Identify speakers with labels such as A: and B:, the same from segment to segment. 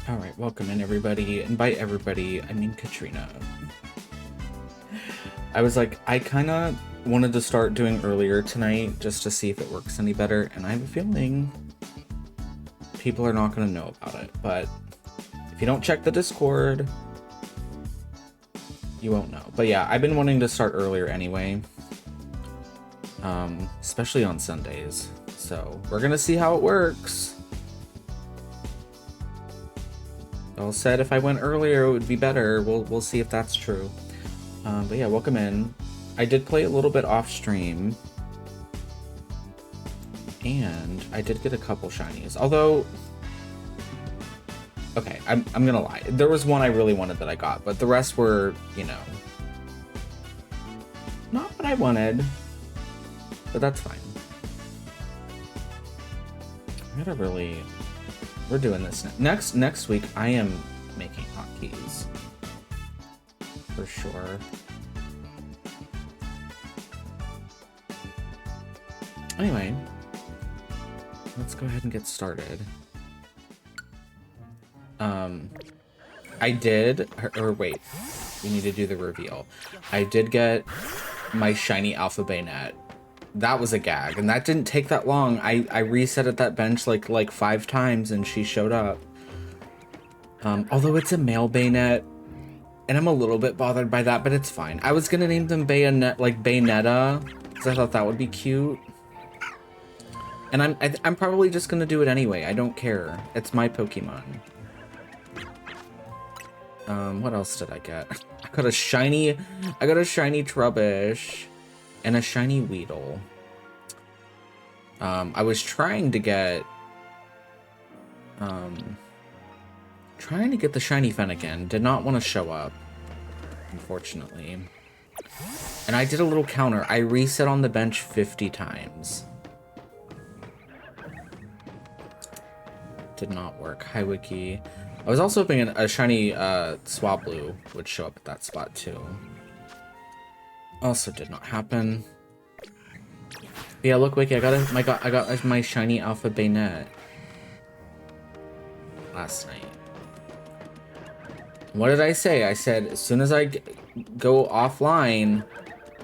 A: All right, welcome in everybody, and by everybody, I mean Katrina. I was like, I kind of wanted to start doing earlier tonight just to see if it works any better, and I have a feeling people are not going to know about it, but if you don't check the Discord, you won't know. But yeah, I've been wanting to start earlier anyway, especially on Sundays, so we're going to see how it works. All said, if I went earlier, it would be better. We'll see if that's true. But yeah, welcome in. I did play a little bit off stream, and I did get a couple shinies. Although, okay, I'm gonna lie. There was one I really wanted that I got, but the rest were, you know, not what I wanted. But that's fine. I gotta really. We're doing this next week. I am making hotkeys for sure. Anyway, let's go ahead and get started. I did, or wait, we need to do the reveal. I did get my shiny Alpha Bayonet. That was a gag, and that didn't take that long. I reset at that bench like 5 times, and she showed up. Although it's a male Bayonet, and I'm a little bit bothered by that, but it's fine. I was gonna name them Bayonetta, because I thought that would be cute. And I'm probably just gonna do it anyway. I don't care. It's my Pokemon. What else did I get? I got a shiny Trubbish and a shiny Weedle. I was trying to get the shiny Fennekin. Did not want to show up, unfortunately. And I did a little counter. I reset on the bench 50 times. Did not work. Hi, Wiki. I was also hoping a shiny Swablu would show up at that spot too. Also did not happen. Yeah, look, Wiki, I got my shiny Alpha Bayonet last night. What did I say? I said as soon as I go offline,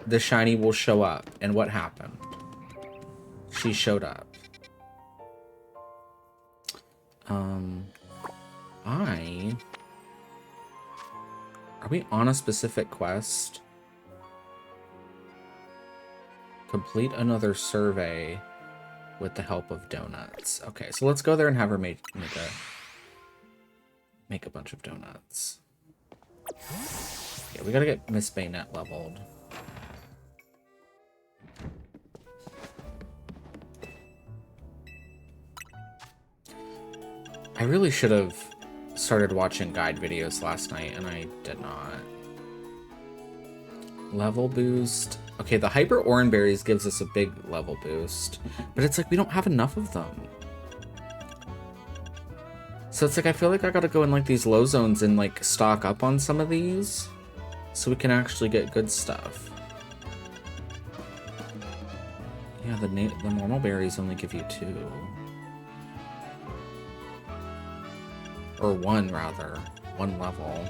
A: the shiny will show up. And what happened? She showed up. Are we on a specific quest? Complete another survey with the help of donuts. Okay, so let's go there and have her make a bunch of donuts. Yeah, we gotta get Miss Bayonet leveled. I really should have started watching guide videos last night, and I did not. Level boost. Okay, the Hyper Oran Berries gives us a big level boost, but it's like we don't have enough of them. So it's like I feel like I gotta go in like these low zones and like stock up on some of these so we can actually get good stuff. Yeah, the normal berries only give you 2. Or 1, rather. 1 level.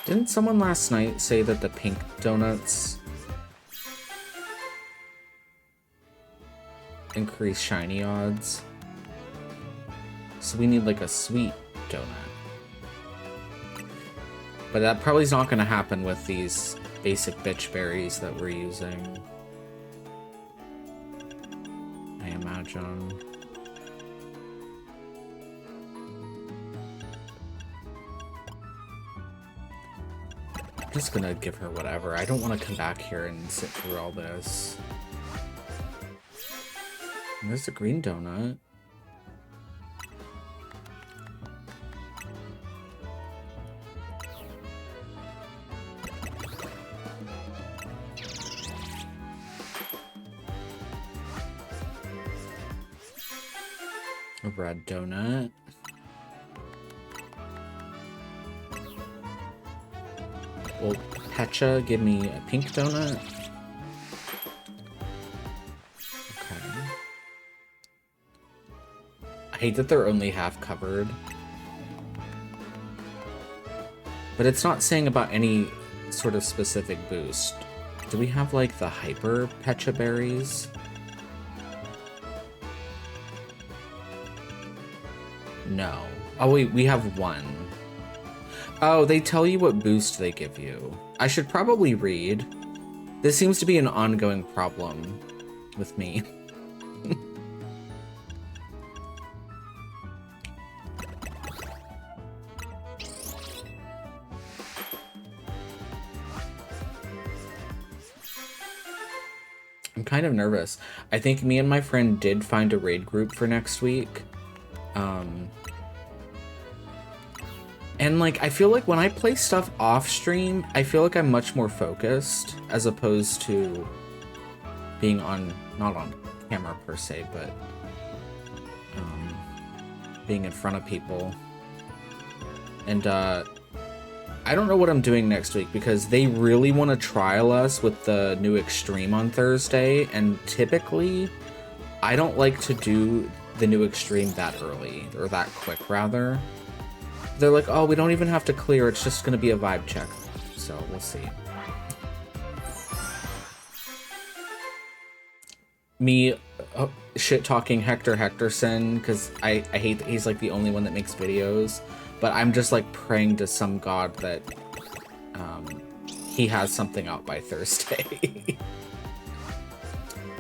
A: Didn't someone last night say that the pink donuts increase shiny odds? So we need like a sweet donut. But that probably is not going to happen with these basic bitch berries that we're using, I imagine. I'm just gonna give her whatever. I don't want to come back here and sit through all this. And there's a green donut. A red donut. Will Pecha give me a pink donut? Okay. I hate that they're only half covered. But it's not saying about any sort of specific boost. Do we have, like, the hyper Pecha berries? No. Oh, wait, we have one. Oh, they tell you what boost they give you. I should probably read. This seems to be an ongoing problem with me. I'm kind of nervous. I think me and my friend did find a raid group for next week. And like, I feel like when I play stuff off stream, I feel like I'm much more focused as opposed to being on, not on camera per se, but being in front of people. And I don't know what I'm doing next week because they really want to trial us with the new Extreme on Thursday. And typically, I don't like to do the new Extreme that early, or that quick rather. They're like, oh, we don't even have to clear, it's just gonna be a vibe check. So, we'll see. Me shit-talking Hector Hectorson, because I hate that he's like the only one that makes videos. But I'm just like praying to some god that he has something out by Thursday.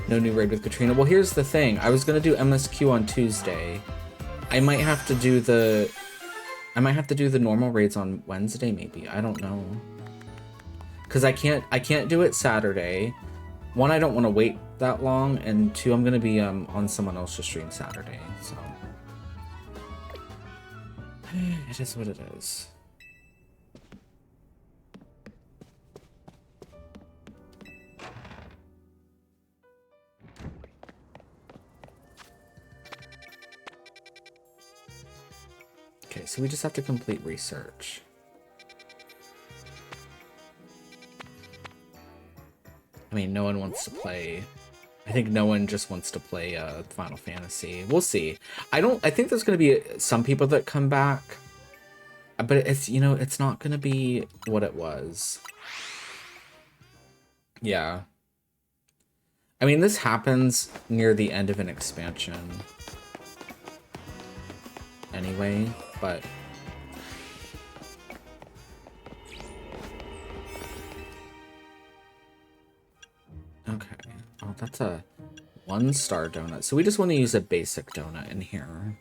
A: No new raid with Katrina. Well, here's the thing. I was gonna do MSQ on Tuesday. I might have to do the normal raids on Wednesday, maybe. I don't know. Cause I can't do it Saturday. One, I don't want to wait that long, and two, I'm gonna be on someone else's stream Saturday, so it is what it is. Okay, so we just have to complete research. I mean, no one wants to play. I think no one just wants to play Final Fantasy. We'll see. I think there's going to be some people that come back, but it's, you know, it's not going to be what it was. Yeah. I mean, this happens near the end of an expansion anyway, but okay. Oh, that's a 1-star donut. So we just want to use a basic donut in here.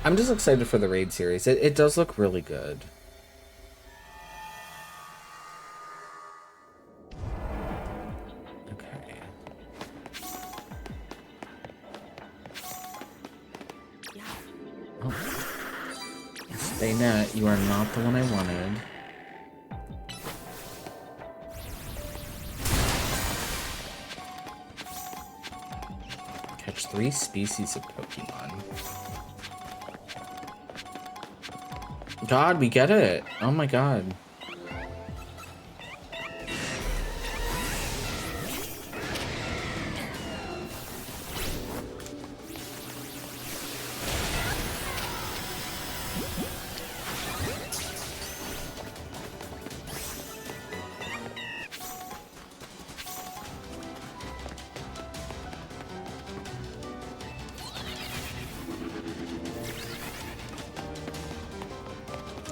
A: I'm just excited for the raid series. It does look really good. Okay. Oh. Stay net, you are not the one I wanted. Catch 3 species of Pokemon. God, we get it. Oh my god.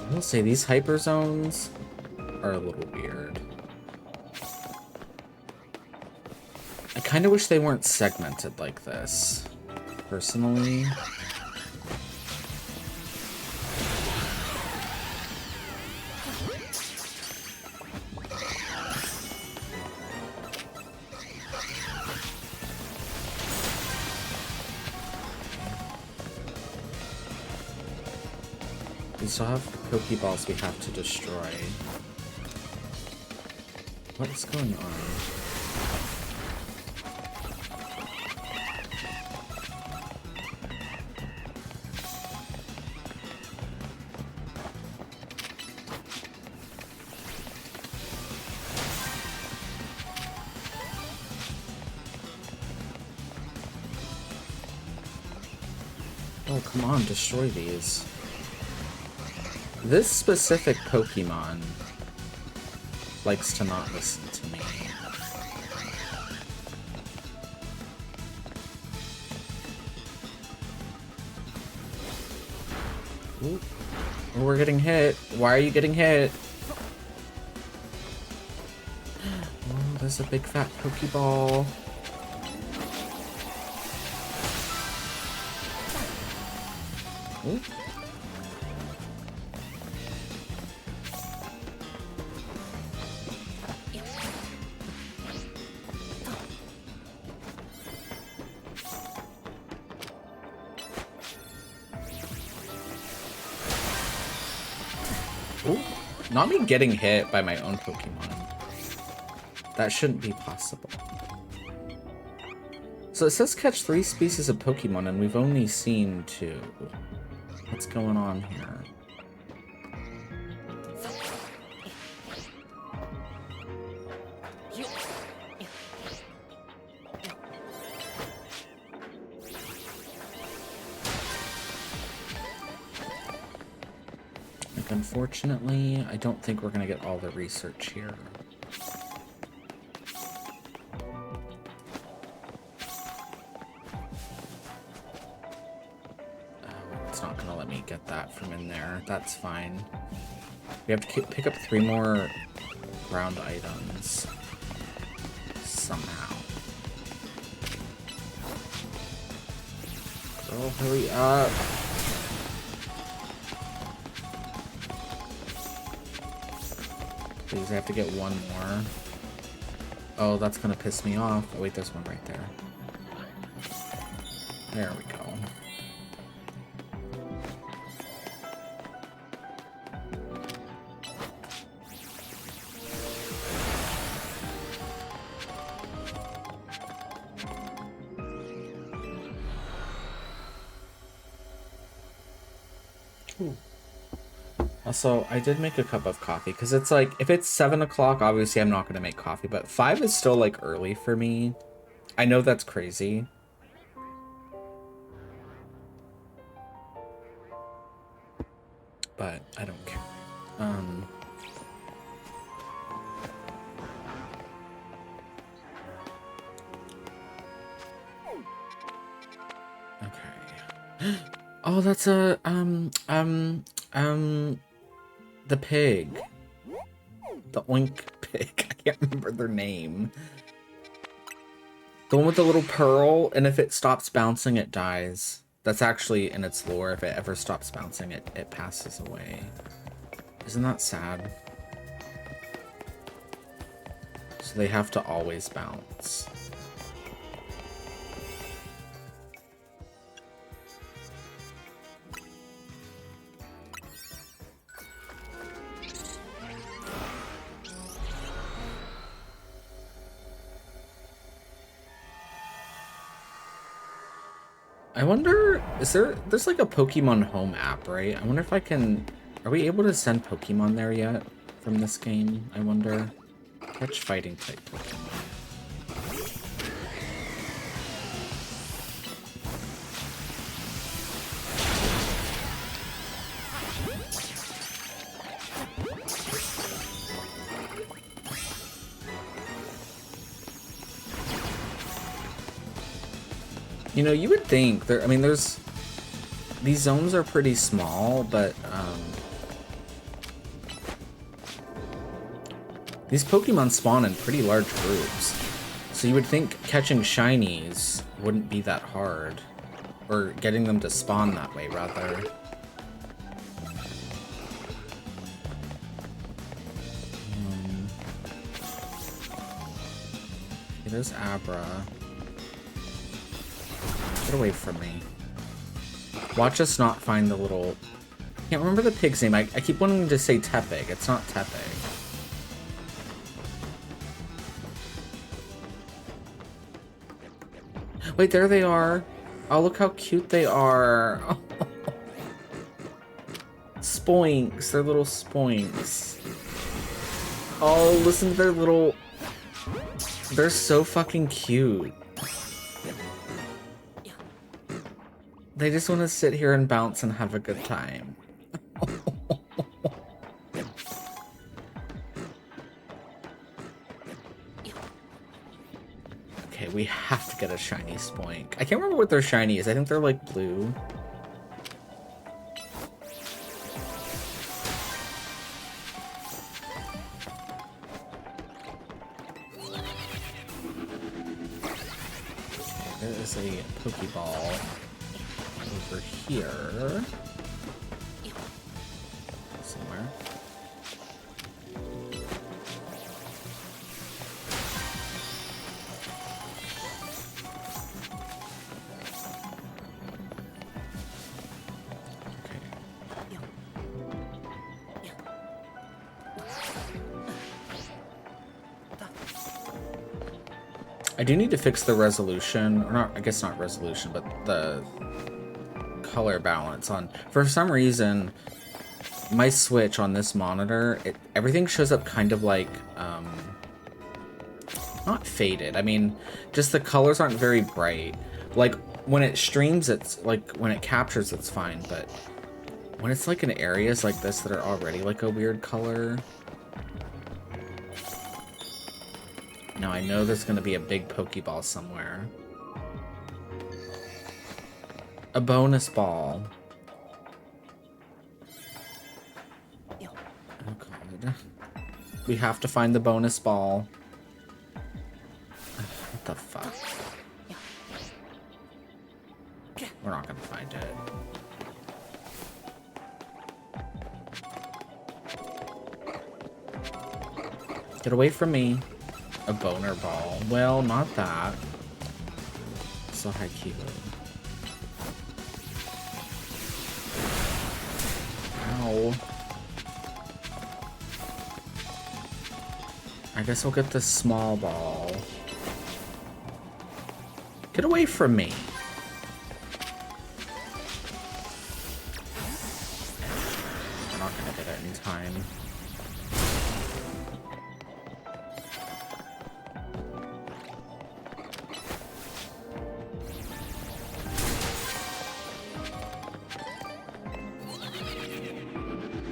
A: I will say these hyper zones are a little weird. I kind of wish they weren't segmented like this, personally. We still have Pokeballs we have to destroy. What is going on? Oh, come on, destroy these. This specific Pokemon likes to not listen to me. Ooh. Oh, we're getting hit. Why are you getting hit? Oh, there's a big fat Pokeball. Ooh. Ooh. Not me getting hit by my own Pokemon. That shouldn't be possible. So it says catch 3 species of Pokemon, and we've only seen 2. What's going on here? Like, unfortunately, I don't think we're gonna get all the research here. Get that from in there. That's fine. We have to pick up 3 more ground items somehow. Girl, hurry up. Please, I have to get 1 more. Oh, that's gonna piss me off. Oh wait, there's one right there. There we go. Also, I did make a cup of coffee because it's like, if it's 7 o'clock, obviously I'm not going to make coffee, but 5 is still like early for me. I know that's crazy. But I don't care. Okay. Oh, that's a, the pig. The Oink pig. I can't remember their name. The one with the little pearl, and if it stops bouncing, it dies. That's actually in its lore. If it ever stops bouncing, it passes away. Isn't that sad? So they have to always bounce. I wonder, there's like a Pokemon Home app, right? I wonder if I can, are we able to send Pokemon there yet from this game? I wonder. Catch fighting type Pokemon. You know, you would think there, I mean, these zones are pretty small, but these Pokemon spawn in pretty large groups. So you would think catching shinies wouldn't be that hard, or getting them to spawn that way, rather. Okay, there's Abra. Get away from me. Watch us not find the little... I can't remember the pig's name. I keep wanting to say Tepig. It's not Tepig. Wait, there they are. Oh, look how cute they are. Spoinks. They're little spoinks. Oh, listen to their little... They're so fucking cute. They just want to sit here and bounce and have a good time. Okay, we have to get a shiny Spoink. I can't remember what their shiny is. I think they're like blue. There is a Pokeball over here somewhere. I do need to fix the resolution, or not, I guess not resolution, but the color balance on, for some reason, my Switch on this monitor, everything shows up kind of like, not faded, I mean, just the colors aren't very bright. Like, when it streams, it's, like, when it captures, it's fine, but when it's, like, in areas like this that are already, like, a weird color... Now I know there's going to be a big Pokeball somewhere. A bonus ball. Oh god. We have to find the bonus ball. What the fuck? We're not going to find it. Get away from me. A boner ball. Well, not that. So high kilo. Ow. I guess I'll get the small ball. Get away from me. I'm not gonna get it in time.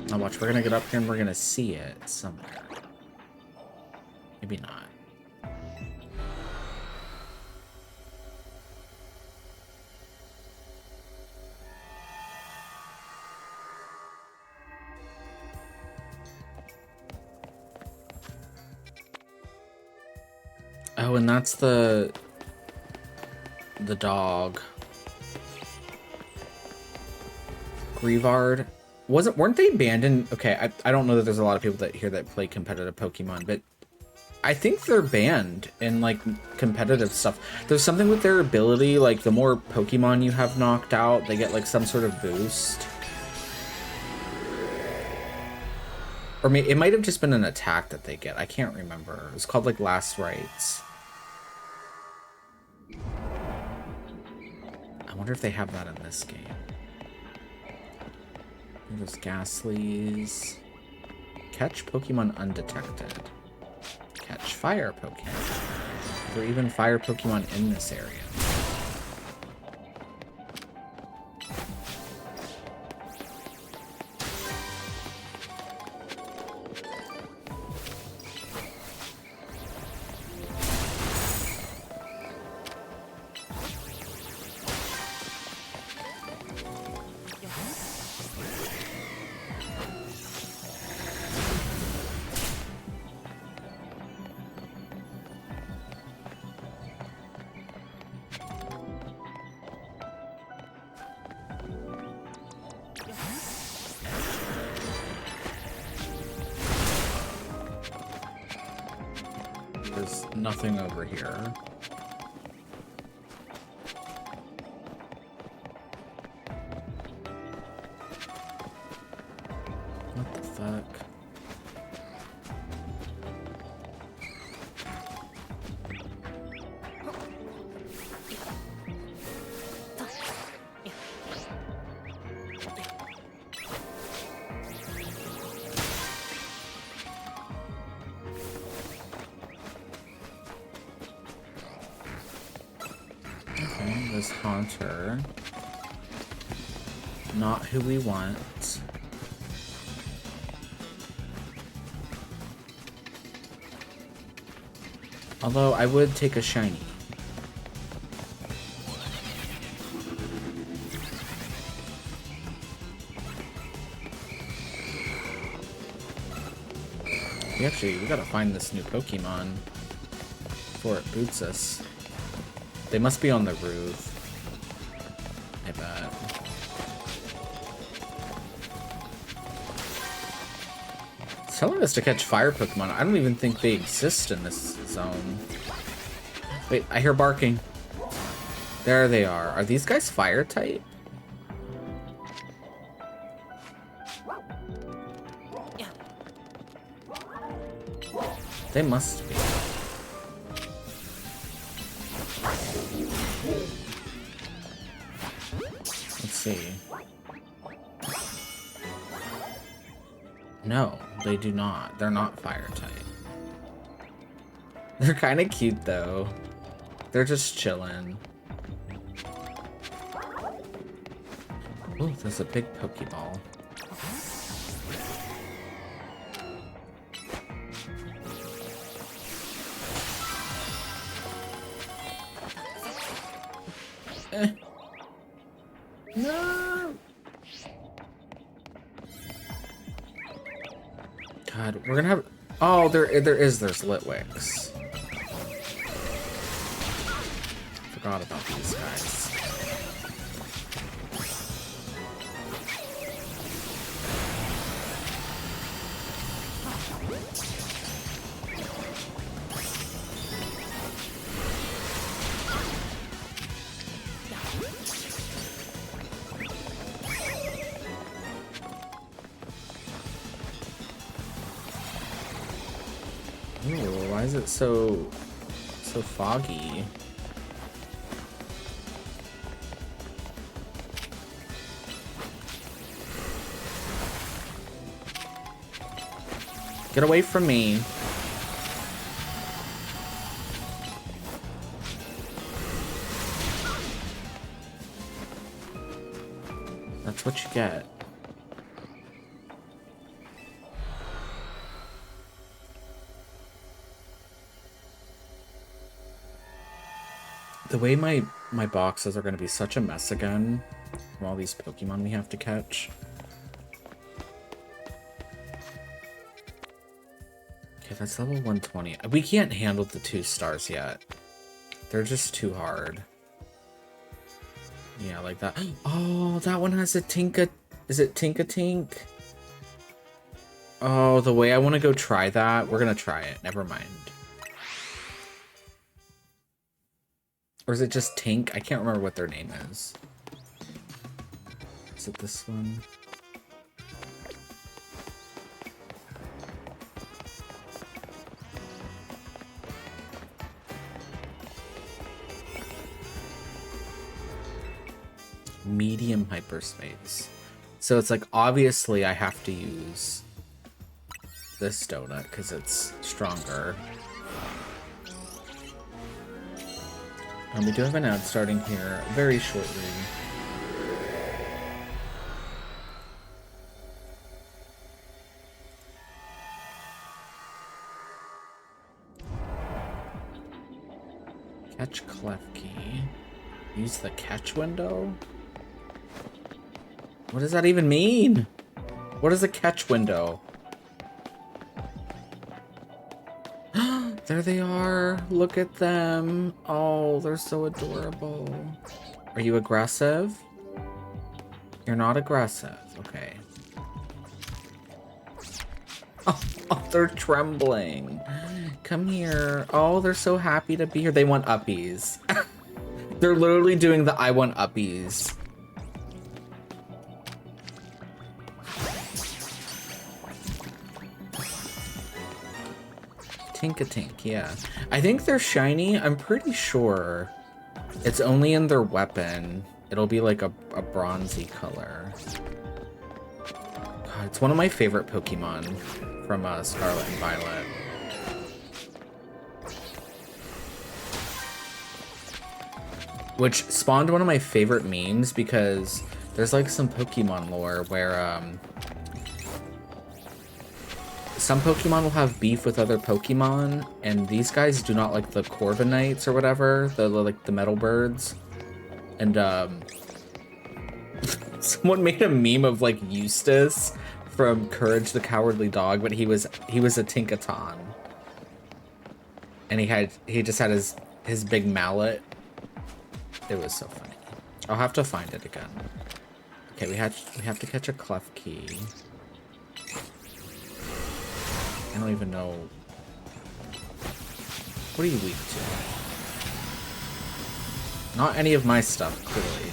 A: Now watch, we're gonna get up here and we're gonna see it somewhere. Maybe not. Oh, and that's the dog. Grievard. Weren't they banned in... Okay, I don't know that there's a lot of people that here that play competitive Pokemon, but I think they're banned in, like, competitive stuff. There's something with their ability, like, the more Pokemon you have knocked out, they get, like, some sort of boost. Or it might have just been an attack that they get. I can't remember. It's called, like, Last Rites. I wonder if they have that in this game. There's Ghastlies. Catch Pokemon undetected. Catch fire Pokemon. Are there even fire Pokemon in this area? There's nothing over here. What the fuck? This Haunter. Not who we want. Although I would take a shiny. We gotta find this new Pokemon before it boots us. They must be on the roof. I bet. It's telling us to catch fire Pokemon. I don't even think they exist in this zone. Wait, I hear barking. There they are. Are these guys fire type? They must be. Let's see. No, they do not. They're not fire type. They're kind of cute though. They're just chilling. Oh, there's a big Pokeball. No. God, we're gonna have. Oh, there's Litwicks. Forgot about these guys. Ooh, why is it so foggy? Get away from me. That's what you get. The way my boxes are going to be such a mess again from all these Pokemon we have to catch. Okay, that's level 120. We can't handle the 2 stars yet. They're just too hard. Yeah, like that. Oh, that one has a Tinka... Is it Tinkatink? Oh, the way I want to go try that. We're going to try it. Never mind. Or is it just Tink? I can't remember what their name is. Is it this one? Medium hyperspace. So it's like, obviously I have to use this donut because it's stronger. We do have an ad starting here very shortly. Catch Klefki. Use the catch window? What does that even mean? What is a catch window? There they are. Look at them. Oh, they're so adorable. Are you aggressive? You're not aggressive. Okay. Oh, they're trembling. Come here. Oh, they're so happy to be here. They want uppies. They're literally doing the I want uppies. Tinkatink, yeah. I think they're shiny. I'm pretty sure it's only in their weapon. It'll be like a bronzy color. God, it's one of my favorite Pokemon from Scarlet and Violet. Which spawned one of my favorite memes because There's like some Pokemon lore where some Pokemon will have beef with other Pokemon, and these guys do not like the Corviknights or whatever, like the metal birds. And someone made a meme of like Eustace from Courage the Cowardly Dog, but he was a Tinkaton. And he just had his big mallet. It was so funny. I'll have to find it again. Okay, we have to catch a Klefki. I don't even know. What are you weak to? Not any of my stuff, clearly.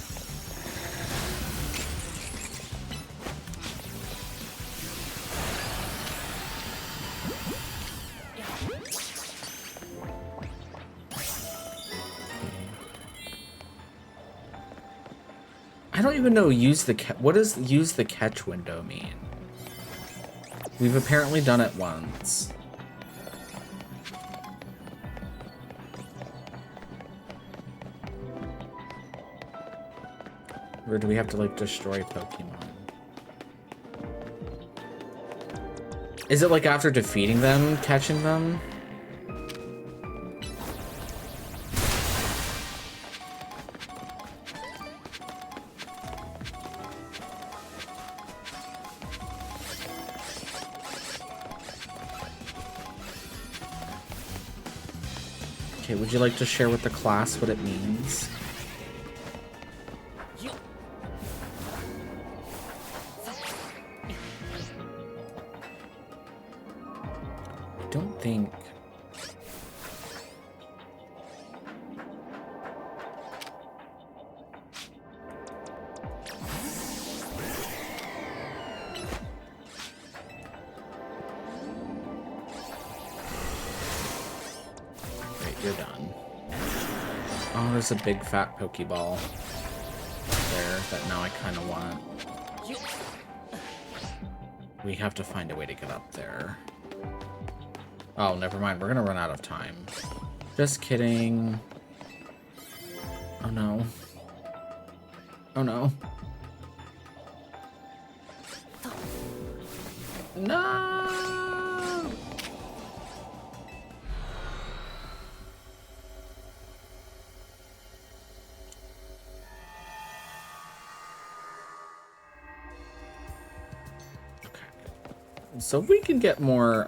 A: I don't even know what does use the catch window mean? We've apparently done it once. Or do we have to like destroy Pokemon? Is it like after defeating them, catching them? Okay, would you like to share with the class what it means? I don't think... You're done. Oh, there's a big fat Pokeball there that now I kind of want. We have to find a way to get up there. Oh, never mind. We're gonna run out of time. Just kidding. Oh no. Oh no. No! So if we can get more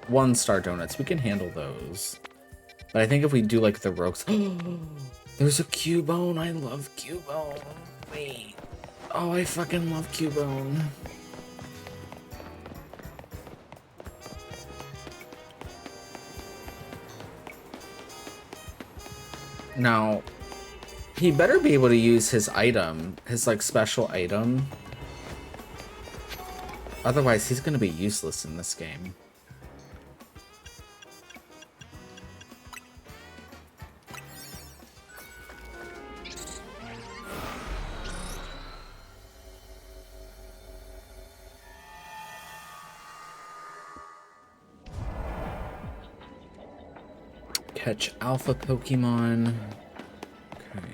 A: 1-star donuts, we can handle those. But I think if we do like the rogues... There's a Cubone. I love Cubone. Wait. Oh, I fucking love Cubone. Now, he better be able to use his item, his like special item. Otherwise, he's gonna be useless in this game. Catch alpha Pokemon. Okay.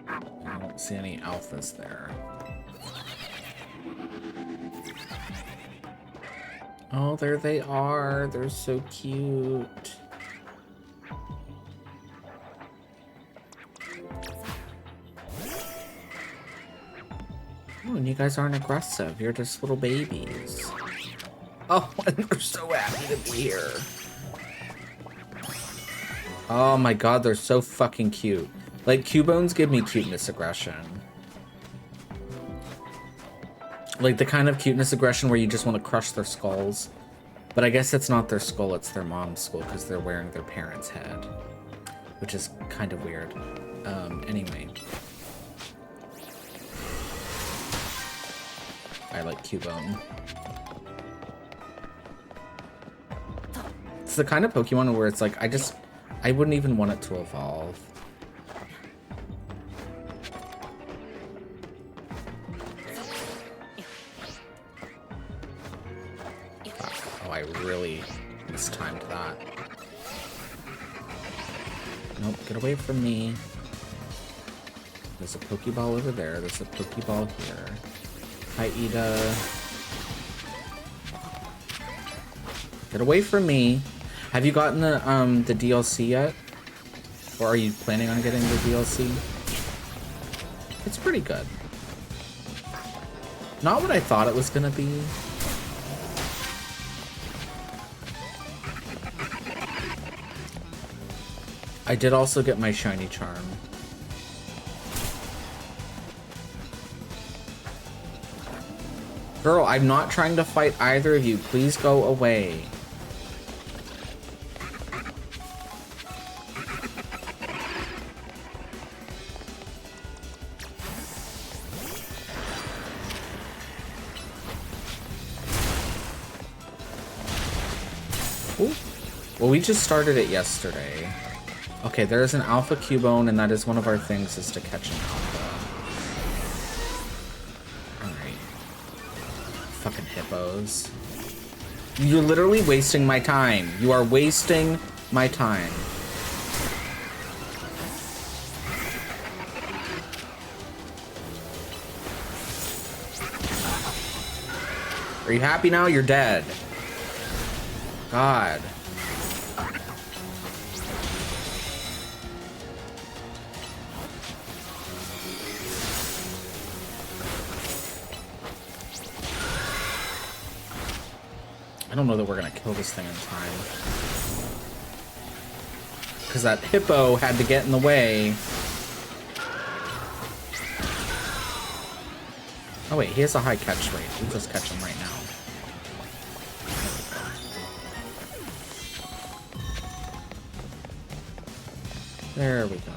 A: I don't see any alphas there. Oh, there they are. They're so cute. Oh, and you guys aren't aggressive. You're just little babies. Oh, and they're so happy to be here. Oh my god, they're so fucking cute. Like, Cubones give me cuteness aggression. Like, the kind of cuteness aggression where you just want to crush their skulls. But I guess it's not their skull, it's their mom's skull, because they're wearing their parents' head. Which is kind of weird. Anyway. I like Cubone. It's the kind of Pokemon where it's like, I wouldn't even want it to evolve. Oh, I really mistimed that. Nope, get away from me. There's a Pokeball over there. There's a Pokeball here. Hi, Ida. Get away from me. Have you gotten the DLC yet? Or are you planning on getting the DLC? It's pretty good. Not what I thought it was gonna be. I did also get my shiny charm. Girl, I'm not trying to fight either of you. Please go away. Ooh. Well, we just started it yesterday. Okay, there is an Alpha Cubone, and that is one of our things, is to catch an Alpha. Alright. Fucking hippos. You're literally wasting my time. You are wasting my time. Are you happy now? You're dead. God. I don't know that we're gonna kill this thing in time. Because that hippo had to get in the way. Oh wait, he has a high catch rate. We'll just catch him right now. There we go.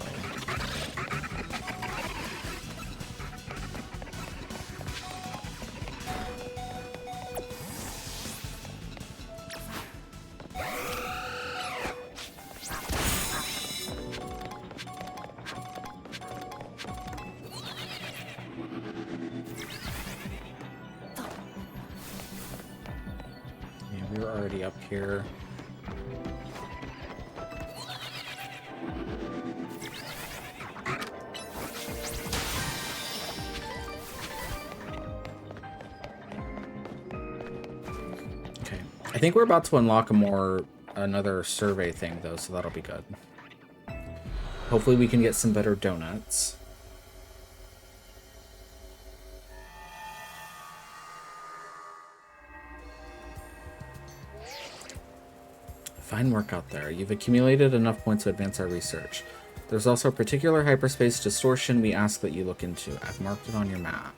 A: Yeah, we were already up here. I think we're about to unlock another survey thing though, so that'll be good. Hopefully we can get some better donuts. Fine work out there. You've accumulated enough points to advance our research. There's also a particular hyperspace distortion we ask that you look into. I've marked it on your map.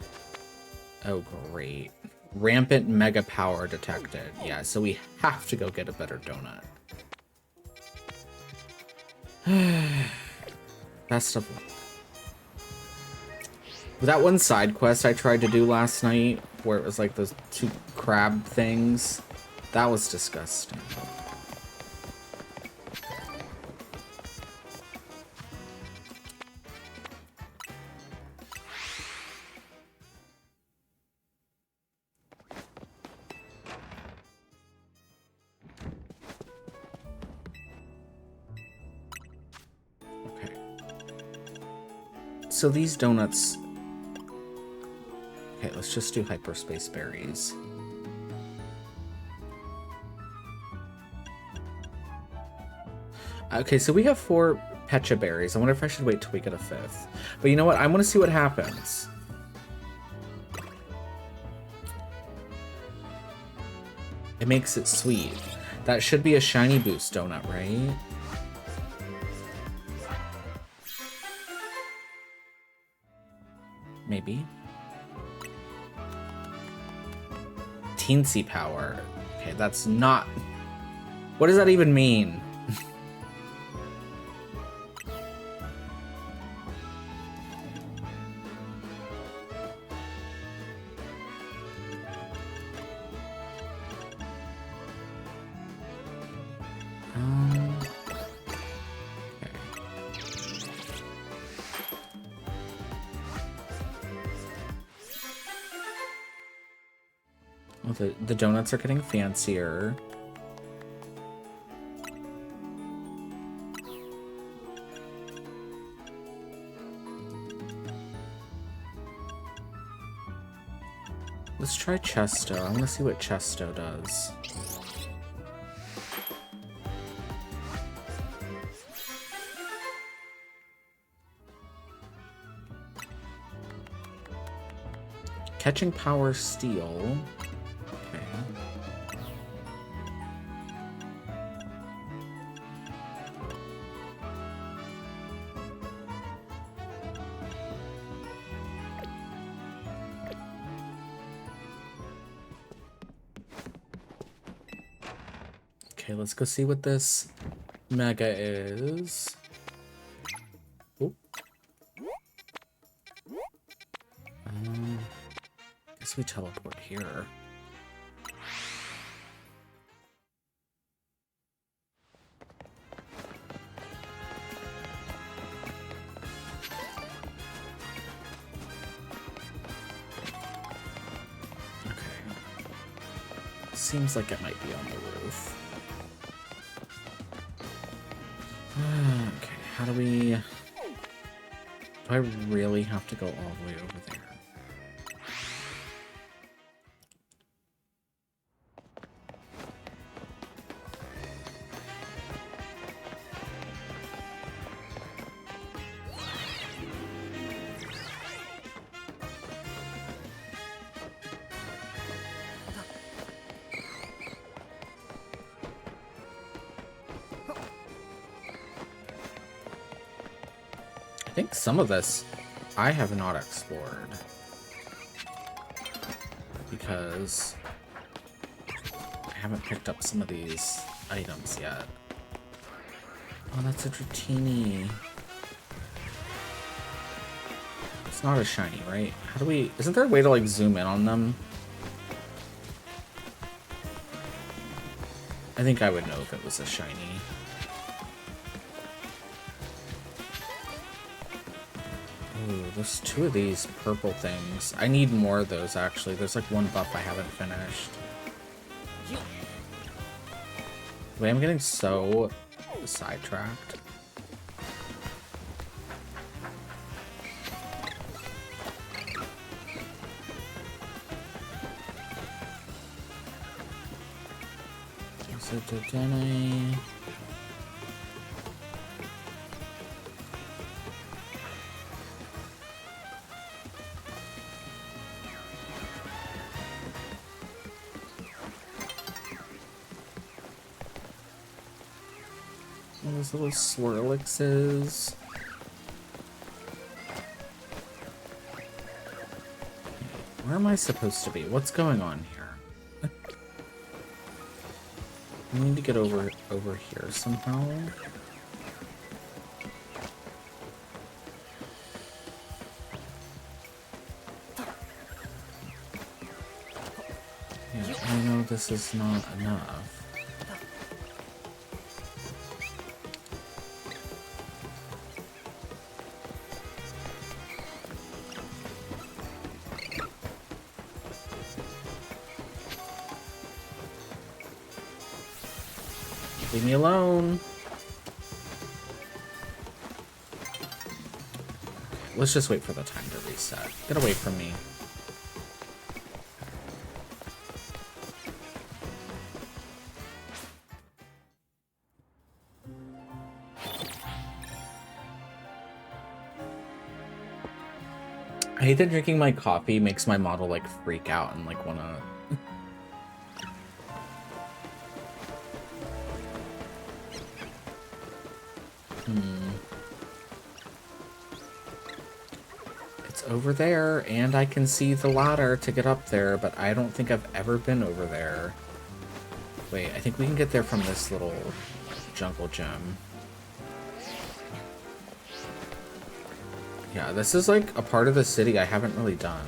A: Oh, great. Rampant mega power detected. Yeah, so we have to go get a better donut. Best of luck. That one side quest I tried to do last night, where it was like those two crab things, that was disgusting. So these donuts... Okay, let's just do hyperspace berries. Okay, so we have 4 Pecha berries. I wonder if I should wait till we get a 5th. But you know what? I want to see what happens. It makes it sweet. That should be a shiny boost donut, right? Maybe. Teensy power. Okay, that's not... What does that even mean? The donuts are getting fancier. Let's try Chesto. I want to see what Chesto does. Catching Power Steel. Okay. Okay, let's go see what this Mega is. Oop. Guess we teleport here. Okay. Seems like it might be on the roof. Okay, how do we... Do I really have to go all the way over there? I think some of this I have not explored because I haven't picked up some of these items yet. Oh, that's a Dratini. It's not a shiny, right? How do we... Isn't there a way to, like, zoom in on them? I think I would know if it was a shiny. Ooh, there's two of these purple things. I need more of those, actually. There's, like, one buff I haven't finished. Wait, I'm getting so sidetracked. Those little Swirlixes. Where am I supposed to be? What's going on here? I need to get over here somehow. Yeah, I know this is not enough. Leave me alone. Let's just wait for the time to reset. Get away from me. I hate that drinking my coffee makes my model like freak out and like wanna... It's over there, and I can see the ladder to get up there, but I don't think I've ever been over there. Wait, I think we can get there from this little jungle gym. Yeah, this is like a part of the city I haven't really done.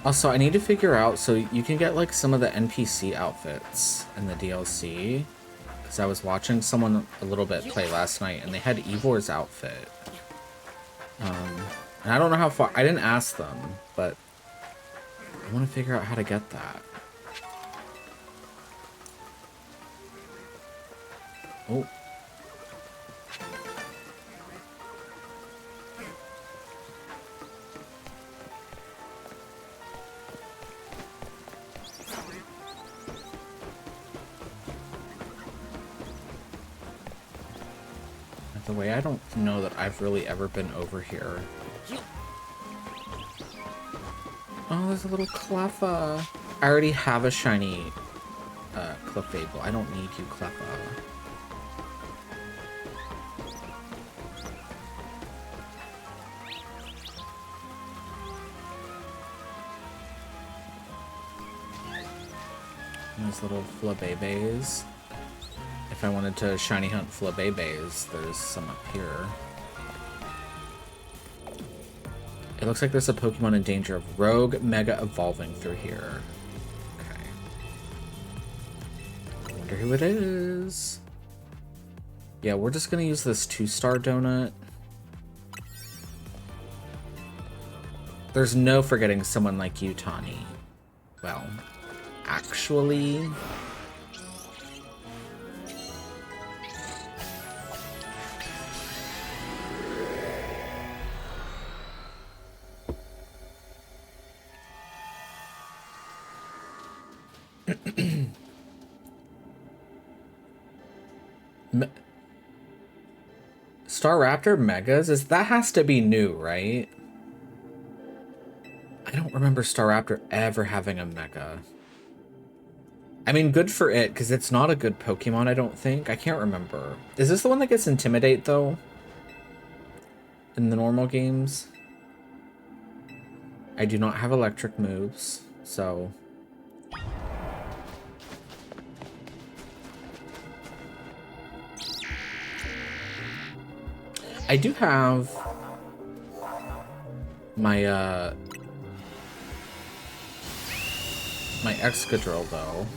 A: Also, I need to figure out, so you can get like some of the NPC outfits in the DLC, So I was watching someone a little bit play last night, and they had Ivor's outfit. And I don't know how far... I didn't ask them, but I want to figure out how to get that. Oh. The way, I don't know that I've really ever been over here. Oh, there's a little Cleffa. I already have a shiny Clefable. I don't need you, Cleffa. These little Flabébés. If I wanted to shiny hunt Flabébés, there's some up here. It looks like there's a Pokemon in danger of Rogue Mega evolving through here. Okay. I wonder who it is. Yeah, we're just gonna use this 2-star donut. There's no forgetting someone like you, Tawny. Well, actually... Staraptor Megas? That has to be new, right? I don't remember Staraptor ever having a Mega. I mean, good for it, because it's not a good Pokemon, I don't think. I can't remember. Is this the one that gets Intimidate, though? In the normal games? I do not have electric moves, so... I do have my my Excadrill though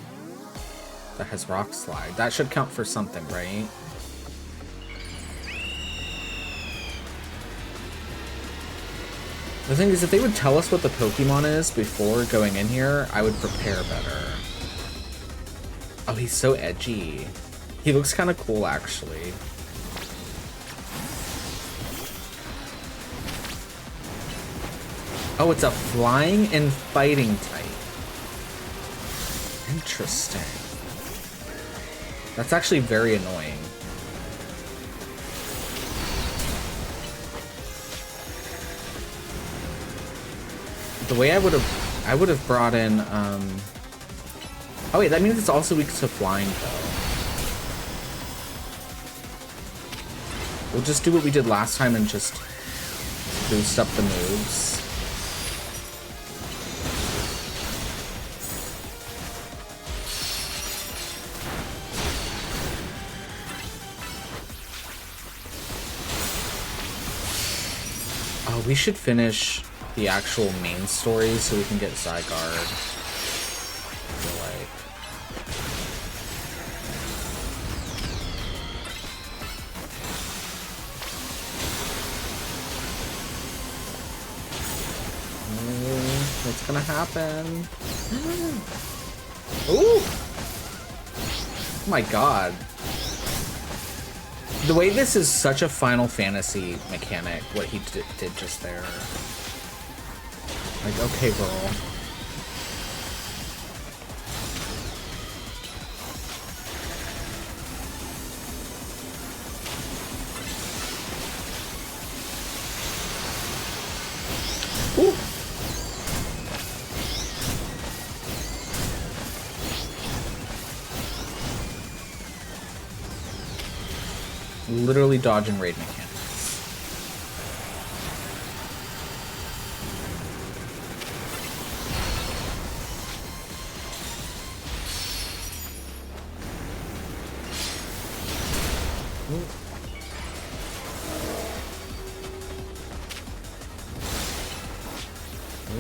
A: that has Rock Slide. That should count for something, right? The thing is, if they would tell us what the Pokemon is before going in here, I would prepare better. Oh, he's so edgy. He looks kind of cool, actually. Oh, it's a flying and fighting type. Interesting. That's actually very annoying. The way I would have brought in oh wait, that means it's also weak to flying though. We'll just do what we did last time and just boost up the moves. Oh, we should finish the actual main story so we can get Zygarde. I feel like. What's gonna happen? Ooh! Oh my god. The way this is such a Final Fantasy mechanic, what he did just there. Like, okay, girl. Ooh. Literally dodge and raid mechanics.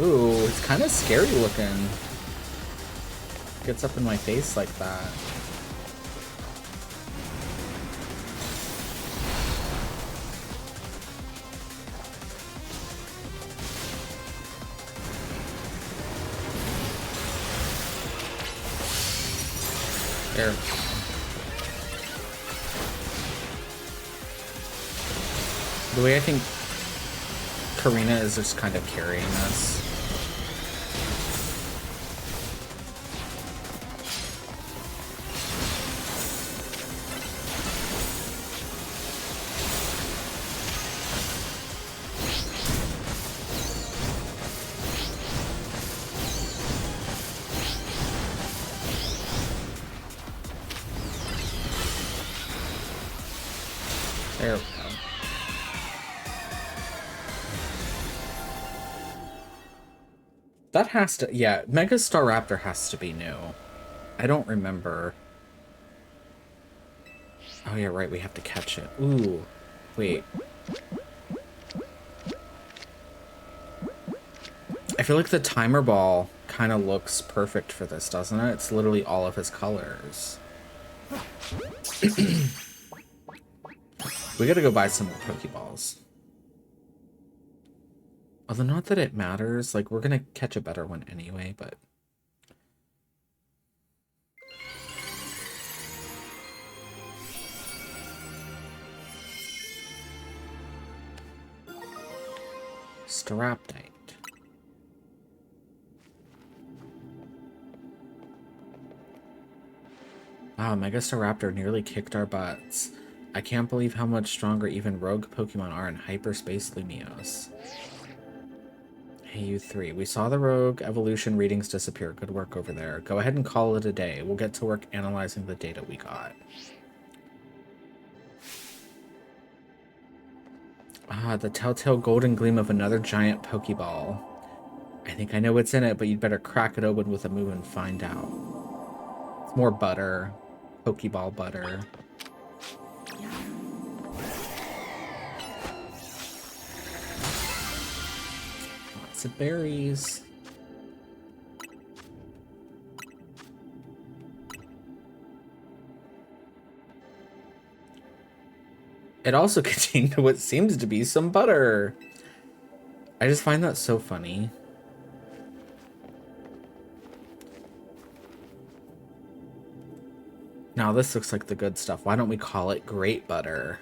A: Ooh, it's kind of scary looking. Gets up in my face like that. There. The way I think Karina is just kind of carrying us. There we go. That has to, yeah, Mega Staraptor has to be new. I don't remember. Oh yeah, right, we have to catch it. Ooh, wait. I feel like the timer ball kind of looks perfect for this, doesn't it? It's literally all of his colors. We gotta go buy some more Pokeballs. Although not that it matters, like we're gonna catch a better one anyway, but... Staraptite. Wow, Mega Staraptor nearly kicked our butts. I can't believe how much stronger even rogue Pokemon are in Hyperspace Lumiose. Hey, you three. We saw the rogue evolution readings disappear. Good work over there. Go ahead and call it a day. We'll get to work analyzing the data we got. Ah, the telltale golden gleam of another giant Pokeball. I think I know what's in it, but you'd better crack it open with a move and find out. It's more butter. Pokeball butter. Lots of berries. It also contained what seems to be some butter. I just find that so funny. Now this looks like the good stuff. Why don't we call it great butter?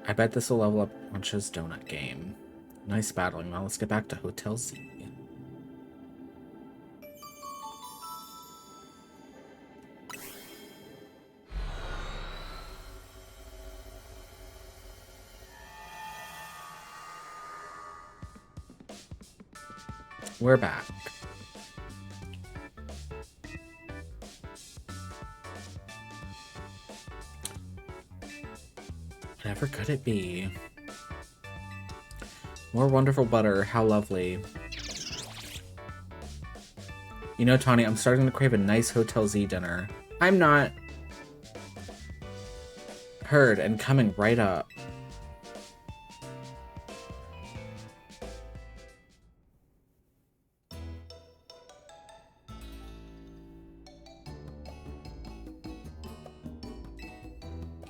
A: I bet this will level up Punch's donut game. Nice battling. Now let's get back to Hotel Z. We're back. Whatever could it be? More wonderful butter. How lovely. You know, Tawny, I'm starting to crave a nice Hotel Z dinner. I'm not. Heard and coming right up.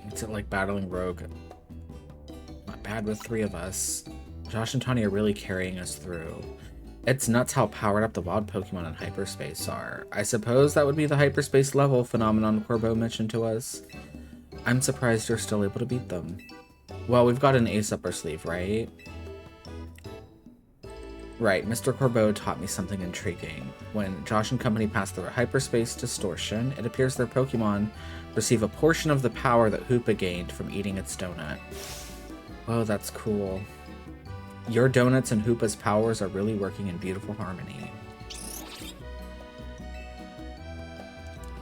A: What's it like battling Rogue? Not bad with 3 of us. Josh and Tawny are really carrying us through. It's nuts how powered up the wild Pokemon in hyperspace are. I suppose that would be the hyperspace level phenomenon Corbeau mentioned to us. I'm surprised you're still able to beat them. Well, we've got an ace up our sleeve, right? Right, Mr. Corbeau taught me something intriguing. When Josh and company pass through a hyperspace distortion, it appears their Pokemon receive a portion of the power that Hoopa gained from eating its donut. Whoa, that's cool. Your donuts and Hoopa's powers are really working in beautiful harmony.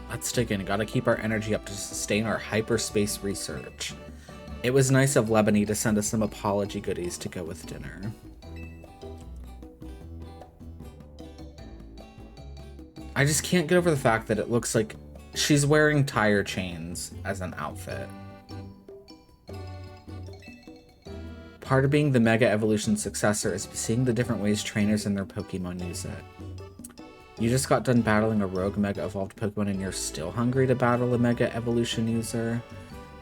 A: Let's dig in. Gotta keep our energy up to sustain our hyperspace research. It was nice of Lebony to send us some apology goodies to go with dinner. I just can't get over the fact that it looks like she's wearing tire chains as an outfit. Part of being the Mega Evolution successor is seeing the different ways trainers and their Pokemon use it. You just got done battling a rogue Mega Evolved Pokemon and you're still hungry to battle a Mega Evolution user?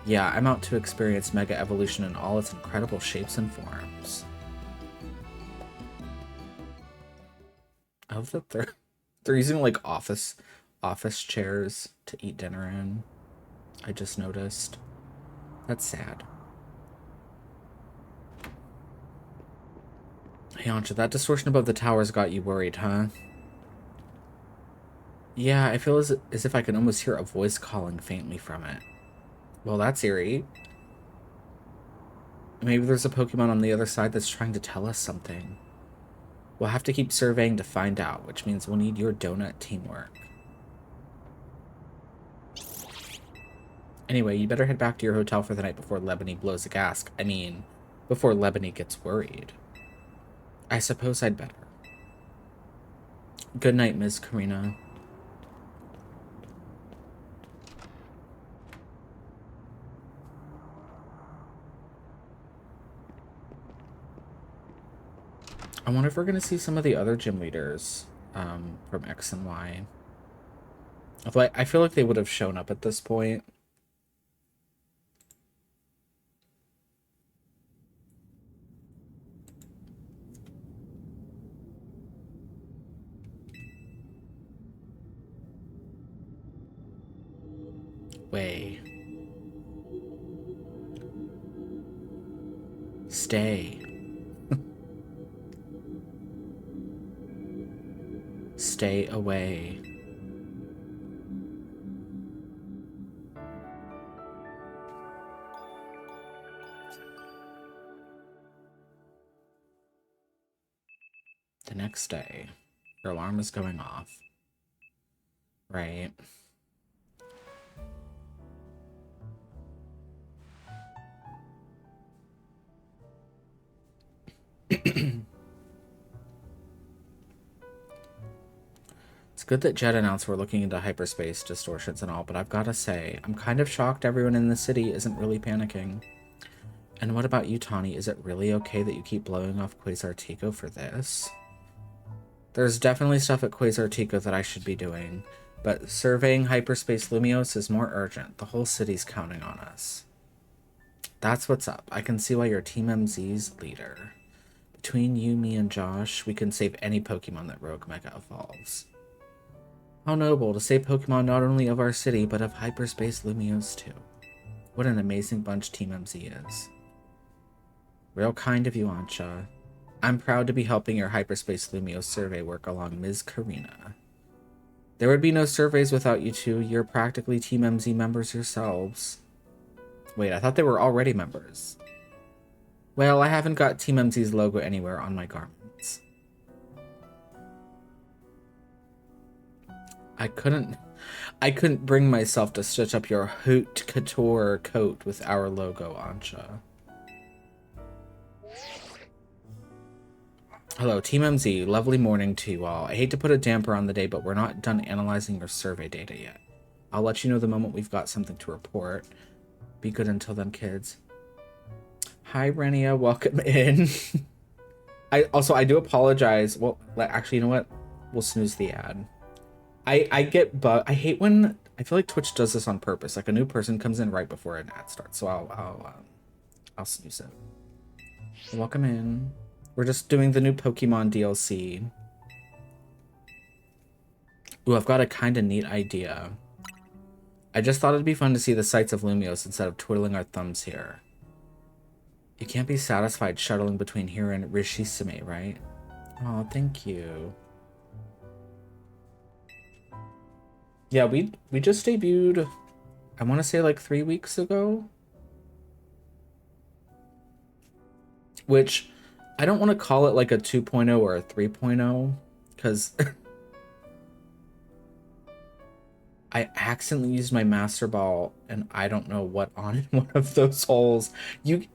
A: Yeah, I'm out to experience Mega Evolution in all its incredible shapes and forms. I love that they're using like office chairs to eat dinner in. I just noticed. That's sad. Hey, Ancha, that distortion above the towers got you worried, huh? Yeah, I feel as if I can almost hear a voice calling faintly from it. Well, that's eerie. Maybe there's a Pokemon on the other side that's trying to tell us something. We'll have to keep surveying to find out, which means we'll need your donut teamwork. Anyway, you better head back to your hotel for the night before Lebony blows a gasket. I mean, before Lebony gets worried. I suppose I'd better. Good night, Ms. Karina. I wonder if we're going to see some of the other gym leaders from X and Y. Although I feel like they would have shown up at this point. Way. Stay. Stay away. The next day, your alarm is going off. Right. It's good that Jed announced we're looking into hyperspace distortions and all, but I've got to say, I'm kind of shocked everyone in the city isn't really panicking. And what about you, Tawny? Is it really okay that you keep blowing off Quasar Tico for this? There's definitely stuff at Quasar Tico that I should be doing, but surveying hyperspace Lumiose is more urgent. The whole city's counting on us. That's what's up. I can see why you're Team MZ's leader. Between you, me, and Josh, we can save any Pokemon that Rogue Mega evolves. How noble to save Pokemon not only of our city, but of hyperspace Lumiose too. What an amazing bunch Team MZ is. Real kind of you, Ancha. I'm proud to be helping your hyperspace Lumiose survey work along Ms. Karina. There would be no surveys without you two. You're practically Team MZ members yourselves. Wait, I thought they were already members. Well, I haven't got Team MZ's logo anywhere on my garments. I couldn't bring myself to stitch up your haute couture coat with our logo, Ancha. Hello, Team MZ. Lovely morning to you all. I hate to put a damper on the day, but we're not done analyzing your survey data yet. I'll let you know the moment we've got something to report. Be good until then, kids. Hi, Renia. Welcome in. I do apologize. Well, actually, you know what? We'll snooze the ad. I get bug. I hate when I feel like Twitch does this on purpose. Like a new person comes in right before an ad starts, so I'll snooze it. Welcome in. We're just doing the new Pokemon DLC. Ooh, I've got a kind of neat idea. I just thought it'd be fun to see the sights of Lumiose instead of twiddling our thumbs here. You can't be satisfied shuttling between here and Rishisime, right? Oh, thank you. Yeah, we just debuted, I want to say like 3 weeks ago. Which, I don't want to call it like a 2.0 or a 3.0, because I accidentally used my Master Ball and I don't know what on one of those holes.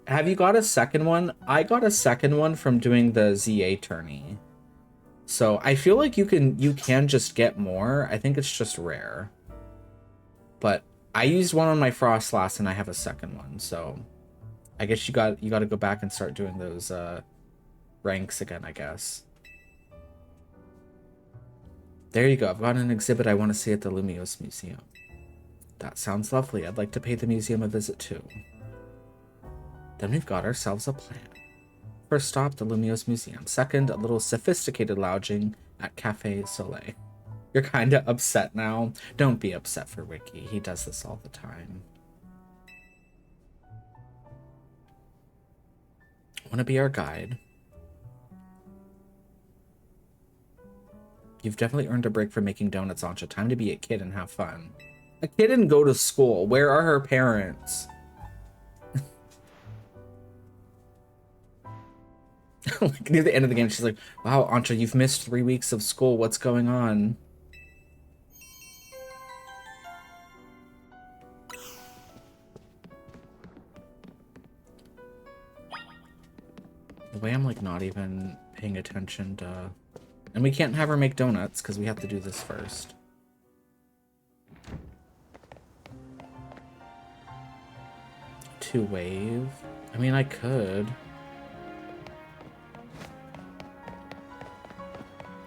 A: Have you got a second one? I got a second one from doing the ZA tourney. So I feel like you can just get more. I think it's just rare. But I used one on my Frostlass and I have a second one, so I guess you got to go back and start doing those ranks again, I guess. There you go. I've got an exhibit I want to see at the Lumiose Museum. That sounds lovely. I'd like to pay the museum a visit too. Then we've got ourselves a plan. First stop, the Lumiose Museum. Second, a little sophisticated lounging at Cafe Soleil. You're kind of upset now. Don't be upset for Wiki. He does this all the time. Want to be our guide? You've definitely earned a break from making donuts, Ancha. Time to be a kid and have fun. A kid and go to school. Where are her parents? Like near the end of the game, she's like, wow, Ancha, you've missed 3 weeks of school. What's going on? The way I'm like not even paying attention to... And we can't have her make donuts because we have to do this first. To wave? I mean, I could.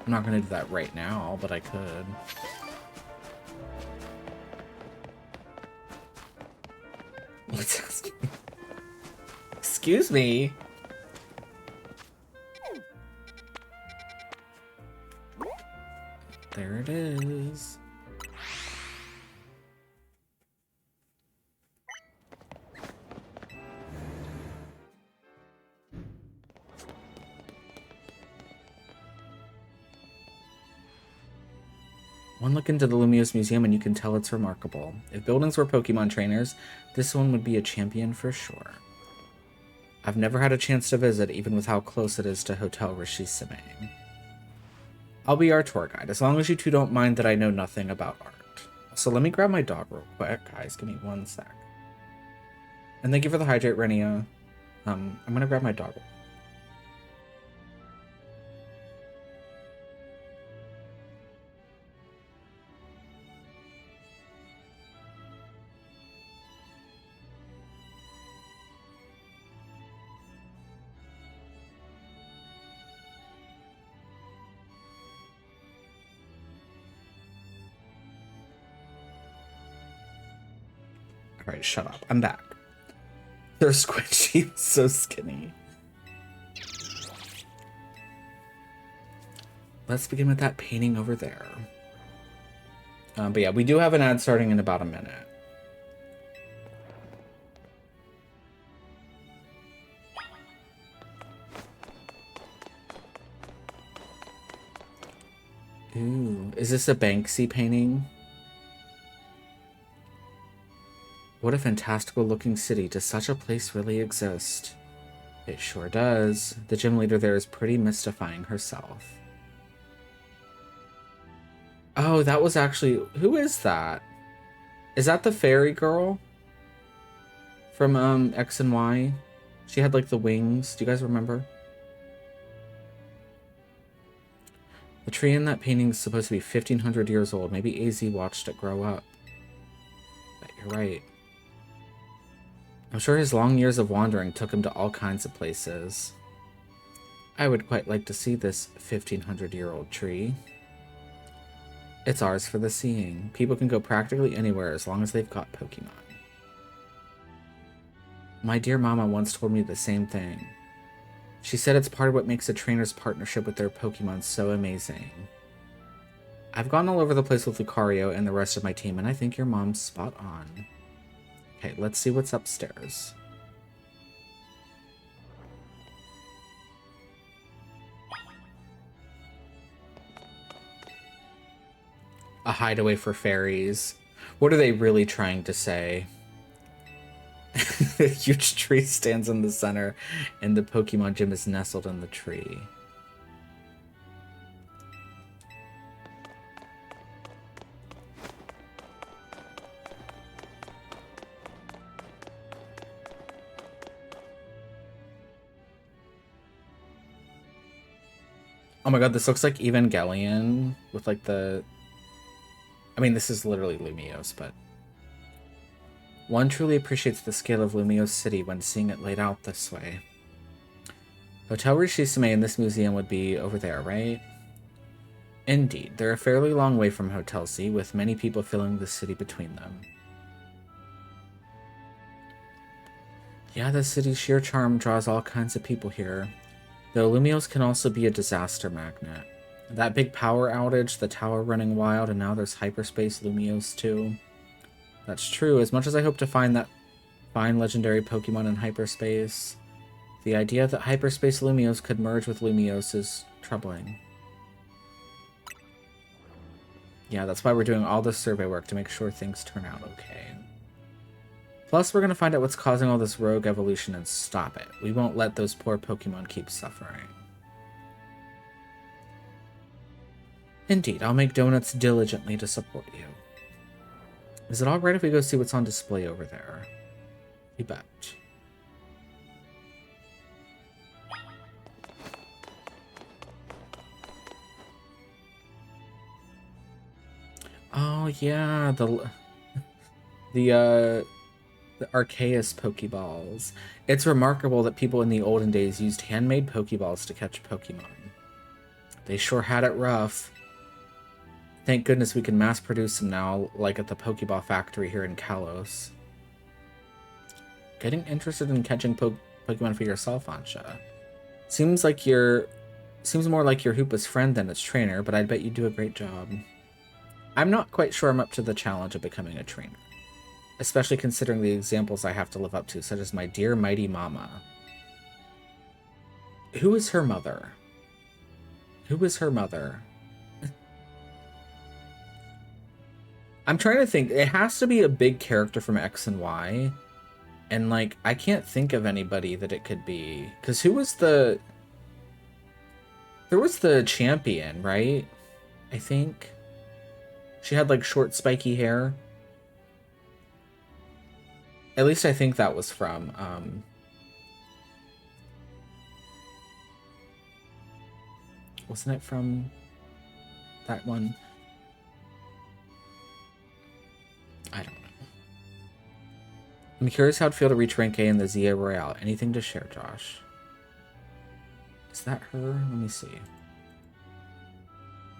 A: I'm not gonna do that right now, but I could. What's asking? Excuse me. There it is. One look into the Lumiose Museum and you can tell it's remarkable. If buildings were Pokemon trainers, this one would be a champion for sure. I've never had a chance to visit, even with how close it is to Hotel Rishisime. I'll be our tour guide, as long as you two don't mind that I know nothing about art. So let me grab my dog real quick, guys. Give me 1 sec. And thank you for the hydrate, Renia. I'm gonna grab my dog. Alright, shut up. I'm back. They're squishy. So skinny. Let's begin with that painting over there. But yeah, we do have an ad starting in about a minute. Ooh, is this a Banksy painting? What a fantastical looking city. Does such a place really exist? It sure does. The gym leader there is pretty mystifying herself. Oh, that was actually... Who is that? Is that the fairy girl? From X and Y? She had like the wings. Do you guys remember? The tree in that painting is supposed to be 1,500 years old. Maybe AZ watched it grow up. But you're right. I'm sure his long years of wandering took him to all kinds of places. I would quite like to see this 1,500-year-old tree. It's ours for the seeing. People can go practically anywhere as long as they've got Pokemon. My dear mama once told me the same thing. She said it's part of what makes a trainer's partnership with their Pokemon so amazing. I've gone all over the place with Lucario and the rest of my team, and I think your mom's spot on. Okay, let's see what's upstairs. A hideaway for fairies. What are they really trying to say? A huge tree stands in the center, and the Pokemon gym is nestled in the tree. Oh my god, this looks like Evangelion with like the... I mean, this is literally Lumiose, but... One truly appreciates the scale of Lumiose City when seeing it laid out this way. Hotel Rishisime in this museum would be over there, right? Indeed, they're a fairly long way from Hotel Z, with many people filling the city between them. Yeah, the city's sheer charm draws all kinds of people here. Though Lumiose can also be a disaster magnet. That big power outage, the tower running wild, and now there's Hyperspace Lumiose too. That's true. As much as I hope to find legendary Pokemon in hyperspace, the idea that Hyperspace Lumiose could merge with Lumiose is troubling. Yeah, that's why we're doing all this survey work, to make sure things turn out okay. Plus, we're going to find out what's causing all this rogue evolution and stop it. We won't let those poor Pokemon keep suffering. Indeed, I'll make donuts diligently to support you. Is it alright if we go see what's on display over there? You bet. Oh yeah, the Arceus Pokeballs. It's remarkable that people in the olden days used handmade Pokeballs to catch Pokemon. They sure had it rough. Thank goodness we can mass produce them now, like at the Pokeball factory here in Kalos. Getting interested in catching Pokemon for yourself, Ansha. Seems more like you're Hoopa's friend than its trainer, but I'd bet you do a great job. I'm not quite sure I'm up to the challenge of becoming a trainer, especially considering the examples I have to live up to, such as my dear mighty mama. Who is her mother? Who is her mother? I'm trying to think. It has to be a big character from X and Y. And, like, I can't think of anybody that it could be. Because who was the... There was the champion, right? I think. She had, like, short, spiky hair. At least I think that was from, wasn't it from that one? I don't know. I'm curious how it'd feel to reach rank A in the ZA Royale. Anything to share, Josh? Is that her? Let me see.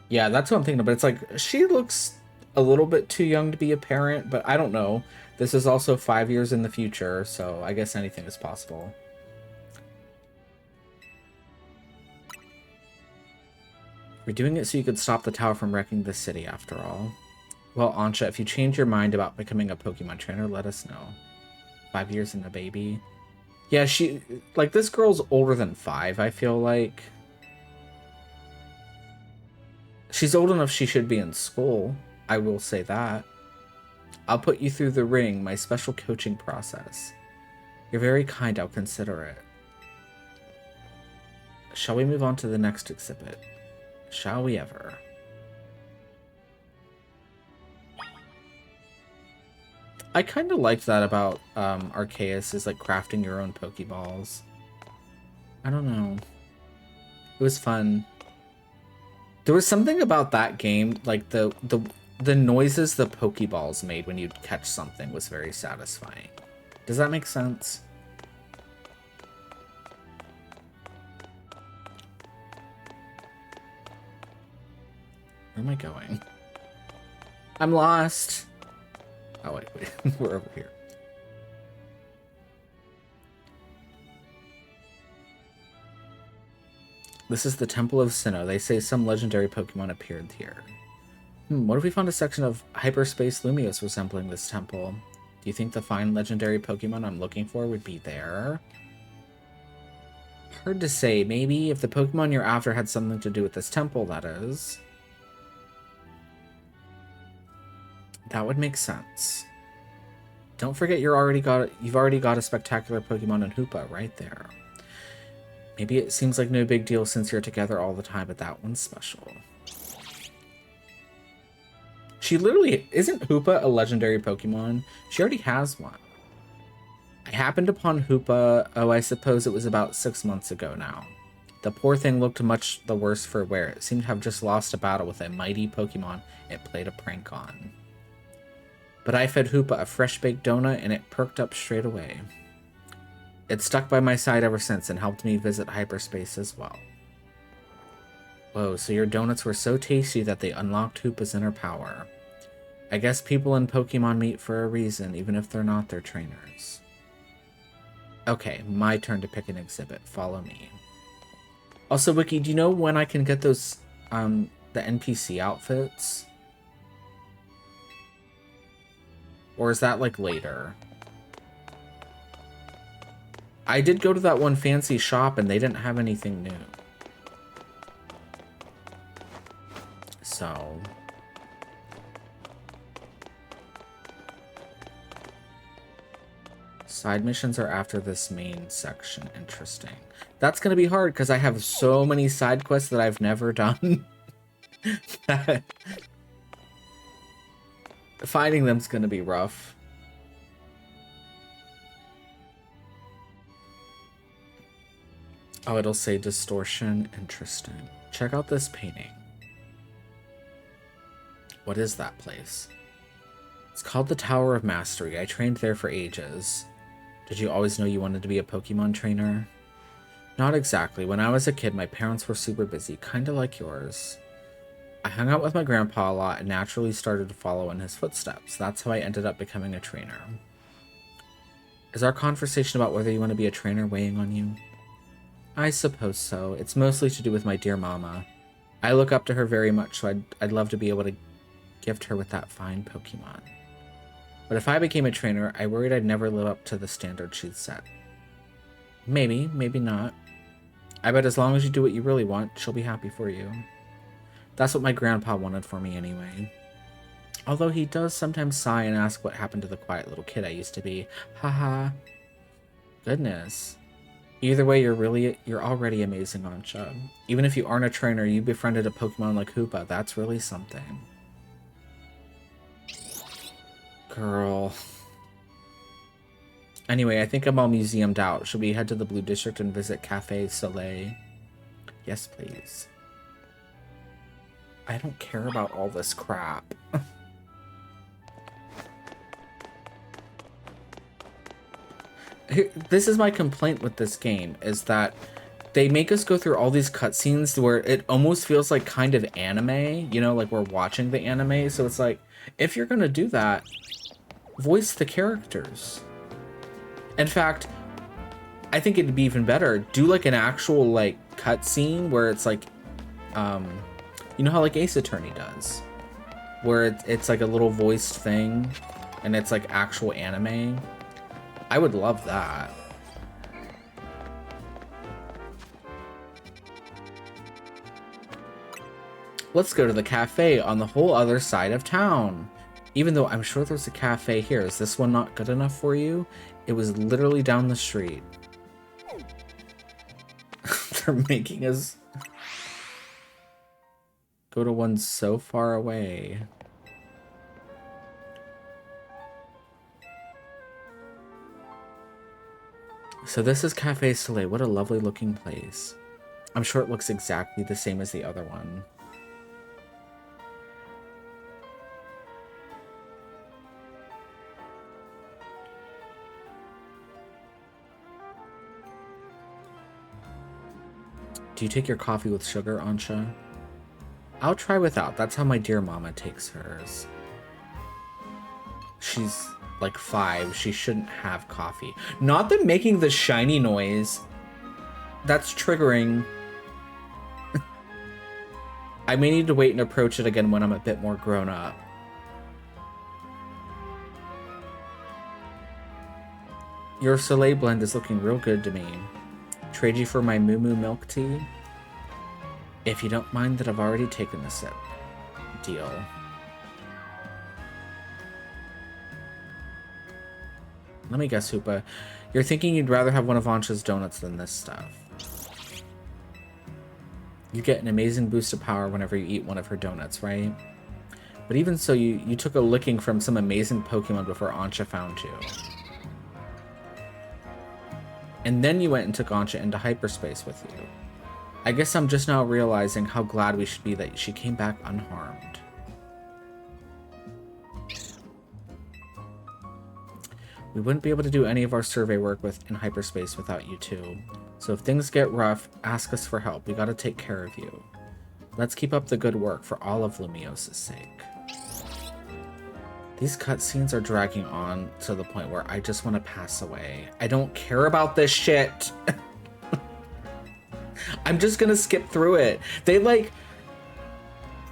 A: Yeah, that's what I'm thinking of, but it's like, she looks a little bit too young to be a parent, but I don't know. This is also 5 years in the future, so I guess anything is possible. We're doing it so you could stop the tower from wrecking the city, after all. Well, Ansha, if you change your mind about becoming a Pokemon trainer, let us know. 5 years and a baby. Yeah, this girl's older than 5, I feel like. She's old enough she should be in school. I will say that. I'll put you through the ring, my special coaching process. You're very kind, I'll consider it. Shall we move on to the next exhibit? Shall we ever? I kind of liked that about Arceus, is like crafting your own Pokeballs. I don't know. It was fun. There was something about that game, like the noises the Pokeballs made when you'd catch something was very satisfying. Does that make sense? Where am I going? I'm lost. Oh, wait. We're over here. This is the Temple of Sinnoh. They say some legendary Pokemon appeared here. What if we found a section of Hyperspace Lumiose resembling this temple? Do you think the fine legendary Pokemon I'm looking for would be there? Hard to say. Maybe if the Pokemon you're after had something to do with this temple, that is. That would make sense. Don't forget you've already got a spectacular Pokemon in Hoopa right there. Maybe it seems like no big deal since you're together all the time, but that one's special. She literally... Isn't Hoopa a legendary Pokemon? She already has one. I happened upon Hoopa, I suppose it was about 6 months ago now. The poor thing looked much the worse for wear. It seemed to have just lost a battle with a mighty Pokemon it played a prank on. But I fed Hoopa a fresh-baked donut, and it perked up straight away. It's stuck by my side ever since and helped me visit hyperspace as well. Whoa, so your donuts were so tasty that they unlocked Hoopa's inner power. I guess people in Pokemon meet for a reason, even if they're not their trainers. Okay, my turn to pick an exhibit. Follow me. Also, Wiki, do you know when I can get those the NPC outfits? Or is that like later? I did go to that one fancy shop and they didn't have anything new. So... Side missions are after this main section. Interesting. That's going to be hard because I have so many side quests that I've never done. Finding them's going to be rough. Oh, it'll say distortion. Interesting. Check out this painting. What is that place? It's called the Tower of Mastery. I trained there for ages. Did you always know you wanted to be a Pokemon trainer? Not exactly. When I was a kid, my parents were super busy, kinda like yours. I hung out with my grandpa a lot and naturally started to follow in his footsteps. That's how I ended up becoming a trainer. Is our conversation about whether you want to be a trainer weighing on you? I suppose so. It's mostly to do with my dear mama. I look up to her very much, so I'd love to be able to gift her with that fine Pokemon. But if I became a trainer, I worried I'd never live up to the standard she'd set. Maybe, maybe not. I bet as long as you do what you really want, she'll be happy for you. That's what my grandpa wanted for me anyway. Although he does sometimes sigh and ask what happened to the quiet little kid I used to be. Haha. Goodness. Either way, you're already amazing, Ancha. Even if you aren't a trainer, you befriended a Pokemon like Hoopa. That's really something. Girl. Anyway, I think I'm all museumed out. Should we head to the Blue District and visit Cafe Soleil? Yes, please. I don't care about all this crap. This is my complaint with this game, is that they make us go through all these cutscenes where it almost feels like kind of anime, you know, like we're watching the anime. So it's like, if you're gonna do that, voice the characters. In fact, I think it'd be even better, do like an actual like cutscene where it's like, you know how like Ace Attorney does, where it's like a little voiced thing and it's like actual anime. I would love that. Let's go to the cafe on the whole other side of town. Even though I'm sure there's a cafe here. Is this one not good enough for you? It was literally down the street. They're making us go to one so far away. So this is Cafe Soleil. What a lovely looking place. I'm sure it looks exactly the same as the other one. Do you take your coffee with sugar, Ancha? I'll try without. That's how my dear mama takes hers. She's like 5. She shouldn't have coffee. Not them making the shiny noise. That's triggering. I may need to wait and approach it again when I'm a bit more grown up. Your Soleil blend is looking real good to me. Trade you for my Moo Moo milk tea? If you don't mind that I've already taken a sip. Deal. Let me guess, Hoopa. You're thinking you'd rather have one of Ancha's donuts than this stuff. You get an amazing boost of power whenever you eat one of her donuts, right? But even so, you took a licking from some amazing Pokemon before Ancha found you. And then you went and took Ancha into hyperspace with you. I guess I'm just now realizing how glad we should be that she came back unharmed. We wouldn't be able to do any of our survey work in hyperspace without you two. So if things get rough, ask us for help. We gotta take care of you. Let's keep up the good work for all of Lumios's sake. These cutscenes are dragging on to the point where I just want to pass away. I don't care about this shit. I'm just gonna skip through it. They like...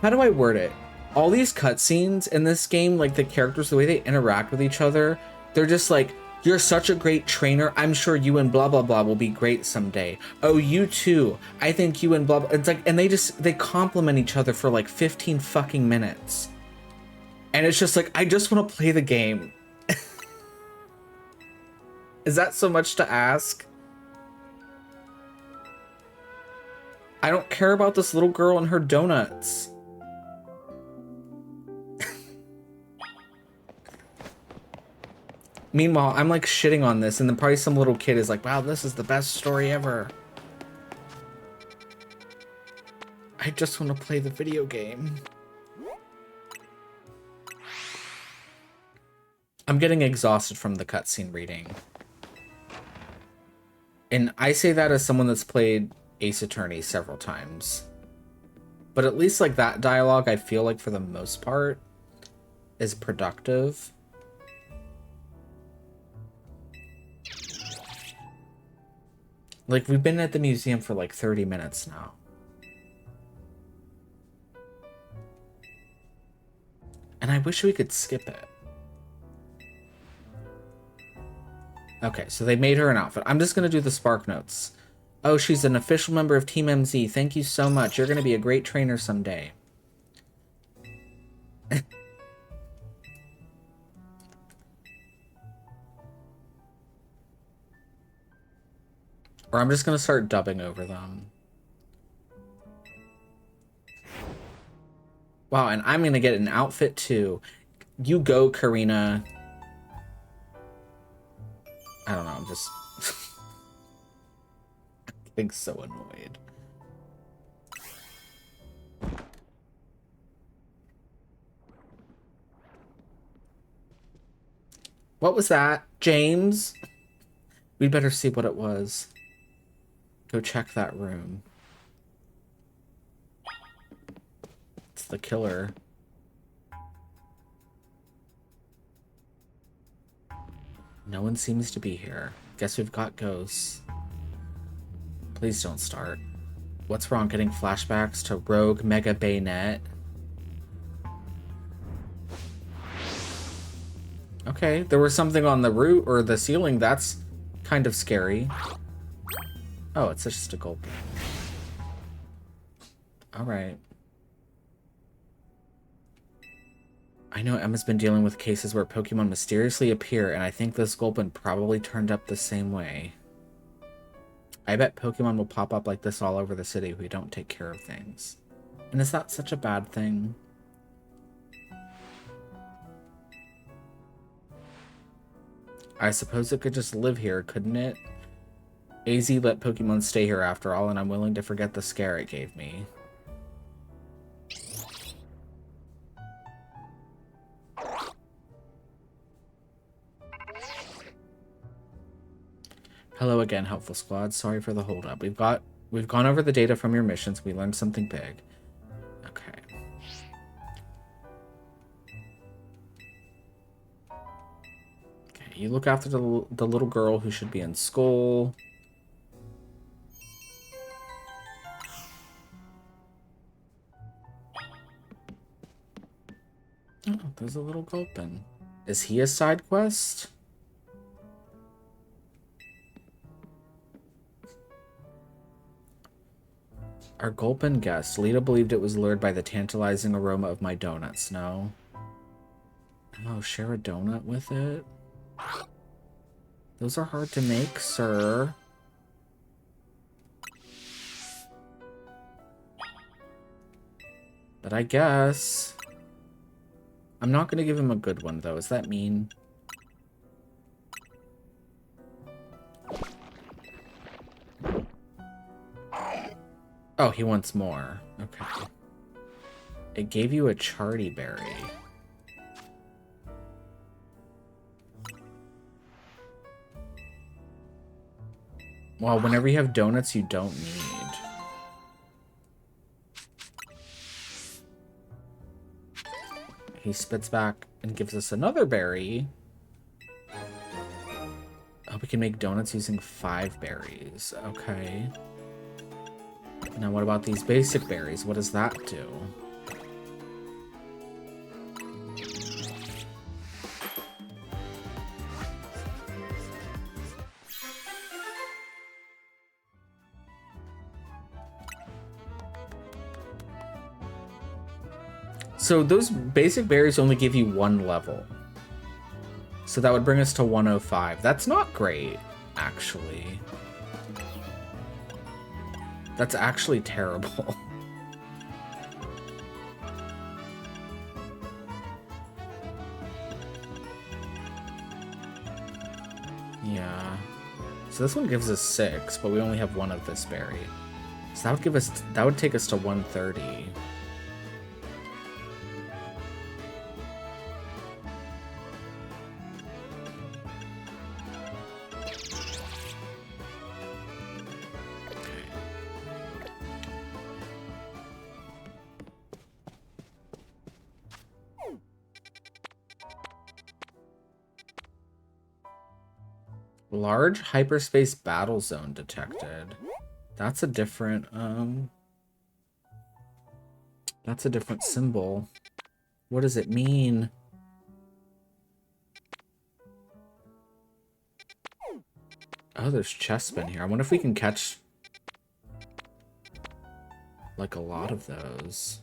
A: How do I word it? All these cutscenes in this game, like the characters, the way they interact with each other, they're just like, you're such a great trainer. I'm sure you and blah, blah, blah will be great someday. Oh, you too. I think you and blah, blah. It's like, and they compliment each other for like 15 fucking minutes. And it's just like, I just want to play the game. Is that so much to ask? I don't care about this little girl and her donuts. Meanwhile, I'm like shitting on this, and then probably some little kid is like, wow, this is the best story ever. I just want to play the video game. I'm getting exhausted from the cutscene reading. And I say that as someone that's played Ace Attorney several times. But at least like that dialogue, I feel like for the most part, is productive. Like, we've been at the museum for like 30 minutes now. And I wish we could skip it. Okay, so they made her an outfit. I'm just going to do the Spark Notes. Oh, she's an official member of Team MZ. Thank you so much. You're going to be a great trainer someday. Or I'm just going to start dubbing over them. Wow, and I'm going to get an outfit too. You go, Karina. I don't know, I'm just getting so annoyed. What was that? James? We'd better see what it was. Go check that room. It's the killer. No one seems to be here. Guess we've got ghosts. Please don't start. What's wrong? Getting flashbacks to Rogue Mega Bayonet? Okay, there was something on the roof or the ceiling. That's kind of scary. Oh, it's just a gulp. Alright. I know Emma's been dealing with cases where Pokemon mysteriously appear, and I think this Gulpin probably turned up the same way. I bet Pokemon will pop up like this all over the city if we don't take care of things. And is that such a bad thing? I suppose it could just live here, couldn't it? AZ let Pokemon stay here after all, and I'm willing to forget the scare it gave me. Hello again, Helpful Squad. Sorry for the holdup. We've gone over the data from your missions. We learned something big. Okay. Okay, you look after the little girl who should be in school. Oh, there's a little Gulpin. Is he a side quest? Our Gulpin guessed. Lita believed it was lured by the tantalizing aroma of my donuts. No. Oh, share a donut with it? Those are hard to make, sir. But I guess... I'm not going to give him a good one, though. Is that mean? Oh, he wants more. Okay. It gave you a Charty Berry. Well, whenever you have donuts you don't need. He spits back and gives us another berry. Oh, we can make donuts using 5 berries. Okay. Now what about these basic berries? What does that do? So those basic berries only give you 1 level. So that would bring us to 105. That's not great, actually. That's actually terrible. Yeah. So this one gives us 6, but we only have 1 of this berry. So that would give us, that would take us to 130. Large hyperspace battle zone detected. That's a different, that's a different symbol. What does it mean? Oh, there's Chespin here. I wonder if we can catch, like, a lot of those.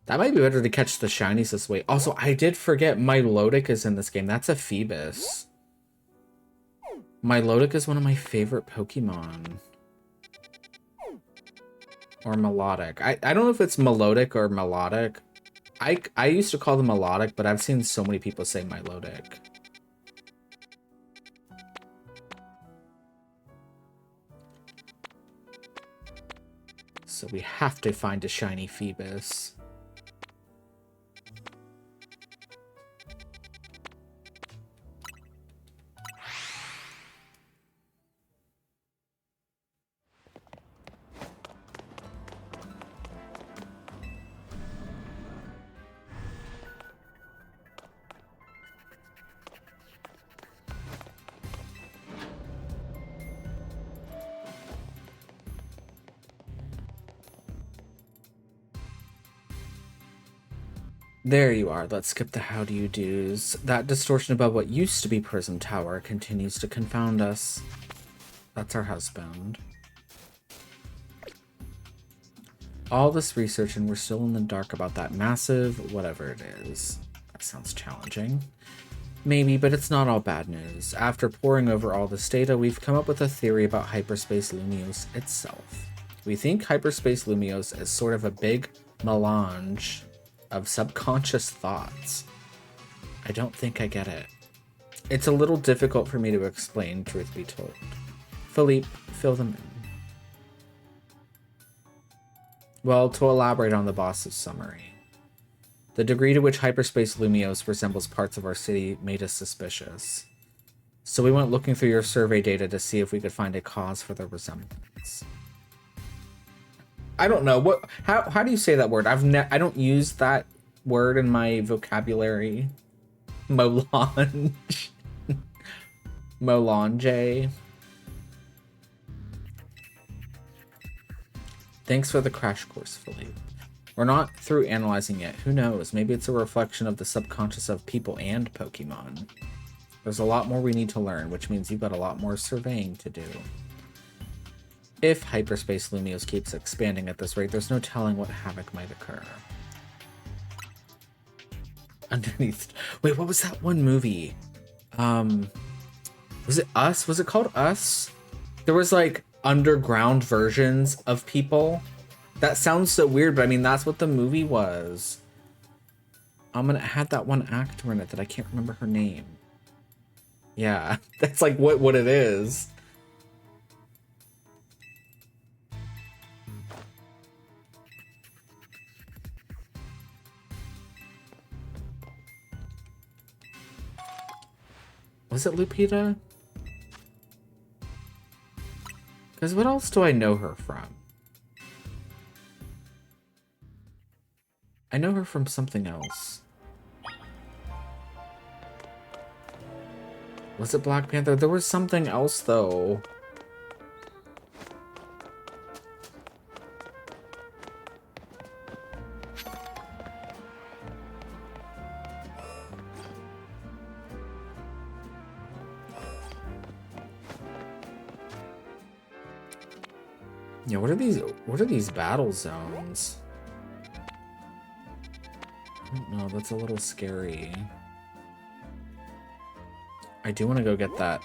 A: That might be better to catch the shinies this way. Also, I did forget Milotic is in this game. That's a Phoebus. Milotic is one of my favorite Pokemon. Or Melodic. I don't know if it's Melodic or Melodic. I used to call them Melodic, but I've seen so many people say Milotic. So we have to find a shiny Phoebus. There you are. Let's skip the how do you do's. That distortion above what used to be Prism Tower continues to confound us. That's our husband. All this research and we're still in the dark about that massive whatever it is. That sounds challenging. Maybe, but it's not all bad news. After poring over all this data, we've come up with a theory about Hyperspace Lumiose itself. We think Hyperspace Lumiose is sort of a big melange of subconscious thoughts. I don't think I get it. It's a little difficult for me to explain, truth be told. Philippe, fill them in. Well, to elaborate on the boss's summary. The degree to which Hyperspace Lumiose resembles parts of our city made us suspicious. So we went looking through your survey data to see if we could find a cause for the resemblance. I don't know how do you say that word? I don't use that word in my vocabulary. Molange. Molange. Thanks for the crash course, Philippe. We're not through analyzing yet. Who knows? Maybe it's a reflection of the subconscious of people and Pokemon. There's a lot more we need to learn, which means you've got a lot more surveying to do. If Hyperspace Lumiose keeps expanding at this rate, there's no telling what havoc might occur. Underneath... Wait, what was that one movie? Was it Us? Was it called Us? There was, like, underground versions of people. That sounds so weird, but I mean, that's what the movie was. It had that one actor in it that I can't remember her name. Yeah, that's like what it is. Was it Lupita? Because what else do I know her from? I know her from something else. Was it Black Panther? There was something else, though. Yeah, what are these battle zones? I don't know, that's a little scary. I do want to go get that.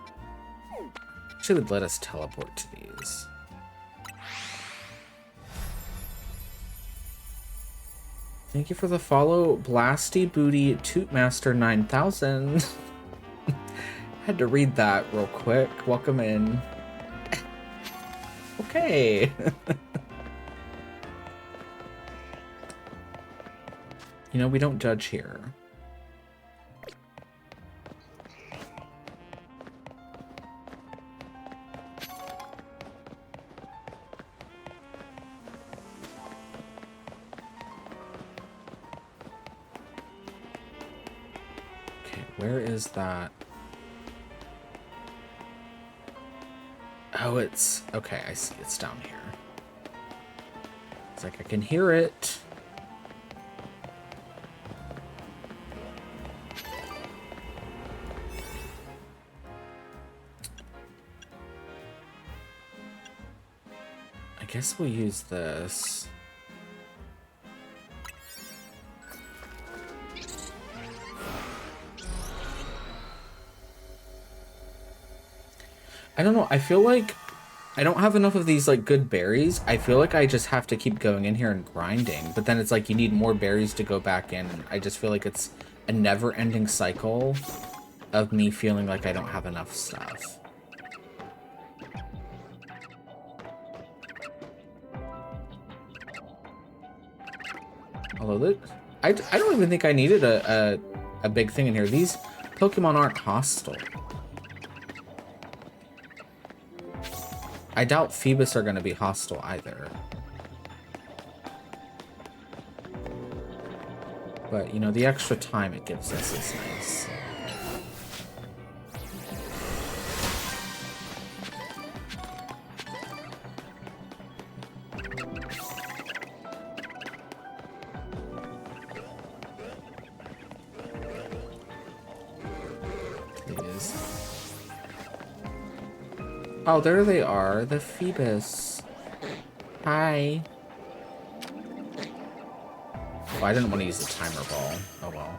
A: Actually, would let us teleport to these. Thank you for the follow, Blasty Booty Tootmaster 9000. Had to read that real quick. Welcome in. Okay. You know, we don't judge here. Okay, where is that? Oh, it's... Okay, I see. It's down here. It's like I can hear it. I guess we'll use this. I don't know. I feel like I don't have enough of these like good berries. I feel like I just have to keep going in here and grinding. But then it's like you need more berries to go back in. I just feel like it's a never-ending cycle of me feeling like I don't have enough stuff. Although I don't even think I needed a big thing in here. These Pokemon aren't hostile. I doubt Phoebus are going to be hostile either. But, you know, the extra time it gives us is nice. Oh, there they are, the Phoebus. Hi. Oh, I didn't want to use the timer ball. Oh well.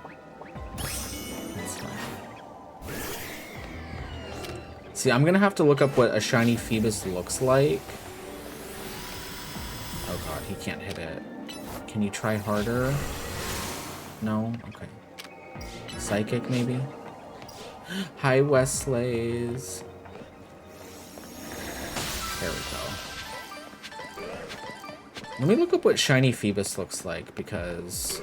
A: That's fine. See, I'm gonna have to look up what a shiny Phoebus looks like. Oh god, he can't hit it. Can you try harder? No? Okay. Psychic, maybe? Hi, Westlays. There we go. Let me look up what shiny Phoebus looks like, because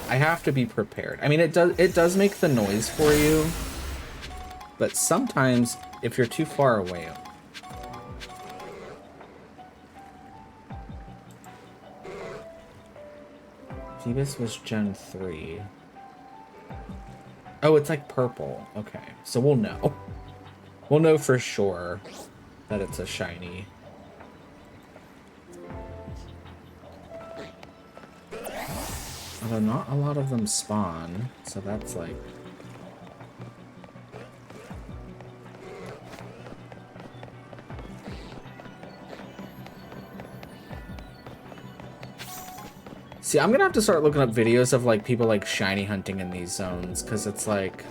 A: I have to be prepared. I mean, it does make the noise for you, but sometimes if you're too far away. Phoebus was Gen 3. Oh, it's like purple. Okay, so we'll know. We'll know for sure that it's a shiny. Although not a lot of them spawn, so that's like... See, I'm gonna have to start looking up videos of like people like shiny hunting in these zones, because it's like...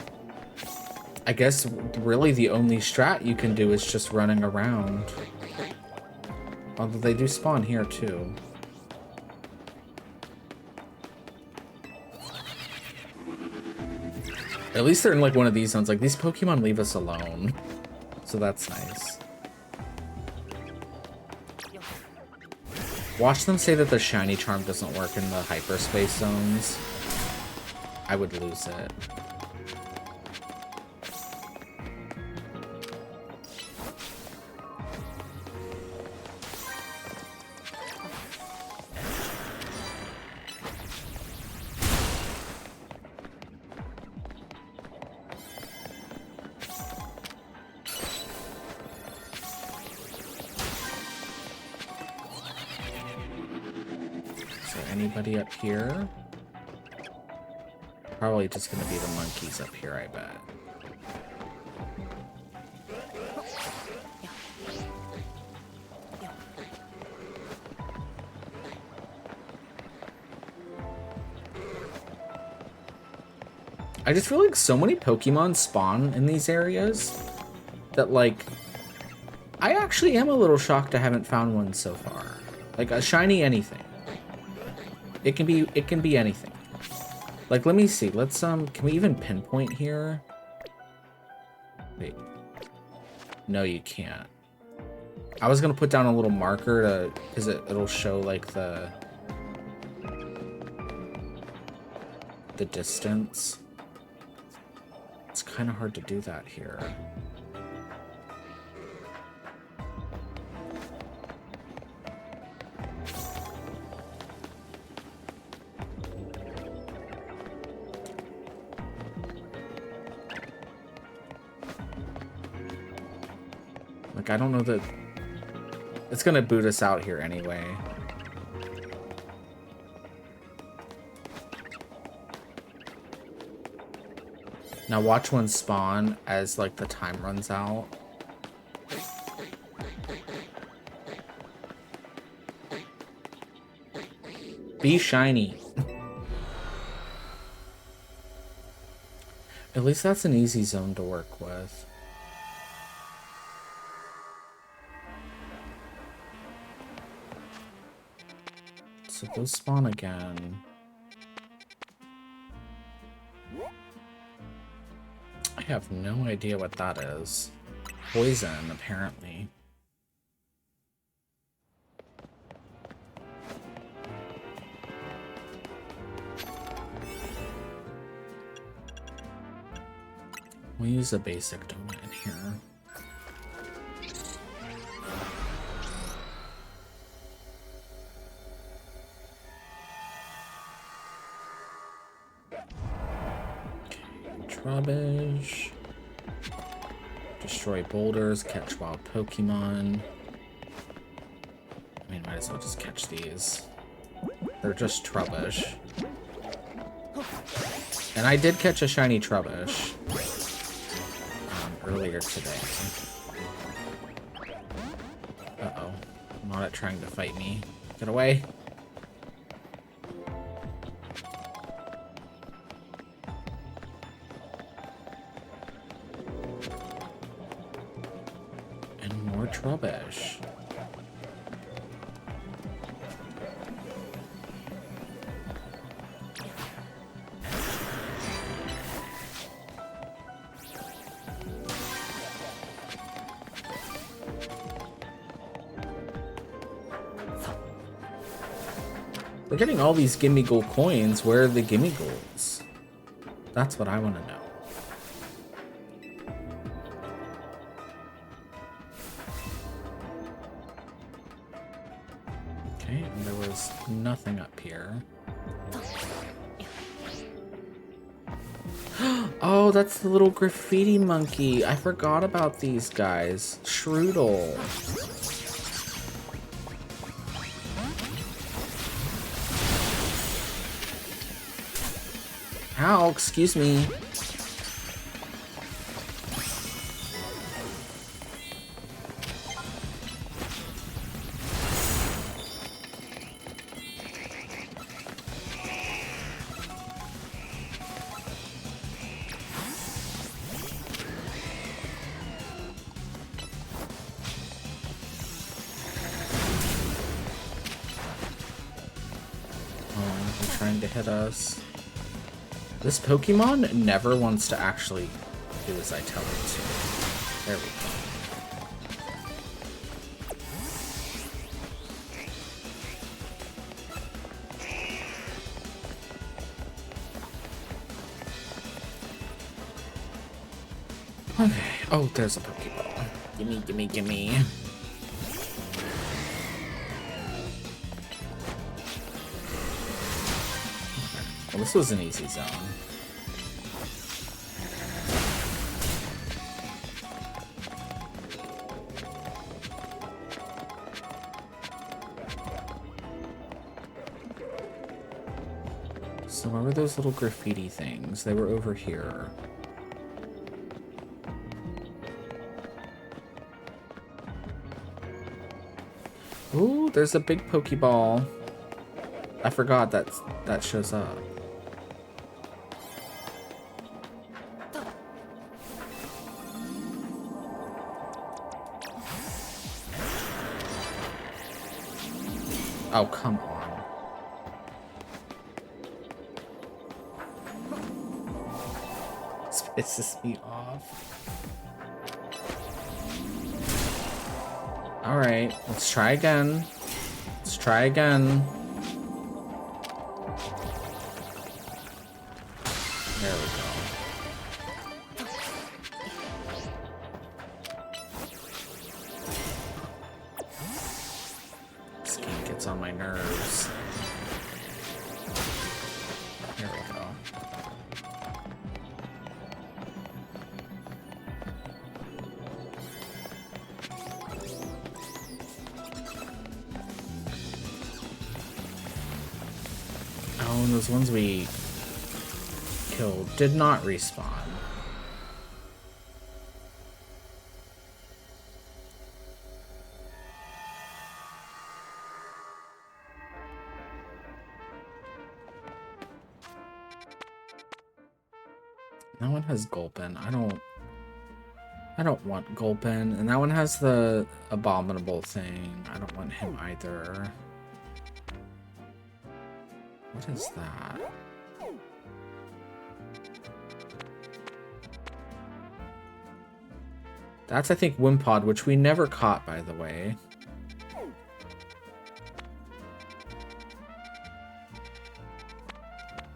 A: I guess really the only strat you can do is just running around. Although they do spawn here too. At least they're in like one of these zones. Like these Pokemon leave us alone. So that's nice. Watch them say that the shiny charm doesn't work in the hyperspace zones. I would lose it. Anybody up here? Probably just gonna be the monkeys up here, I bet. I just feel like so many Pokemon spawn in these areas that, like, I actually am a little shocked I haven't found one so far. Like a shiny anything. It can be anything. Like, let me see. Let's can we even pinpoint here? Wait. No, you can't. I was gonna put down a little marker to, because it'll show like the distance. It's kind of hard to do that here. Like, I don't know that it's gonna boot us out here anyway. Now watch one spawn as like the time runs out. Be shiny. At least that's an easy zone to work with. So those spawn again. I have no idea what that is. Poison, apparently. We'll use a basic donut in here. Rubbish. Destroy boulders, catch wild Pokemon. I mean, might as well just catch these. They're just Trubbish. And I did catch a shiny Trubbish earlier today. Uh-oh. Not trying to fight me. Get away. Rubbish. We're getting all these gimme gold coins. Where are the gimme golds? That's what I want to know. Nothing up here. Oh, that's the little graffiti monkey. I forgot about these guys. Shroodle. Ow, excuse me. To hit us. This Pokemon never wants to actually do as I tell it to. There we go. Okay. Oh, there's a Pokeball. Gimme, gimme, gimme. Well, this was an easy zone. So where were those little graffiti things? They were over here. Ooh, there's a big Pokeball. I forgot that shows up. Oh, come on. This pisses me off. Alright, let's try again. Let's try again. There we go. This game gets on my nerves. There we go. Oh, and those ones we killed did not respawn. That one has Gulpin. I don't want Gulpin. And that one has the abominable thing. I don't want him either. What is that? That's, I think, Wimpod, which we never caught, by the way.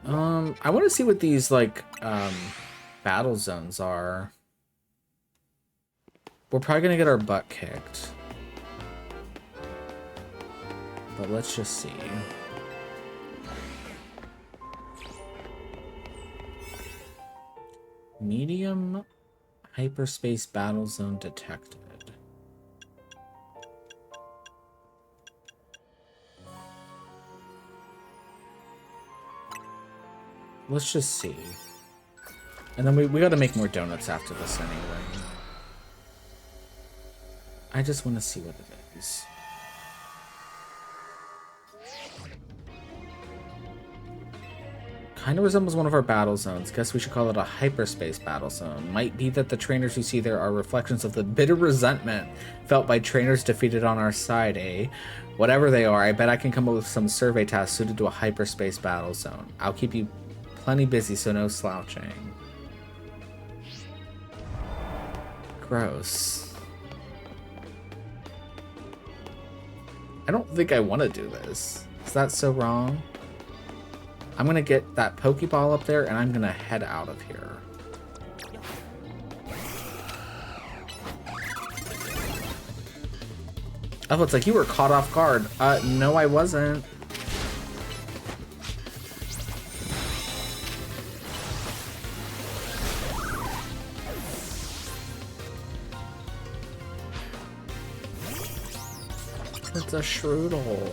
A: I want to see what these, like, battle zones are. We're probably gonna get our butt kicked. But let's just see. Medium hyperspace battle zone detected. Let's just see. And then we gotta make more donuts after this anyway. I just want to see what it is. Kind of resembles one of our battle zones. Guess we should call it a hyperspace battle zone. Might be that the trainers you see there are reflections of the bitter resentment felt by trainers defeated on our side, eh? Whatever they are, I bet I can come up with some survey tasks suited to a hyperspace battle zone. I'll keep you plenty busy, so no slouching. Gross. I don't think I want to do this. Is that so wrong? I'm gonna get that Pokeball up there and I'm gonna head out of here. Oh, it's like you were caught off guard. No, I wasn't. It's a Shroodle.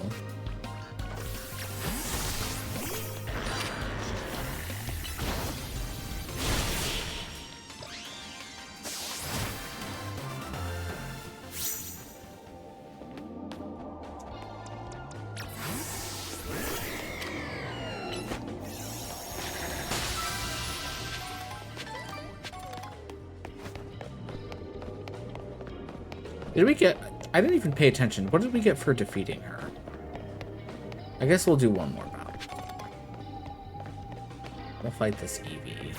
A: Did we get... I didn't even pay attention. What did we get for defeating her? I guess we'll do one more battle. We'll fight this Eevee.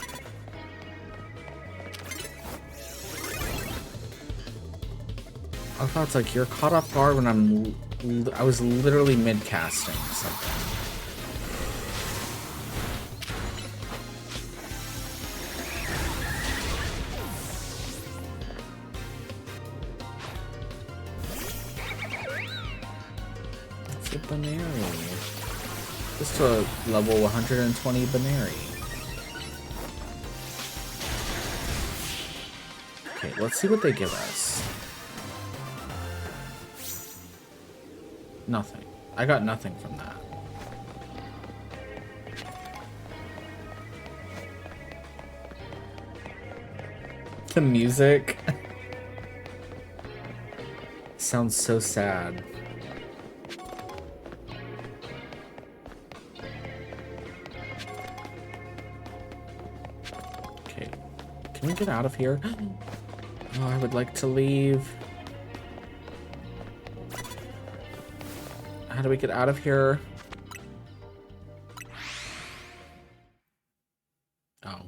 A: I thought it's like you're caught off guard when I was literally mid-casting something. Baneri. Just a level 120 Baneri. Okay, let's see what they give us. Nothing. I got nothing from that. The music sounds so sad. Can we get out of here? Oh, I would like to leave. How do we get out of here? Oh.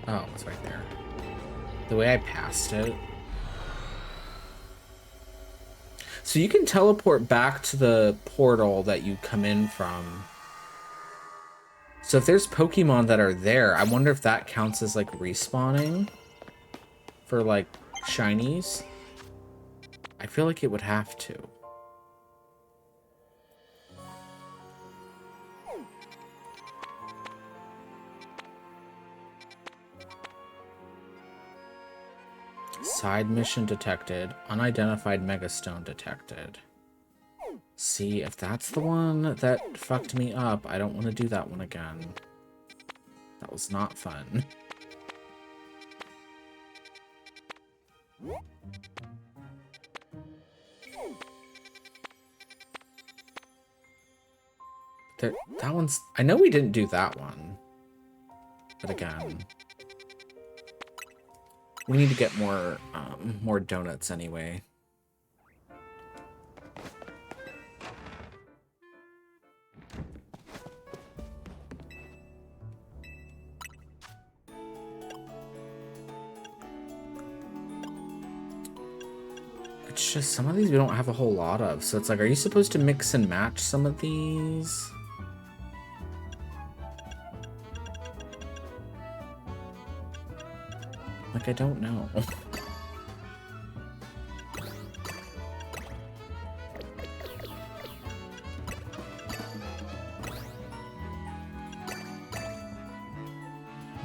A: Oh, it's right there. The way I passed it. So you can teleport back to the portal that you come in from. So if there's Pokemon that are there, I wonder if that counts as like respawning for like shinies. I feel like it would have to. Side mission detected. Unidentified Megastone detected. See, if that's the one that fucked me up, I don't want to do that one again. That was not fun. That one's... I know we didn't do that one. But again... We need to get more donuts anyway. It's just some of these we don't have a whole lot of. So it's like, are you supposed to mix and match some of these? Like, I don't know. I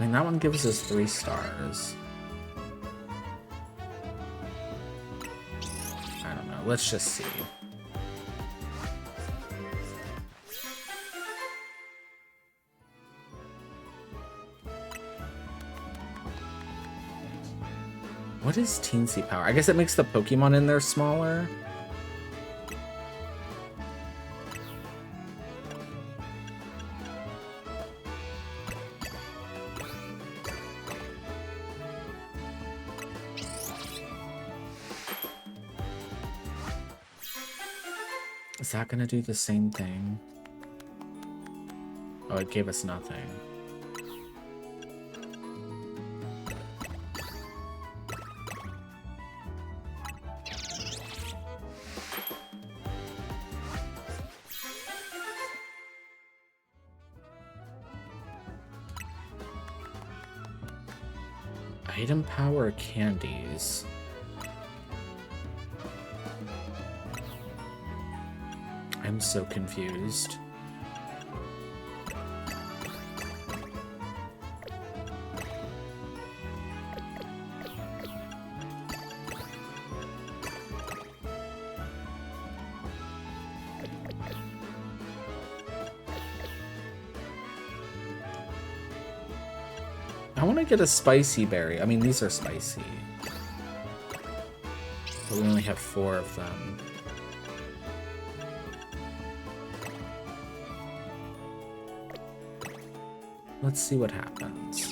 A: mean, that one gives us 3 stars. I don't know. Let's just see. What is Teensy Power? I guess it makes the Pokemon in there smaller. Is that gonna do the same thing? Oh, it gave us nothing. Item power candies. I'm so confused. I want to get a spicy berry. I mean, these are spicy. But we only have 4 of them. Let's see what happens.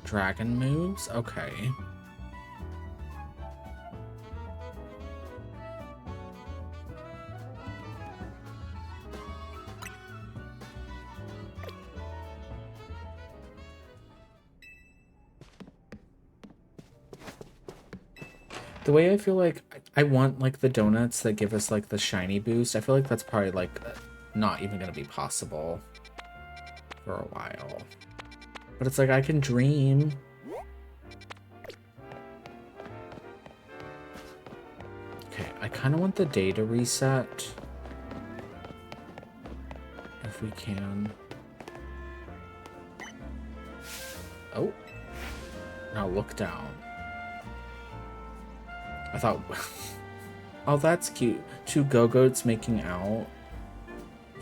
A: Dragon moves? Okay. The way I feel like I want like the donuts that give us like the shiny boost, I feel like that's probably like not even gonna be possible for a while. But it's like I can dream. Okay, I kind of want the day to reset. If we can. Oh. Now look down. I thought... Oh, that's cute. 2 Go-Goats making out.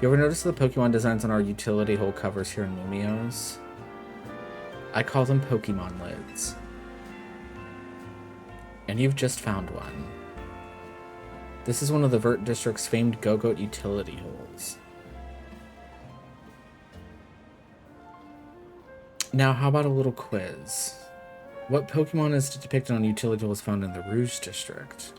A: You ever notice the Pokemon designs on our utility hole covers here in Lumiose? I call them Pokemon lids. And you've just found one. This is one of the Vert District's famed Go-Goat utility holes. Now, how about a little quiz? What Pokemon is depicted on utility tools found in the Rouge District?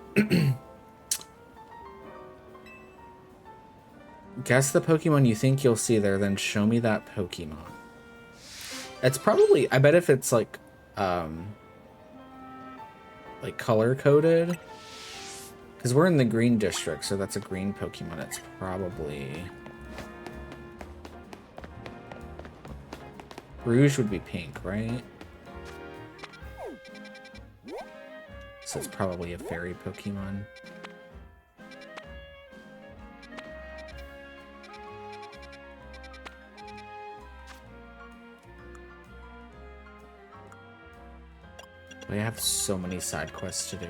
A: Guess the Pokemon you think you'll see there, then show me that Pokemon. It's probably, I bet if it's like color-coded, because we're in the Green District, so that's a green Pokemon. It's probably... Rouge would be pink, right? So it's probably a fairy Pokemon. I have so many side quests to do.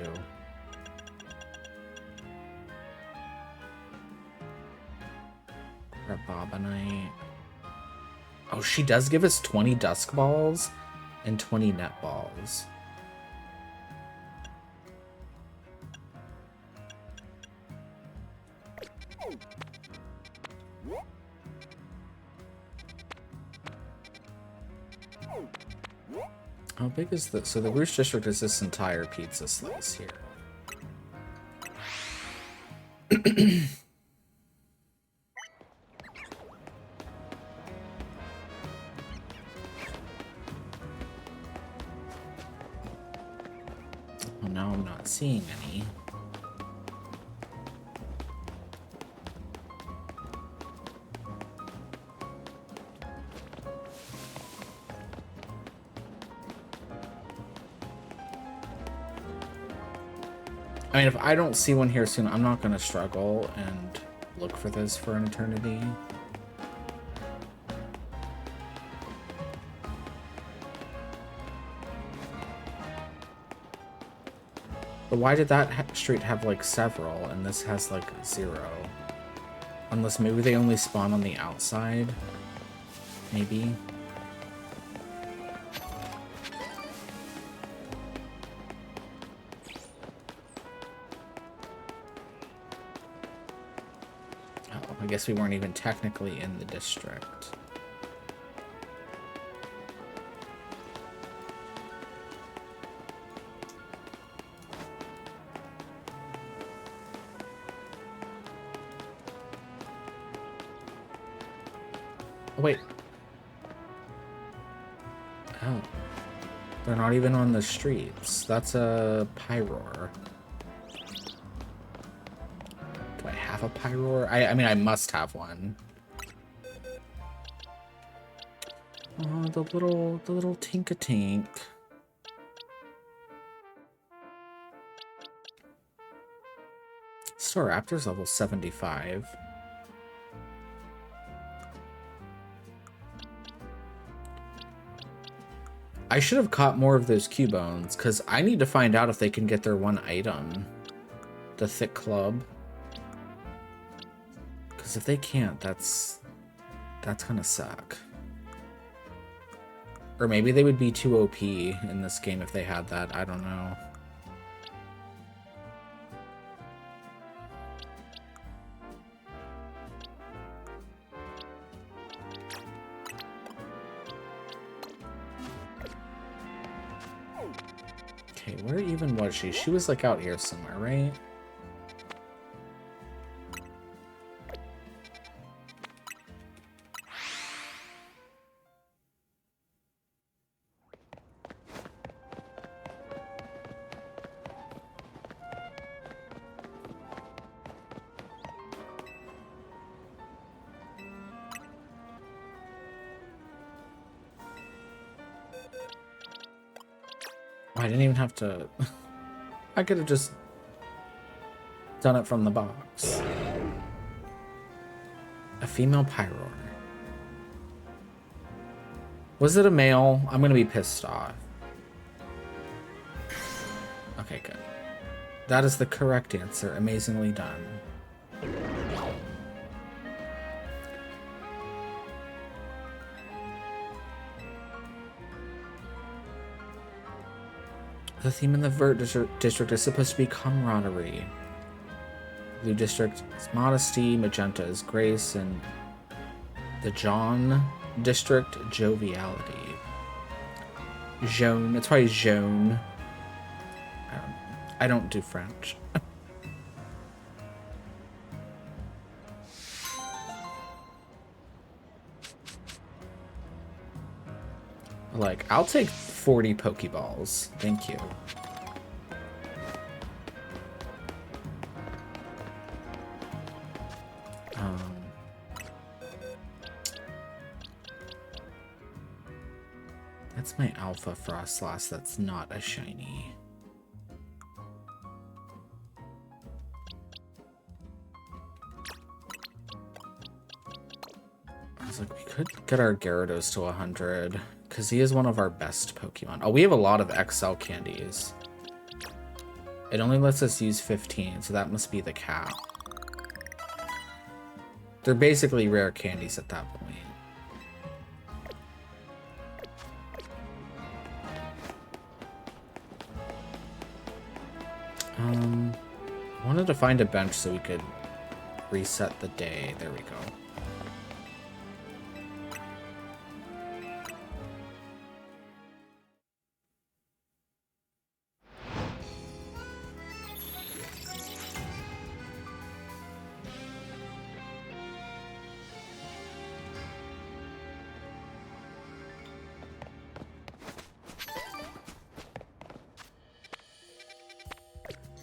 A: Rabobonite. Oh, she does give us 20 Dusk Balls and 20 Net Balls. How big is this? So the Rouge District is this entire pizza slice here. Well, now I'm not seeing any. I mean, if I don't see one here soon, I'm not going to struggle and look for this for an eternity. But why did that street have, like, several, and this has, like, 0? Unless maybe they only spawn on the outside? Maybe? I guess we weren't even technically in the district. Oh, wait. Oh. They're not even on the streets. That's a Pyroar. A Pyroar? I mean, I must have one. Oh, the little Tink-a-Tink. Staraptor's level 75. I should have caught more of those Cubones, because I need to find out if they can get their one item. The Thick Club. Because if they can't, that's gonna suck. Or maybe they would be too OP in this game if they had that. I don't know. Okay, where even was she? She was like out here somewhere, right? I didn't even have to... I could have just done it from the box. A female Pyroar. Was it a male? I'm gonna be pissed off. Okay, good. That is the correct answer. Amazingly done. The theme in the Vert District is supposed to be camaraderie. Blue District is modesty, Magenta is grace, and the John District, joviality. Jaune. It's probably jaune. I don't do French. Like, I'll take 40 Pokeballs. Thank you. That's my Alpha Frostlass. That's not a shiny. I was like, we could get our Gyarados to 100, because he is one of our best Pokemon. Oh, we have a lot of XL candies. It only lets us use 15, so that must be the cap. They're basically rare candies at that point. I wanted to find a bench so we could reset the day. There we go.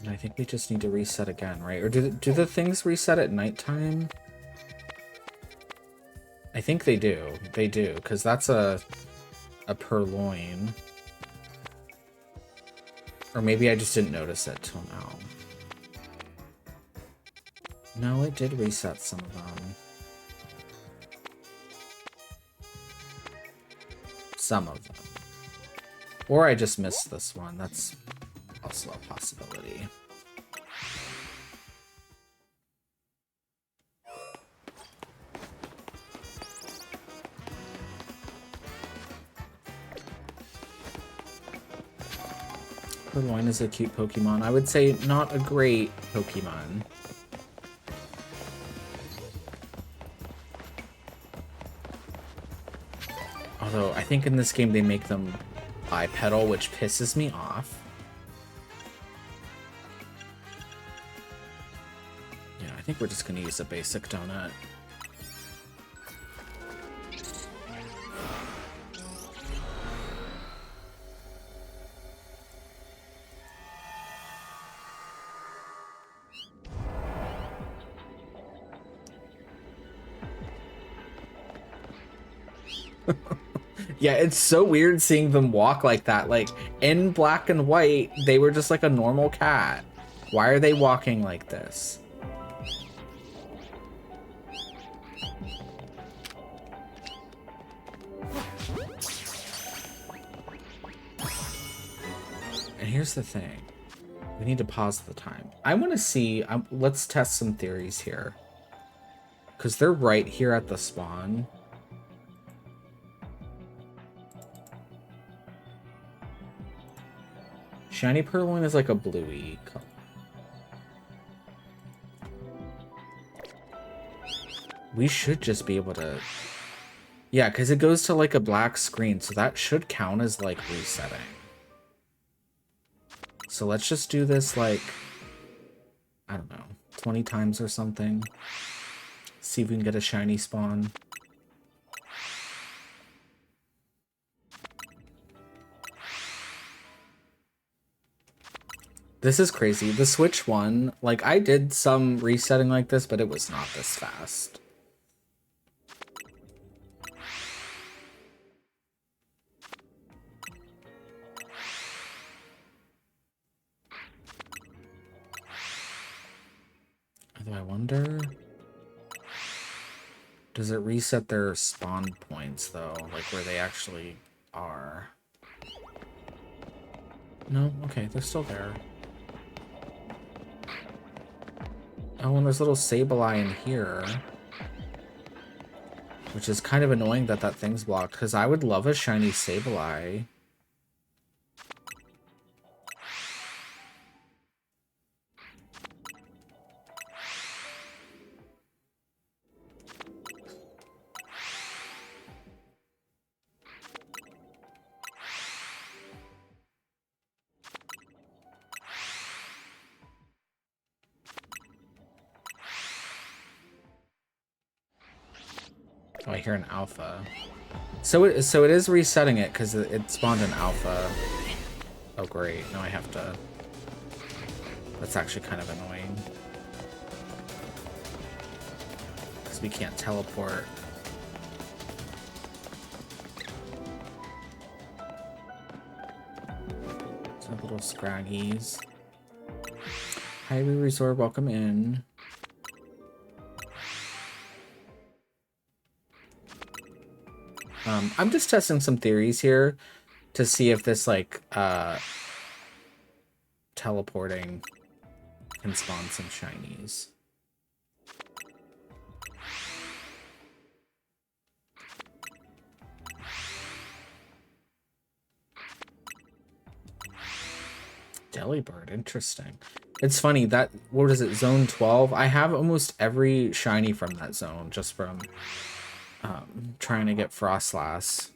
A: I think we just need to reset again, right? Or do the things reset at nighttime? I think they do. They do, because that's a Purloin. Or maybe I just didn't notice it till now. No, it did reset some of them. Some of them. Or I just missed this one. That's also a possibility. Purloin is a cute Pokemon. I would say not a great Pokemon. Although, I think in this game they make them bipedal, which pisses me off. Yeah, I think we're just going to use a basic donut. Yeah, it's so weird seeing them walk like that. Like, in Black and White, they were just like a normal cat. Why are they walking like this? And here's the thing. We need to pause the time. I want to see... let's test some theories here. Because they're right here at the spawn. Shiny Purloin is like a bluey color. We should just be able to... Yeah, because it goes to like a black screen, so that should count as like resetting. So let's just do this like, I don't know, 20 times or something. See if we can get a shiny spawn. This is crazy. The Switch one, like, I did some resetting like this, but it was not this fast. Although I wonder... Does it reset their spawn points, though? Like, where they actually are? No? Okay, they're still there. Oh, and there's a little Sableye in here. Which is kind of annoying that that thing's blocked, because I would love a shiny Sableye. Oh, I hear an alpha. So it is resetting it because it spawned an alpha. Oh great, now I have to. That's actually kind of annoying. Because we can't teleport. So little scraggies. Highway Resort, welcome in. I'm just testing some theories here to see if this, like, teleporting can spawn some shinies. Delibird, interesting. It's funny that, what is it, zone 12? I have almost every shiny from that zone just from trying to get Frostlass.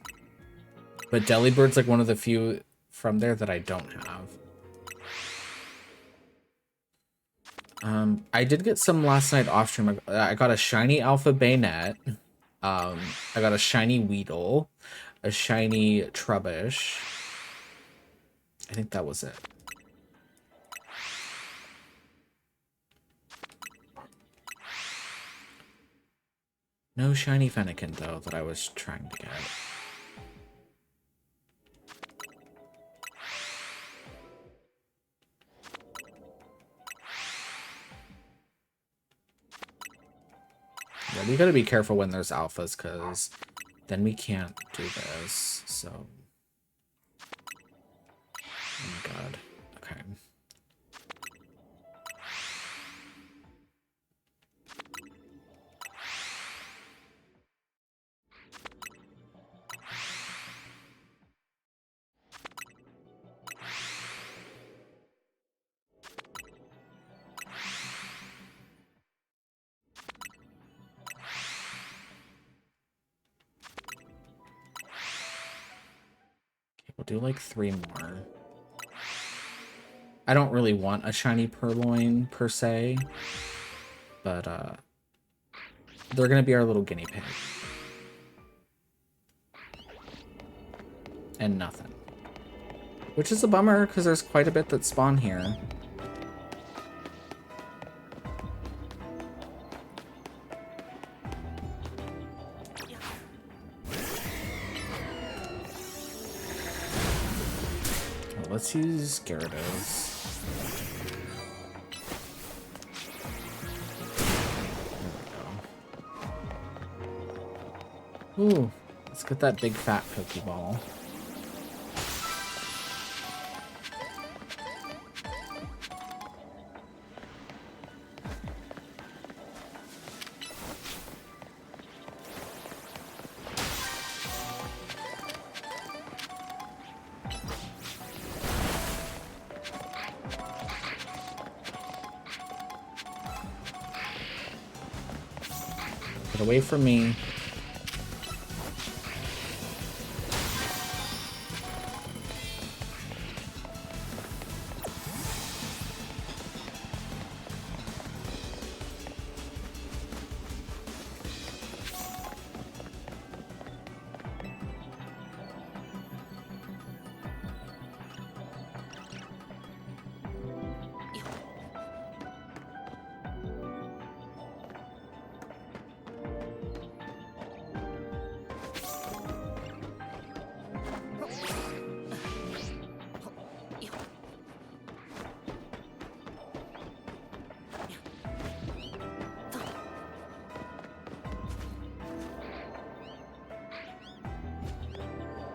A: But Delibird's like one of the few from there that I don't have. I did get some last night off stream. I got a shiny Alpha Bayonet. I got a shiny Weedle, a shiny Trubbish. I think that was it. No shiny Fennekin, though, that I was trying to get. Yeah, we gotta be careful when there's alphas, because then we can't do this, so... Oh my god. Okay. We'll do like 3 more. I don't really want a shiny Purloin per se, but they're gonna be our little guinea pig. And nothing. Which is a bummer, because there's quite a bit that spawn here. Well, let's use Gyarados. Ooh, let's get that big fat Pokeball. Get away from me.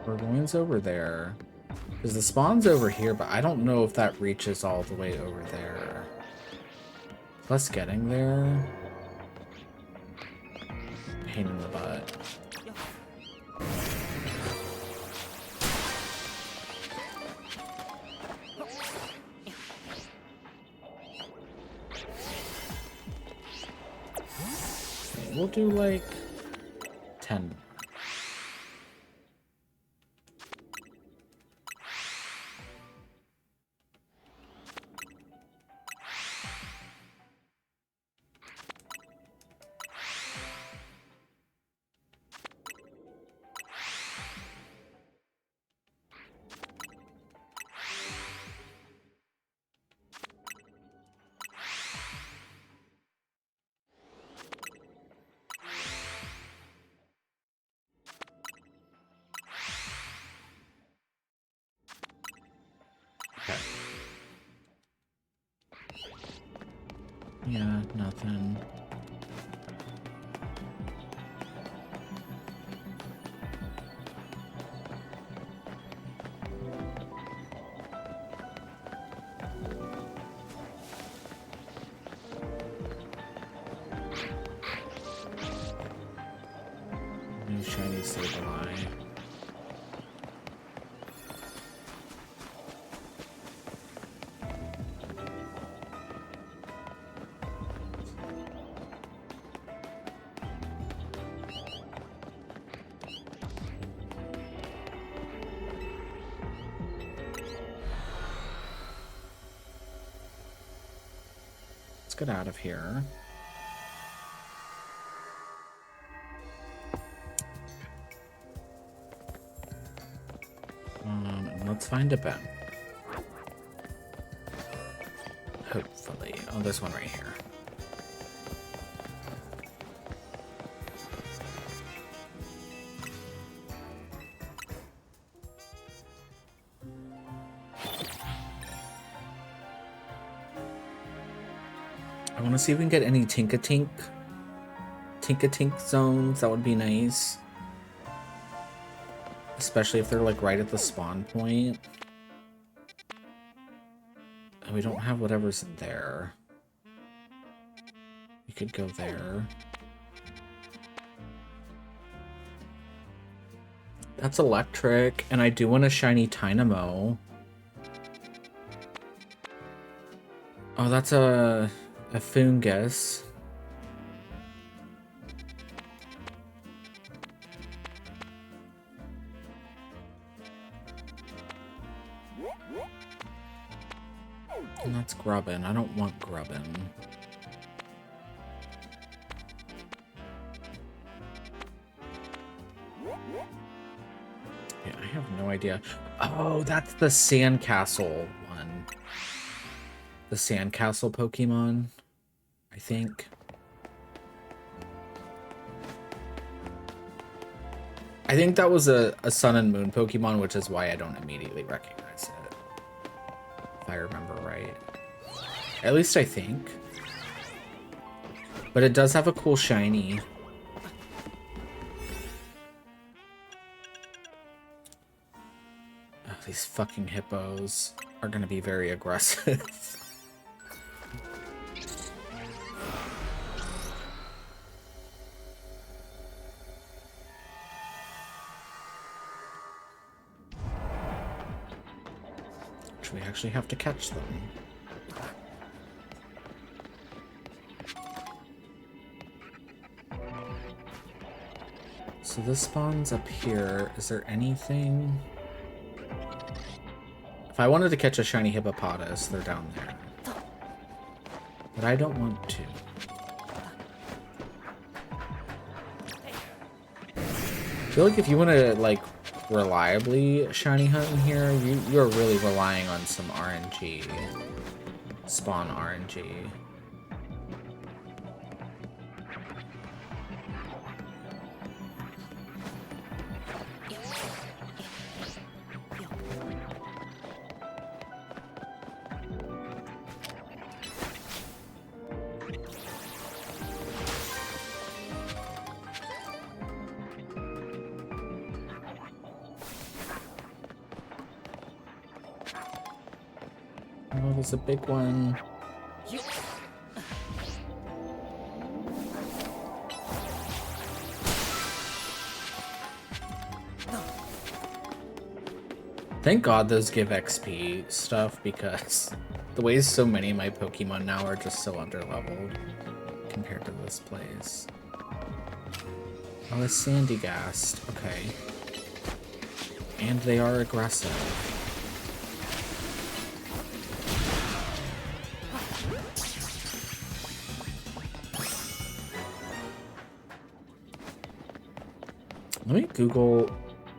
A: Purloin's over there. Because the spawn's over here, but I don't know if that reaches all the way over there. Plus getting there. Pain in the butt. Okay, we'll do like 10. Yeah, nothing. New shiny Sableye. Let's get out of here. And let's find a Ben. Hopefully. Oh, there's one right here. I want to see if we can get any Tinkatink zones. That would be nice. Especially if they're like right at the spawn point. And we don't have whatever's there. We could go there. That's electric, and I do want a shiny Tynamo. Oh, that's a Fungus. And that's Grubbin. I don't want Grubbin. Yeah, I have no idea. Oh, that's the Sandcastle one. The Sandcastle Pokemon, I think. I think that was a Sun and Moon Pokemon, which is why I don't immediately recognize it. If I remember right. At least I think. But it does have a cool shiny. Oh, these fucking hippos are gonna be very aggressive. We actually have to catch them. So this spawns up here. Is there anything? If I wanted to catch a shiny hippopotamus, they're down there. But I don't want to. I feel like if you want to, like, reliably shiny hunt in here, you're really relying on some RNG. Spawn RNG. Oh, there's a big one. Thank God those give XP stuff, because the way so many of my Pokemon now are just so underleveled compared to this place. Oh, it's Sandygast. Okay. And they are aggressive. Let me Google.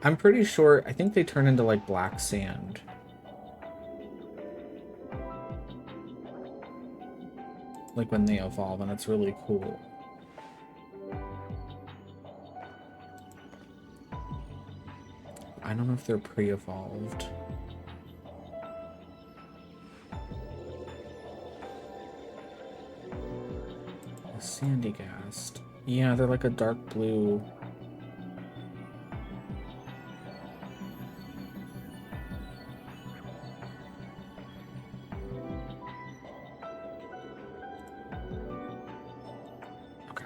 A: I'm pretty sure, I think they turn into like black sand. Like when they evolve, and it's really cool. I don't know if they're pre-evolved. Sandygast. Yeah, they're like a dark blue. Okay.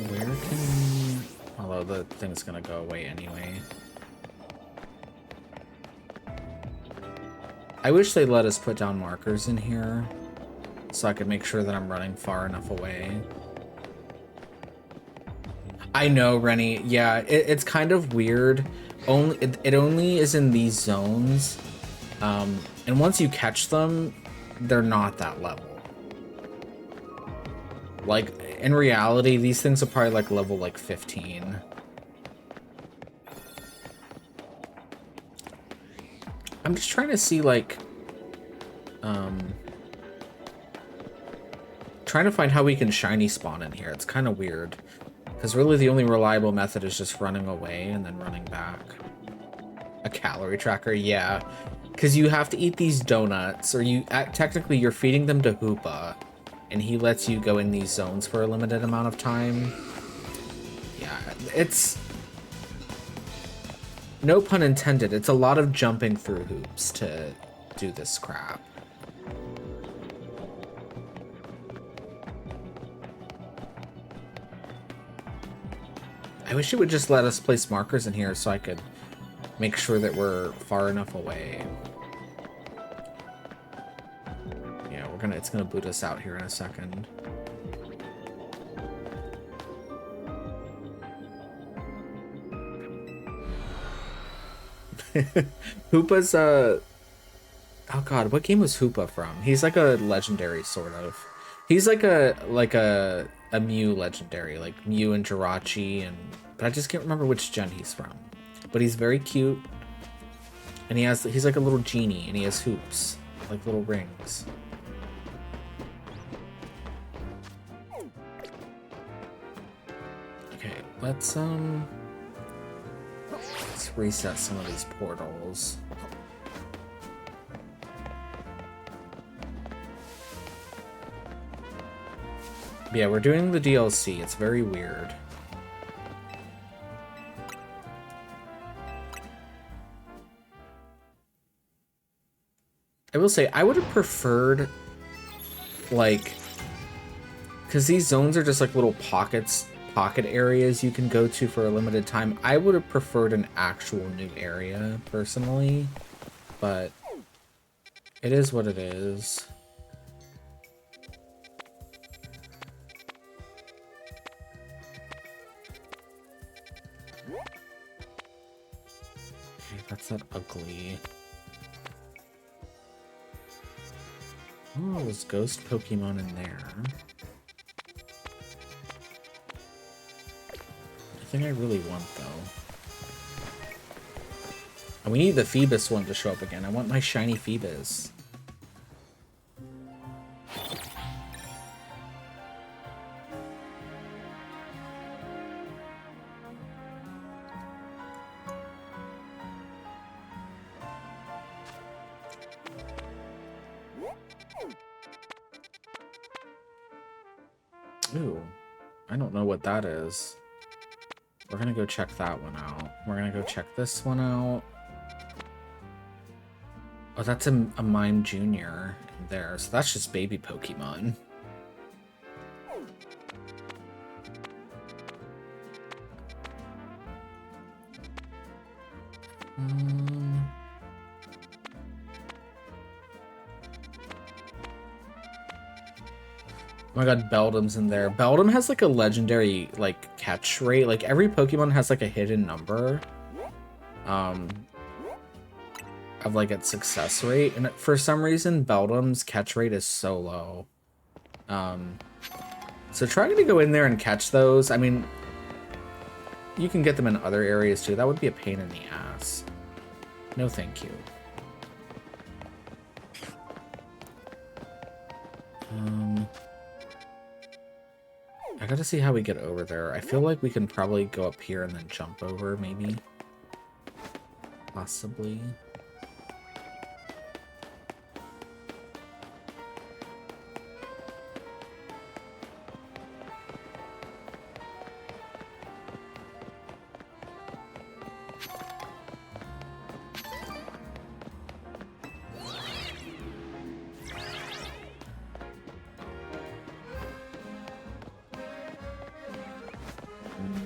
A: Where can we... Although the thing's gonna go away anyway. I wish they let us put down markers in here so I could make sure that I'm running far enough away. I know, Rennie. Yeah, it's kind of weird. It only is in these zones. And once you catch them, they're not that level. Like, in reality, these things are probably like level like 15. I'm just trying to see, like, trying to find how we can shiny spawn in here. It's kind of weird. Because really the only reliable method is just running away and then running back. A calorie tracker, yeah. Because you have to eat these donuts, or technically you're feeding them to Hoopa, and he lets you go in these zones for a limited amount of time. Yeah, it's... No pun intended, it's a lot of jumping through hoops to do this crap. I wish it would just let us place markers in here so I could make sure that we're far enough away. Yeah, it's gonna boot us out here in a second. Hoopa's oh god, what game was Hoopa from? He's like a legendary sort of. He's like a Mew legendary, like Mew and Jirachi, but I just can't remember which gen he's from. But he's very cute. And he's like a little genie, and he has hoops, like little rings. Okay, let's reset some of these portals. Yeah, we're doing the DLC. It's very weird. I will say, I would have preferred, like, because these zones are just like little pocket areas you can go to for a limited time. I would have preferred an actual new area, personally, but it is what it is. Okay, that's not ugly. Oh, there's ghost Pokemon in there. Thing I really want, though. And we need the Phoebus one to show up again. I want my shiny Phoebus. Ooh, I don't know what that is. We're gonna go check that one out. We're gonna go check this one out. Oh, that's a Mime Junior there, so that's just baby Pokemon. Oh my god, Beldum's in there. Beldum has like a legendary like catch rate. Like every Pokemon has like a hidden number of like its success rate, and for some reason Beldum's catch rate is so low. So trying to go in there and catch those, I mean, you can get them in other areas too. That would be a pain in the ass. No thank you. I gotta see how we get over there. I feel like we can probably go up here and then jump over, maybe. Possibly.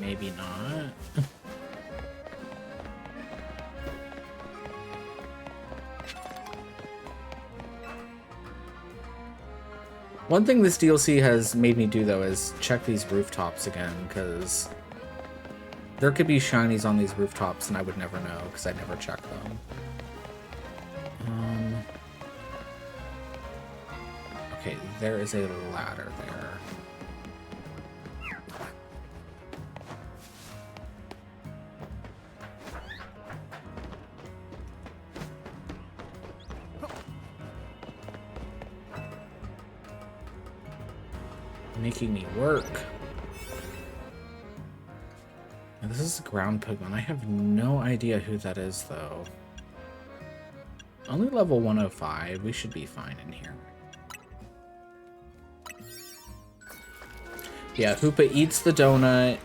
A: maybe not. One thing this DLC has made me do, though, is check these rooftops again, because there could be shinies on these rooftops and I would never know, because I never check them. Okay, there is a ladder there. Making me work. And this is a ground Pokemon. I have no idea who that is, though. Only level 105. We should be fine in here. Yeah, Hoopa eats the donut.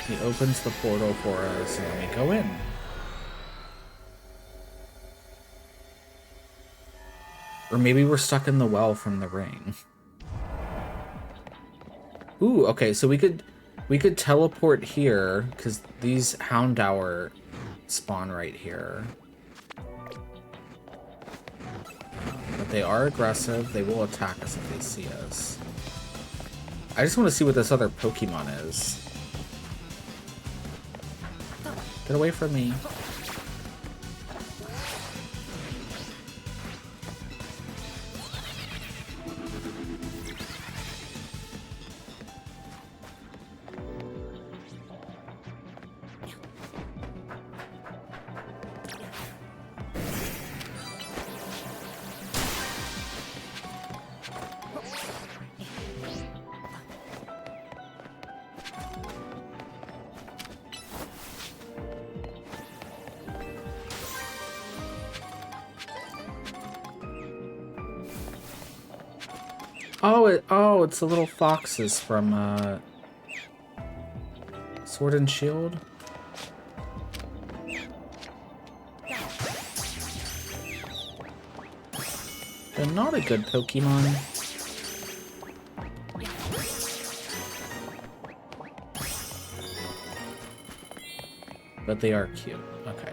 A: He opens the portal for us, and then we go in. Or maybe we're stuck in the well from the ring. Ooh, okay, so we could teleport here, because these Houndour spawn right here. But they are aggressive. They will attack us if they see us. I just want to see what this other Pokemon is. Get away from me. Oh, it's the little foxes from Sword and Shield. They're not a good Pokemon. But they are cute. Okay.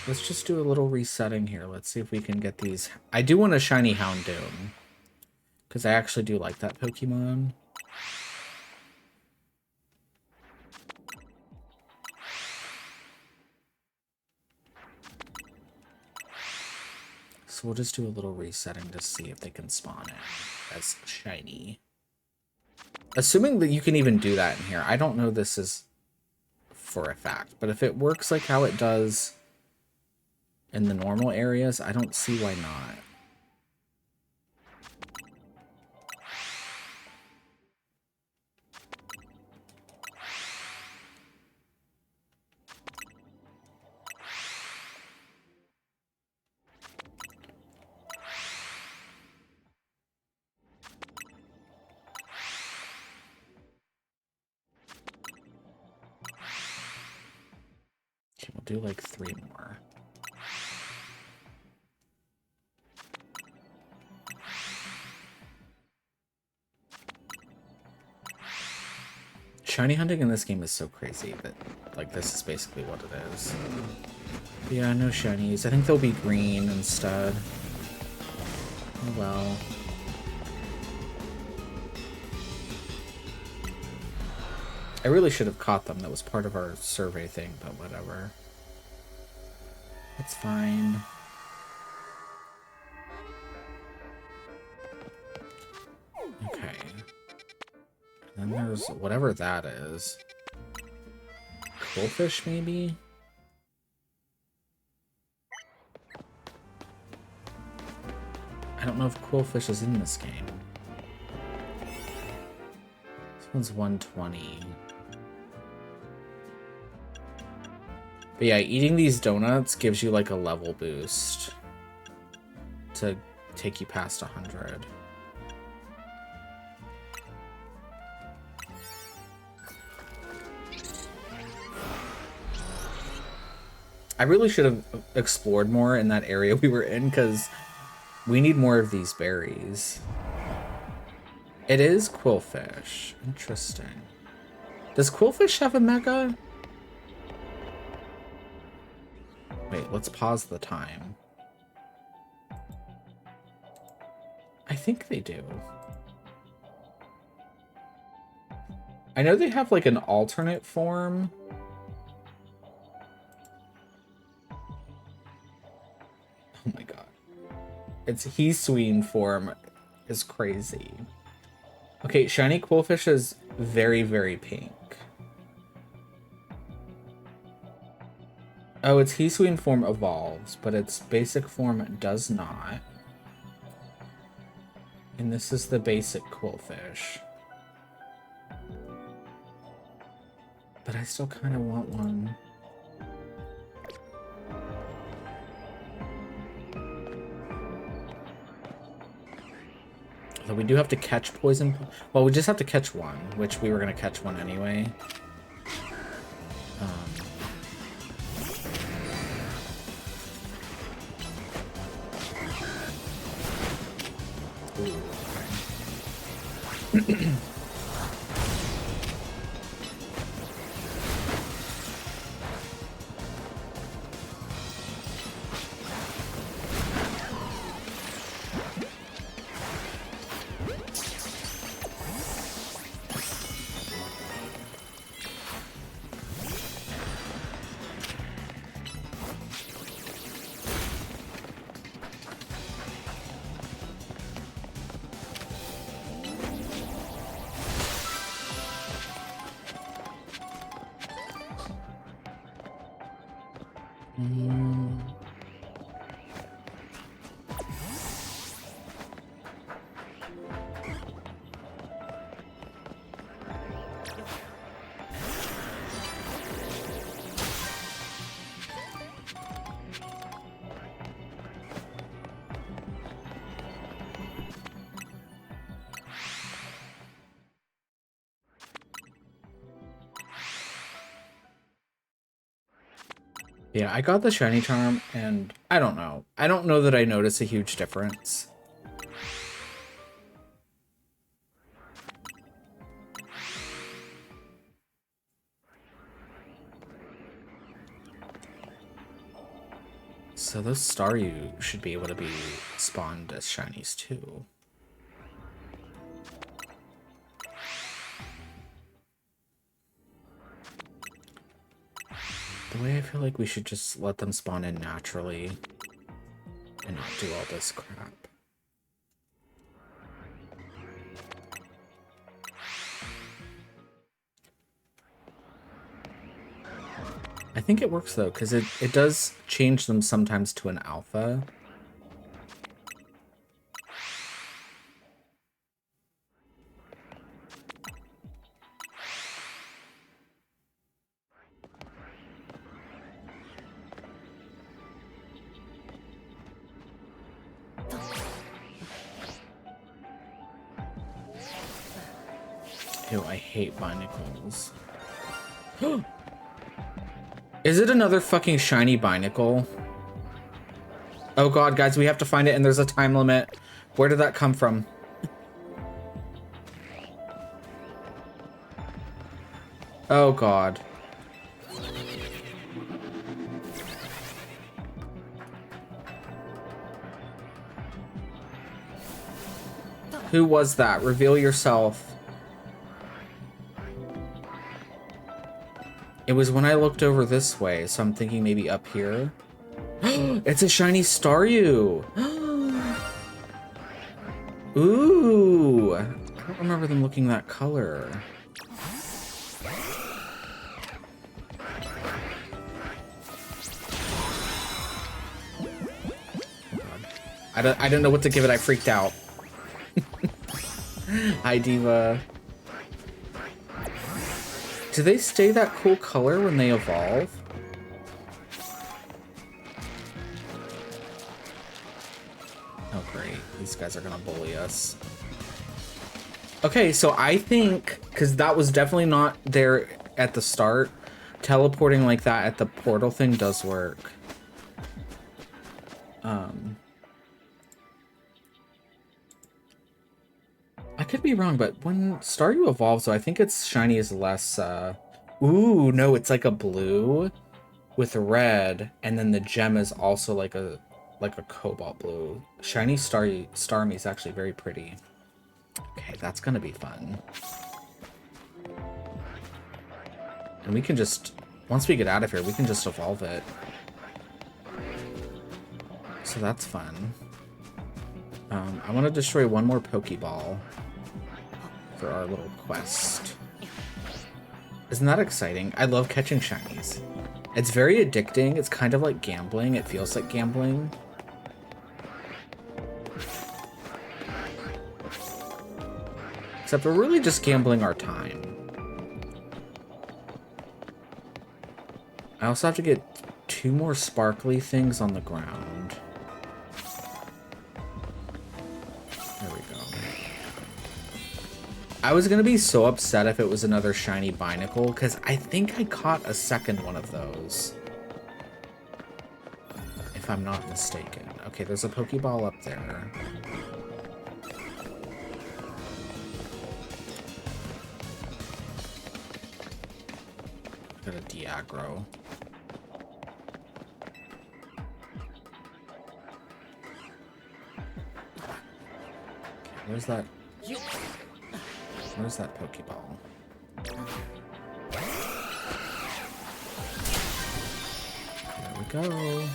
A: Let's just do a little resetting here. Let's see if we can get these. I do want a shiny Houndoom, because I actually do like that Pokemon. So we'll just do a little resetting to see if they can spawn it as shiny. Assuming that you can even do that in here. I don't know this is for a fact, but if it works like how it does in the normal areas, I don't see why not. Okay, we'll do like 3 more. Shiny hunting in this game is so crazy that, like, this is basically what it is. But yeah, no shinies. I think they'll be green instead. Oh well. I really should have caught them. That was part of our survey thing, but whatever. It's fine. Okay. And then there's whatever that is. Quillfish, maybe? I don't know if Quillfish is in this game. This one's 120. But yeah, eating these donuts gives you like a level boost to take you past 100. I really should have explored more in that area we were in, because we need more of these berries. It is Quillfish. Interesting. Does Quillfish have a mega? Wait, let's pause the time. I think they do. I know they have like an alternate form. Oh my god. Its Hisuian form is crazy. Okay, shiny Quillfish is very, very pink. Oh, its Hisuian form evolves, but its basic form does not. And this is the basic Quillfish. But I still kind of want one. Although we do have to catch poison. Well, we just have to catch one, which we were going to catch one anyway. Ooh, okay. Yeah, I got the shiny charm, and I don't know. I don't know that I notice a huge difference. So those Staryu should be able to be spawned as shinies too. The way I feel like we should just let them spawn in naturally and not do all this crap. I think it works though, because it does change them sometimes to an alpha. Ew, I hate Binacles. Is it another fucking shiny Binacle? Oh god, guys, we have to find it and there's a time limit. Where did that come from? Oh god. Who was that? Reveal yourself. It was when I looked over this way, so I'm thinking maybe up here. It's a shiny Staryu! Ooh! I don't remember them looking that color. I don't know what to give it, I freaked out. Hi, Diva. Do they stay that cool color when they evolve? Oh great, these guys are gonna bully us. Okay, so I think, because that was definitely not there at the start, teleporting like that at the portal thing does work. I could be wrong, but when Staryu evolves, so I think its shiny is less, ooh, no, it's like a blue with red, and then the gem is also like a cobalt blue. Shiny Starmie is actually very pretty. Okay, that's gonna be fun. And we can just, once we get out of here, we can just evolve it. So that's fun. I want to destroy one more Pokeball for our little quest. Isn't that exciting? I love catching shinies. It's very addicting. It's kind of like gambling. It feels like gambling. Except we're really just gambling our time. I also have to get 2 more sparkly things on the ground. There we go. I was gonna be so upset if it was another shiny Binacle, because I think I caught a second one of those. If I'm not mistaken. Okay, there's a Pokeball up there. Got a Diagro. Where's that? Where's that Pokeball? There we go.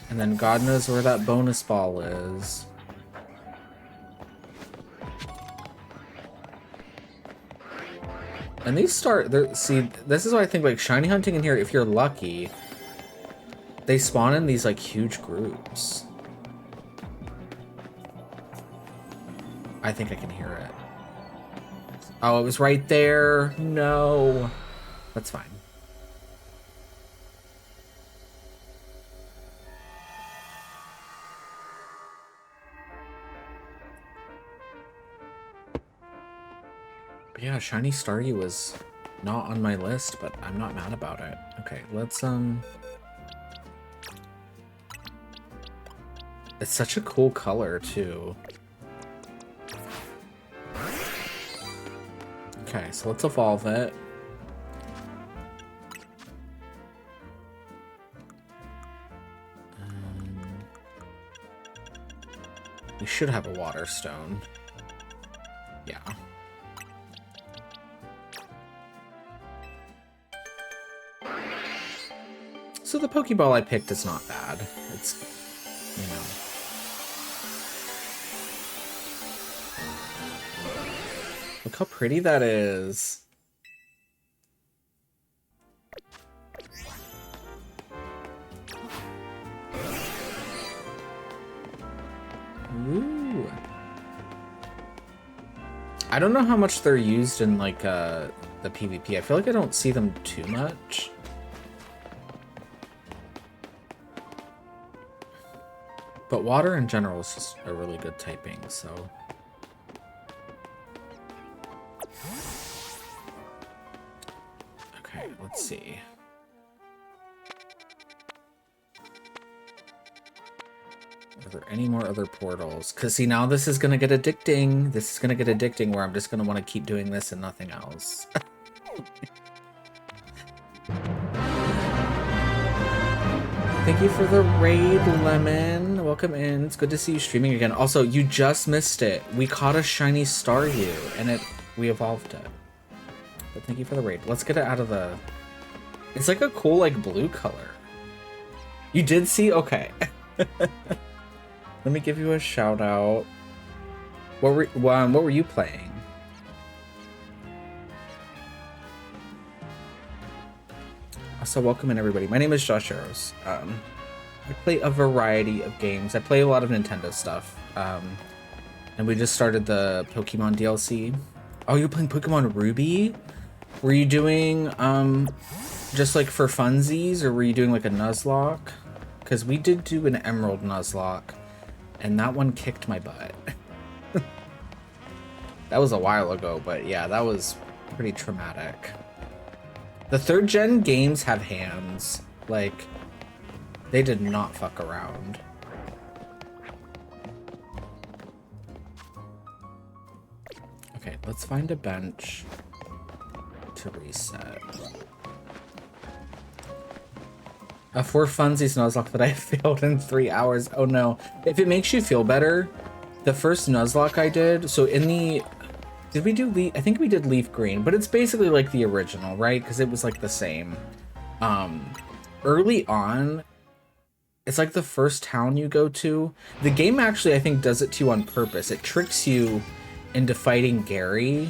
A: And then God knows where that bonus ball is. And these see, this is what I think, like, shiny hunting in here, if you're lucky, they spawn in these, like, huge groups. I think I can hear it. Oh, it was right there. No. That's fine. But yeah, shiny Staryu was not on my list, but I'm not mad about it. Okay, let's, it's such a cool color, too. Okay, so let's evolve it. We should have a water stone. Yeah. So the Pokeball I picked is not bad. It's, you know. Look how pretty that is. Ooh. I don't know how much they're used in, like, the PvP. I feel like I don't see them too much. But water in general is just a really good typing, so... Okay, let's see. Are there any more other portals? Because, see, now this is going to get addicting. This is going to get addicting where I'm just going to want to keep doing this and nothing else. Thank you for the raid, Lemon. Welcome in. It's good to see you streaming again. Also, you just missed it. We caught a shiny Staryu, and we evolved it. But thank you for the raid. Let's get it out of the... It's like a cool, like, blue color. You did see? Okay. Let me give you a shout out. What were you playing? Also, welcome in, everybody. My name is Josh Arrows. I play a variety of games. I play a lot of Nintendo stuff. And we just started the Pokemon DLC. Oh, you're playing Pokemon Ruby? Were you doing, just like for funsies, or were you doing like a Nuzlocke? Because we did do an Emerald Nuzlocke, and that one kicked my butt. That was a while ago, but yeah, that was pretty traumatic. The 3rd gen games have hands. Like, they did not fuck around. Okay, let's find a bench to reset. For funsies Nuzlocke that I failed in 3 hours. Oh no. If it makes you feel better, the first Nuzlocke I did, so in the... Did we do leaf? I think we did leaf green, but it's basically like the original, right? Because it was like the same. Early on, it's like the first town you go to. The game actually, I think, does it to you on purpose. It tricks you into fighting Gary,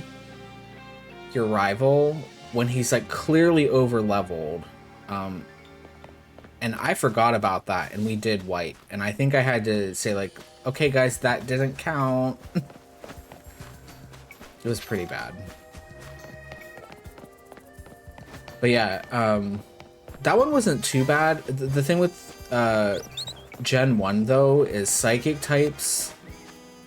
A: your rival, when he's like clearly over leveled. And I forgot about that, and we did white. And I think I had to say like, okay guys, that didn't count. It was pretty bad. But yeah, that one wasn't too bad. The thing with Gen 1 though is psychic types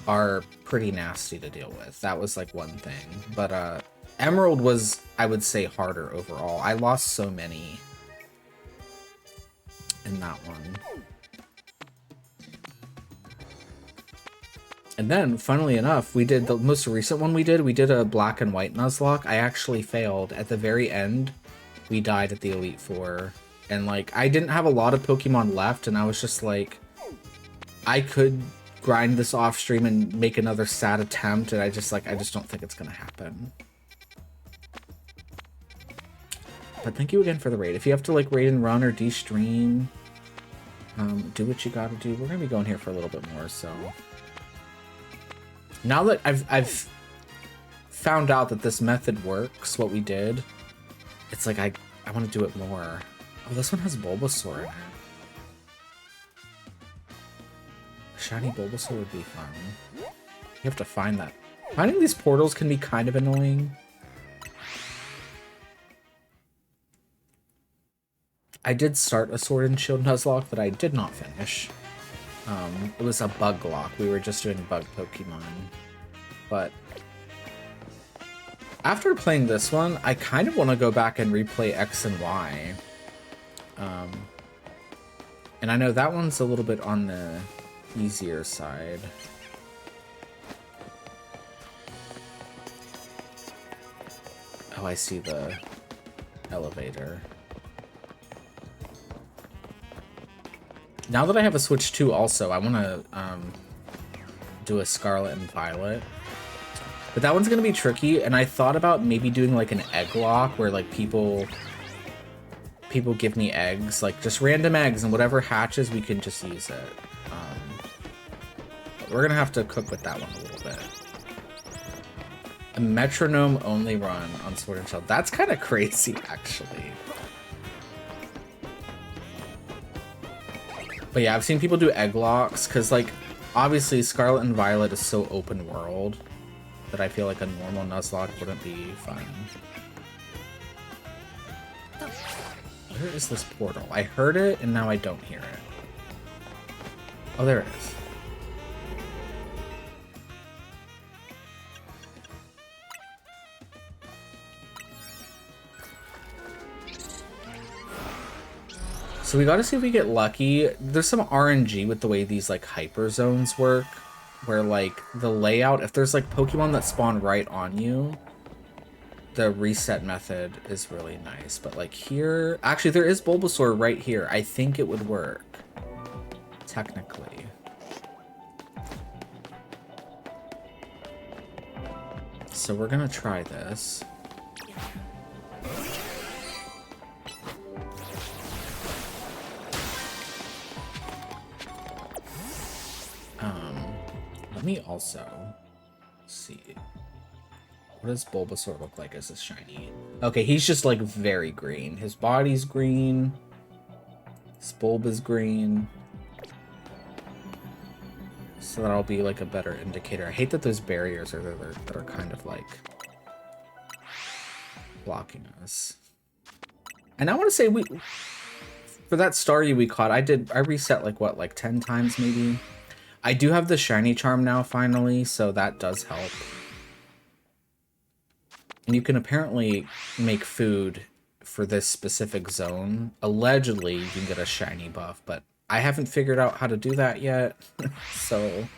A: are pretty nasty to deal with. That was like one thing. But Emerald was, I would say, harder overall. I lost so many in that one. And then, funnily enough, we did the most recent one we did a black and white Nuzlocke. I actually failed. At the very end, we died at the Elite Four. And, like, I didn't have a lot of Pokemon left, and I was just like, I could grind this off stream and make another sad attempt, and I just don't think it's gonna happen. But thank you again for the raid. If you have to, like, raid and run or de-stream, do what you gotta do. We're gonna be going here for a little bit more, so... Now that I've found out that this method works, what we did, it's like I want to do it more. Oh, this one has Bulbasaur in it. Shiny Bulbasaur would be fun. You have to find that. Finding these portals can be kind of annoying. I did start a Sword and Shield Nuzlocke that I did not finish. It was a bug lock. We were just doing bug Pokemon. But after playing this one, I kind of want to go back and replay X and Y. And I know that one's a little bit on the easier side. Oh, I see the elevator. Now that I have a Switch 2 also, I want to do a Scarlet and Violet. But that one's going to be tricky, and I thought about maybe doing like an egg lock where like people give me eggs, like just random eggs, and whatever hatches, we can just use it. But we're going to have to cook with that one a little bit. A metronome only run on Sword and Shield. That's kind of crazy, actually. But yeah, I've seen people do egg locks, because, like, obviously Scarlet and Violet is so open world that I feel like a normal Nuzlocke wouldn't be fun. Where is this portal? I heard it, and now I don't hear it. Oh, there it is. So we gotta see if we get lucky. There's some RNG with the way these like hyper zones work, where like the layout, if there's like Pokemon that spawn right on you, the reset method is really nice. But like here, actually there is Bulbasaur right here. I think it would work, technically. So we're gonna try this. Let me also see. What does Bulbasaur look like as a shiny? Okay, he's just like very green. His body's green. His bulb is green. So that'll be like a better indicator. I hate that those barriers are there that are kind of like blocking us. And I want to say for that Staryu we caught, I reset like what, like 10 times maybe? I do have the shiny charm now, finally, so that does help. And you can apparently make food for this specific zone. Allegedly, you can get a shiny buff, but I haven't figured out how to do that yet, so...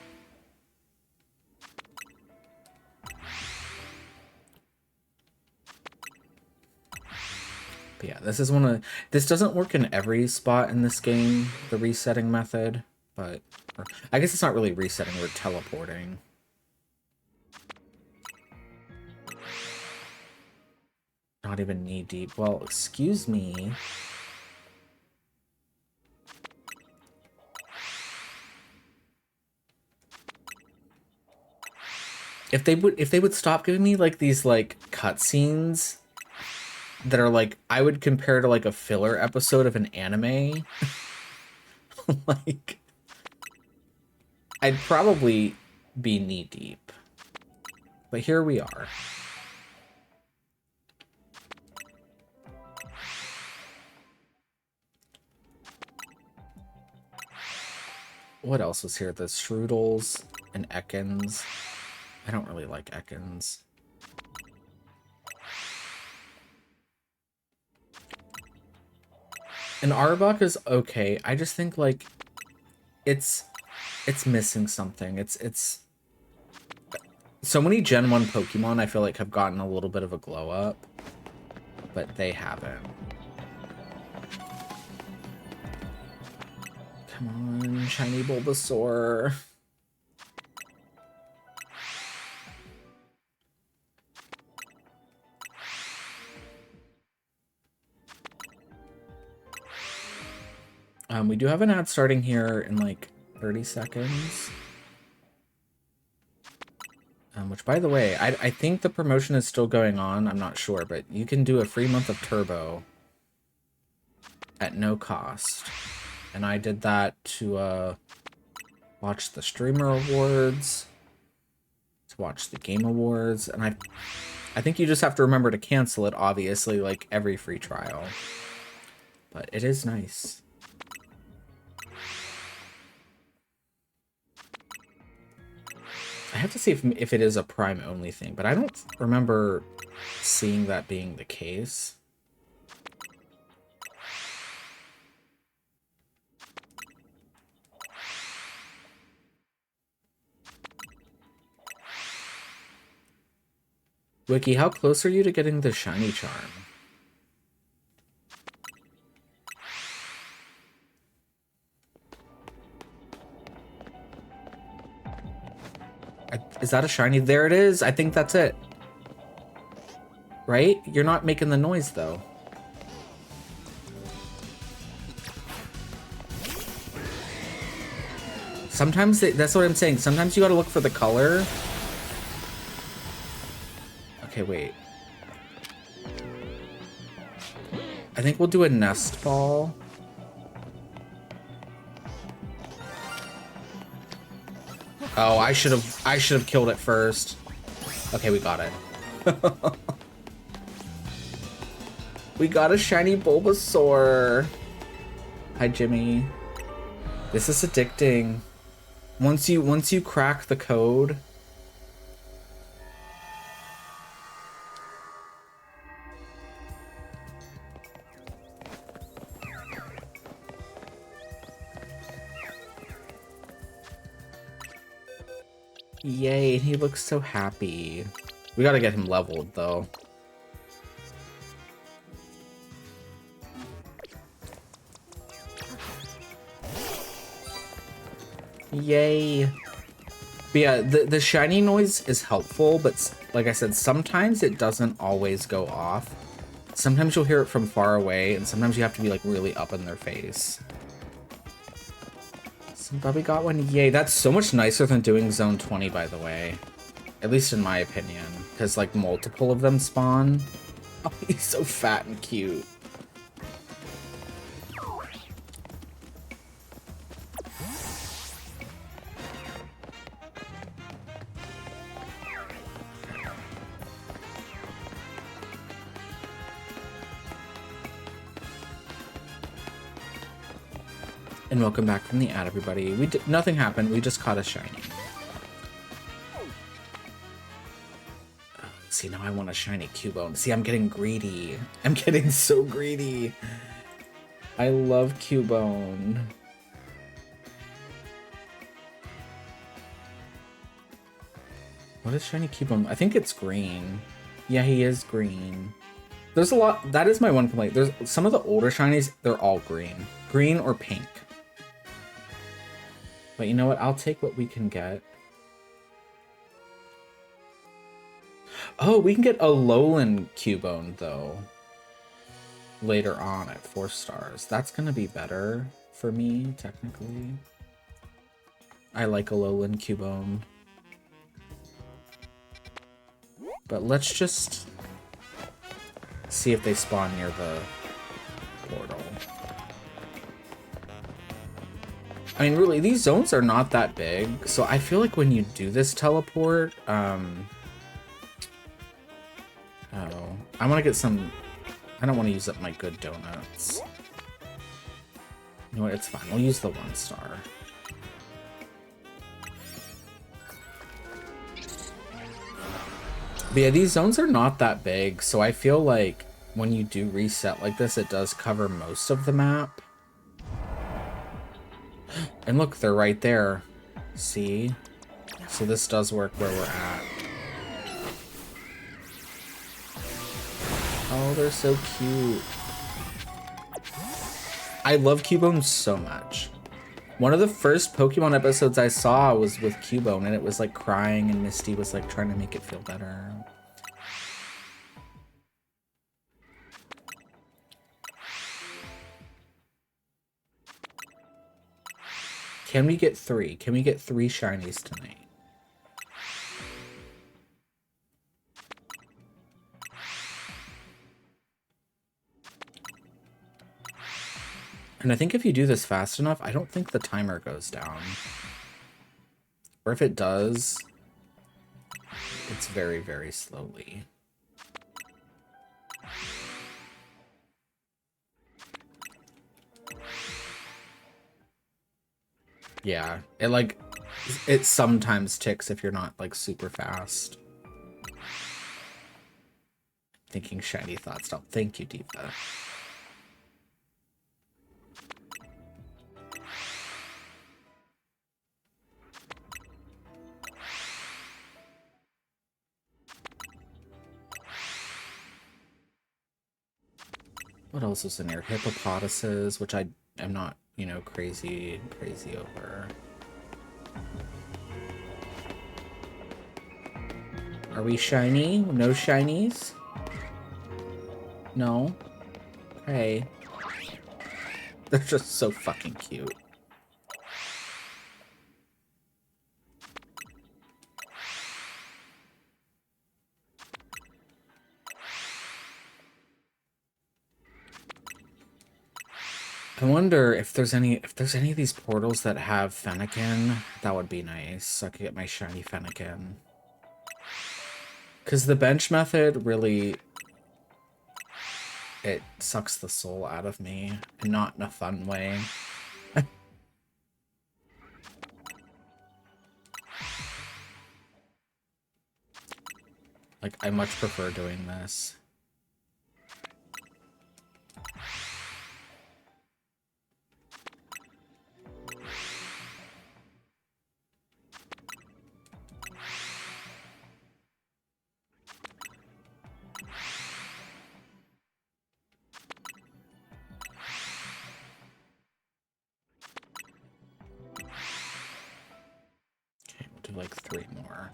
A: But yeah, this is one of... This doesn't work in every spot in this game, the resetting method, but... I guess it's not really resetting, we're teleporting. Not even knee deep. Well, excuse me. If they would stop giving me like these like cutscenes that are like I would compare to like a filler episode of an anime, like I'd probably be knee deep. But here we are. What else was here? The Strudels and Ekans. I don't really like Ekans. And Arbok is okay. I just think like it's missing something. It's so many Gen 1 Pokemon I feel like have gotten a little bit of a glow up, but they haven't. Come on, shiny Bulbasaur. We do have an ad starting here in like 30 seconds. Which, by the way, I think the promotion is still going on. I'm not sure, but you can do a free month of Turbo at no cost. And I did that to watch the Streamer Awards, to watch the Game Awards, and I think you just have to remember to cancel it, obviously, like every free trial. But it is nice. I have to see if it is a Prime only thing, but I don't remember seeing that being the case. Wiki, how close are you to getting the shiny charm? Is that a shiny? There it is. I think that's it. Right? You're not making the noise, though. Sometimes that's what I'm saying. Sometimes you gotta look for the color. Okay, wait. I think we'll do a nest ball. Oh, I should have killed it first. Okay, we got it. We got a shiny Bulbasaur. Hi, Jimmy. This is addicting. Once you crack the code. Yay, he looks so happy. We gotta get him leveled, though. Yay. But yeah, the shiny noise is helpful, but like I said, sometimes it doesn't always go off. Sometimes you'll hear it from far away, and sometimes you have to be like really up in their face. Somebody got one. Yay, that's so much nicer than doing Zone 20, by the way. At least in my opinion. Because, like, multiple of them spawn. Oh, he's so fat and cute. And welcome back from the ad, everybody. Nothing happened. We just caught a shiny. See, now I want a shiny Cubone. See, I'm getting greedy. I'm getting so greedy. I love Cubone. What is shiny Cubone? I think it's green. Yeah, he is green. There's a lot. That is my one complaint. There's some of the older shinies, they're all green. Green or pink. But you know what? I'll take what we can get. Oh, we can get a Alolan Cubone, though. Later on at 4 stars. That's going to be better for me, technically. I like a Alolan Cubone. But let's just see if they spawn near the portal. I mean, really, these zones are not that big, so I feel like when you do this teleport, oh, I want to get some. I don't want to use up my good donuts. You know what? It's fine. We'll use the 1 star. But yeah, these zones are not that big, so I feel like when you do reset like this, it does cover most of the map. And look, they're right there. See? So this does work where we're at. Oh, they're so cute. I love Cubone so much. One of the first Pokemon episodes I saw was with Cubone, and it was like crying, and Misty was like trying to make it feel better. Can we get 3? Can we get 3 shinies tonight? And I think if you do this fast enough, I don't think the timer goes down. Or if it does, it's very, very slowly. Yeah, it sometimes ticks if you're not like super fast. Thinking shiny thoughts. Stop. Thank you, Diva. What else is in here? Hippopotamuses, which I am not, you know, crazy over. Are we shiny? No shinies? No? Okay. They're just so fucking cute. I wonder if there's any of these portals that have Fennekin. That would be nice. So I could get my shiny Fennekin. Because the bench method really, it sucks the soul out of me, and not in a fun way. Like, I much prefer doing this. Okay, we'll do like 3 more.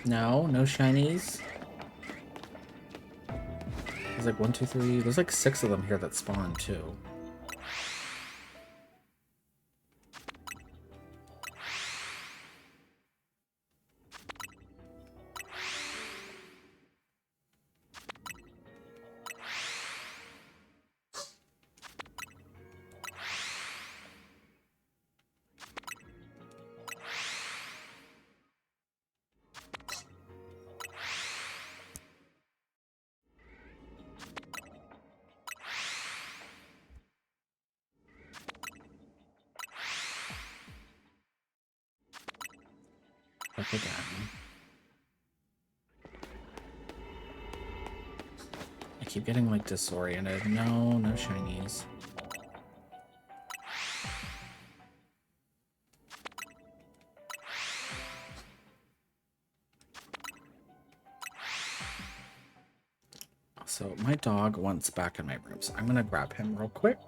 A: No shinies. There's like 1, 2, 3. There's like 6 of them here that spawn too. Up again. I keep getting like disoriented. No, no shinies. So my dog wants back in my room, so I'm gonna grab him real quick.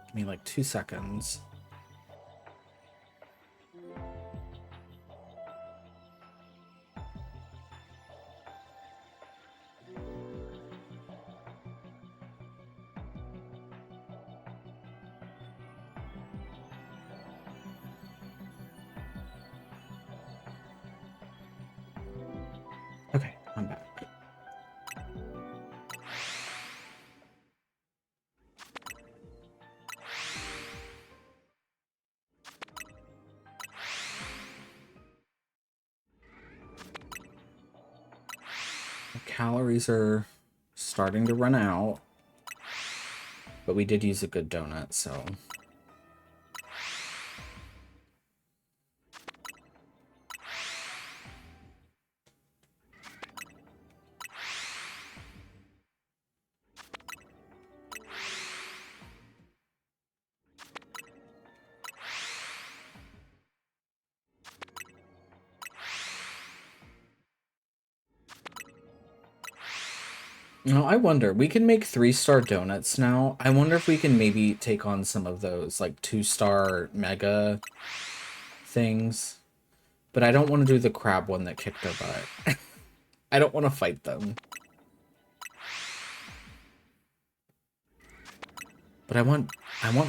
A: Give me like 2 seconds. Okay, I'm back. Calories are starting to run out, but we did use a good donut, so. No, I wonder, we can make 3-star donuts now. I wonder if we can maybe take on some of those, like 2-star mega things. But I don't want to do the crab one that kicked our butt. I don't want to fight them. But I want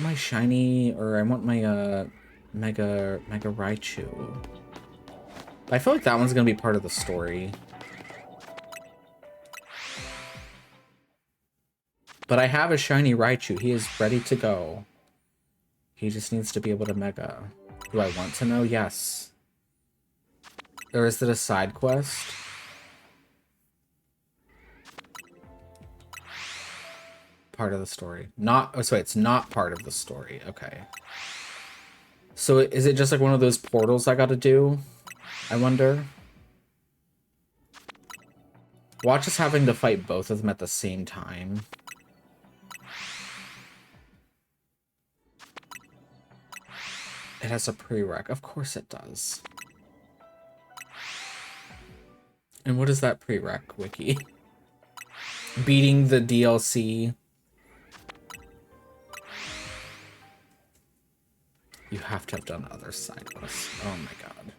A: my shiny, or I want my Mega Raichu. I feel like that one's gonna be part of the story. But I have a shiny Raichu. He is ready to go. He just needs to be able to Mega. Do I want to know? Yes. Or is it a side quest? Part of the story. Not, oh, sorry, it's not part of the story. Okay. So is it just like one of those portals I gotta do? I wonder. Watch us having to fight both of them at the same time. It has a prereq. Of course it does. And what is that prereq, Wiki? Beating the DLC. You have to have done other side quests. Oh my god.